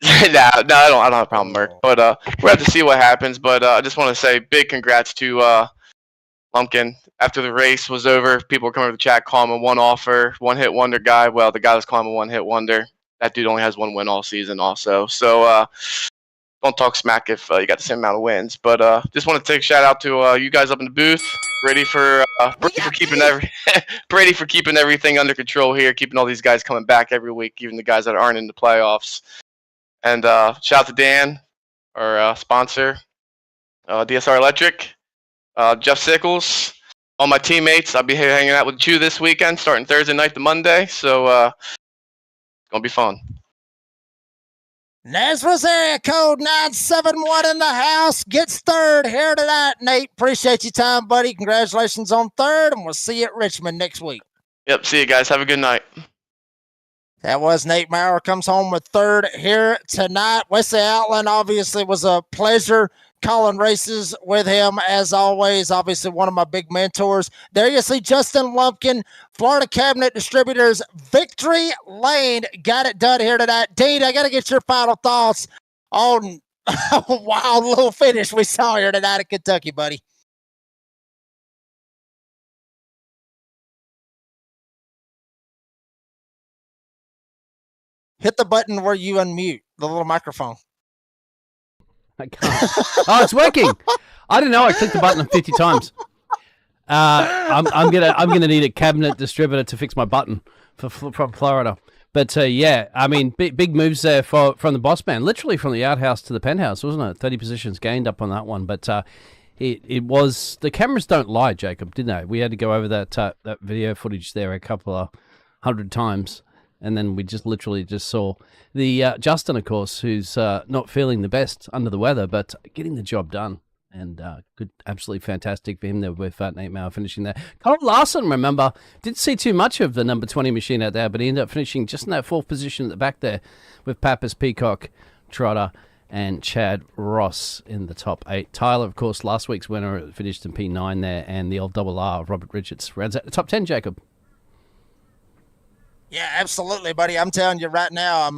I: no, I don't have a problem, Merck. But we'll have to see what happens. But I just want to say big congrats to Lumpkin. After the race was over, people were coming to the chat calling him a one-hit wonder guy. Well, the guy that's calling him a one-hit wonder, that dude only has one win all season also. So don't talk smack if you got the same amount of wins. But just want to take a shout out to you guys up in the booth. Brady for keeping Brady for keeping everything under control here, keeping all these guys coming back every week, even the guys that aren't in the playoffs. And shout out to Dan, our sponsor, DSR Electric, Jeff Sickles, all my teammates. I'll be hanging out with you this weekend, starting Thursday night to Monday. So it's gonna be fun.
A: Nazareth area code 971 in the house. Gets third here tonight. Nate, appreciate your time, buddy. Congratulations on third, and we'll see you at Richmond next week.
I: Yep, see you guys. Have a good night.
A: That was Nate Maurer, comes home with third here tonight. Wesley Outland, obviously, was a pleasure calling races with him, as always. Obviously, one of my big mentors. There you see Justin Lumpkin, Florida Cabinet Distributors, Victory Lane. Got it done here tonight. Dean, I got to get your final thoughts on a wild little finish we saw here tonight at Kentucky, buddy. Hit the button where you unmute the little microphone.
J: I can't. Oh, it's working. I didn't know. I clicked the button 50 times. I'm gonna need a cabinet distributor to fix my button from Florida. But yeah, big moves there from the boss man. Literally from the outhouse to the penthouse, wasn't it? 30 positions gained up on that one. But it was, the cameras don't lie, Jacob, didn't they? We had to go over that video footage there a couple of 100 times. And then we just literally saw the Justin, of course, who's not feeling the best under the weather, but getting the job done. And good, absolutely fantastic for him there with Nate Maurer finishing there. Colin Larson, remember, didn't see too much of the number 20 machine out there, but he ended up finishing just in that fourth position at the back there with Pappas, Peacock, Trotter, and Chad Ross in the top 8. Tyler, of course, last week's winner, finished in P9 there, and the old double R of Robert Richards rounds out the top 10, Jacob.
A: Yeah, absolutely, buddy. I'm telling you right now,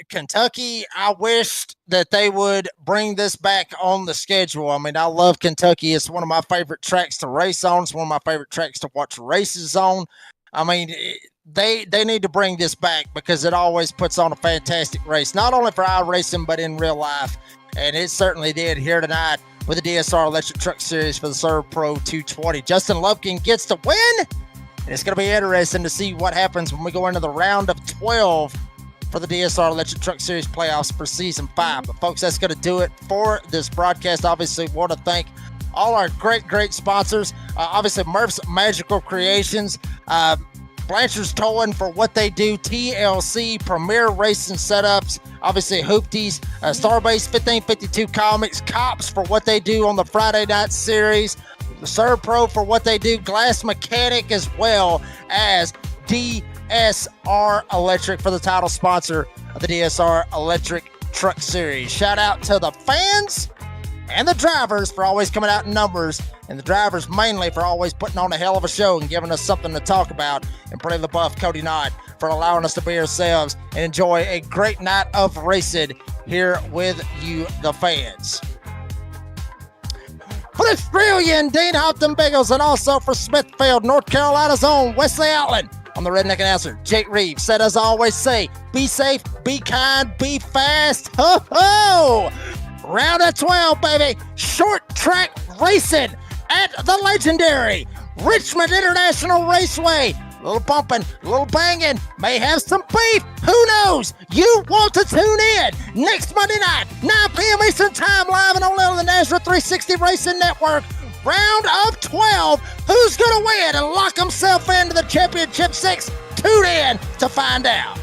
A: Kentucky, I wished that they would bring this back on the schedule. I love Kentucky. It's one of my favorite tracks to race on. It's one of my favorite tracks to watch races on. They need to bring this back because it always puts on a fantastic race, not only for iRacing, but in real life. And it certainly did here tonight with the DSR Electric Truck Series for the ServPro 220. Justin Lumpkin gets the win. And it's going to be interesting to see what happens when we go into the round of 12 for the DSR Electric Truck Series playoffs for Season 5. But, folks, that's going to do it for this broadcast. Obviously, want to thank all our great sponsors. Obviously, Murph's Magical Creations, Blanchard's Towing for what they do, TLC, Premier Racing Setups, obviously Hoopties, Starbase 1552 Comics, Cops for what they do on the Friday night series, ServPro for what they do, Glass Mechanic, as well as DSR Electric for the title sponsor of the DSR Electric Truck Series. Shout out to the fans and the drivers for always coming out in numbers, and the drivers mainly for always putting on a hell of a show and giving us something to talk about, and Pretty LaBeouf, Cody Knott, for allowing us to be ourselves and enjoy a great night of racing here with you, the fans. For Australian Dean Hopton Bagels, and also for Smithfield, North Carolina's own Wesley Outland, I'm the redneck announcer, Jake Reeves, said as I always say, be safe, be kind, be fast. Ho ho! Round of 12, baby. Short track racing at the legendary Richmond International Raceway. A little bumping, a little banging, may have some beef. Who knows? You want to tune in next Monday night, 9 p.m. Eastern Time, live and only on the National 360 Racing Network. Round of 12. Who's going to win and lock himself into the Championship 6? Tune in to find out.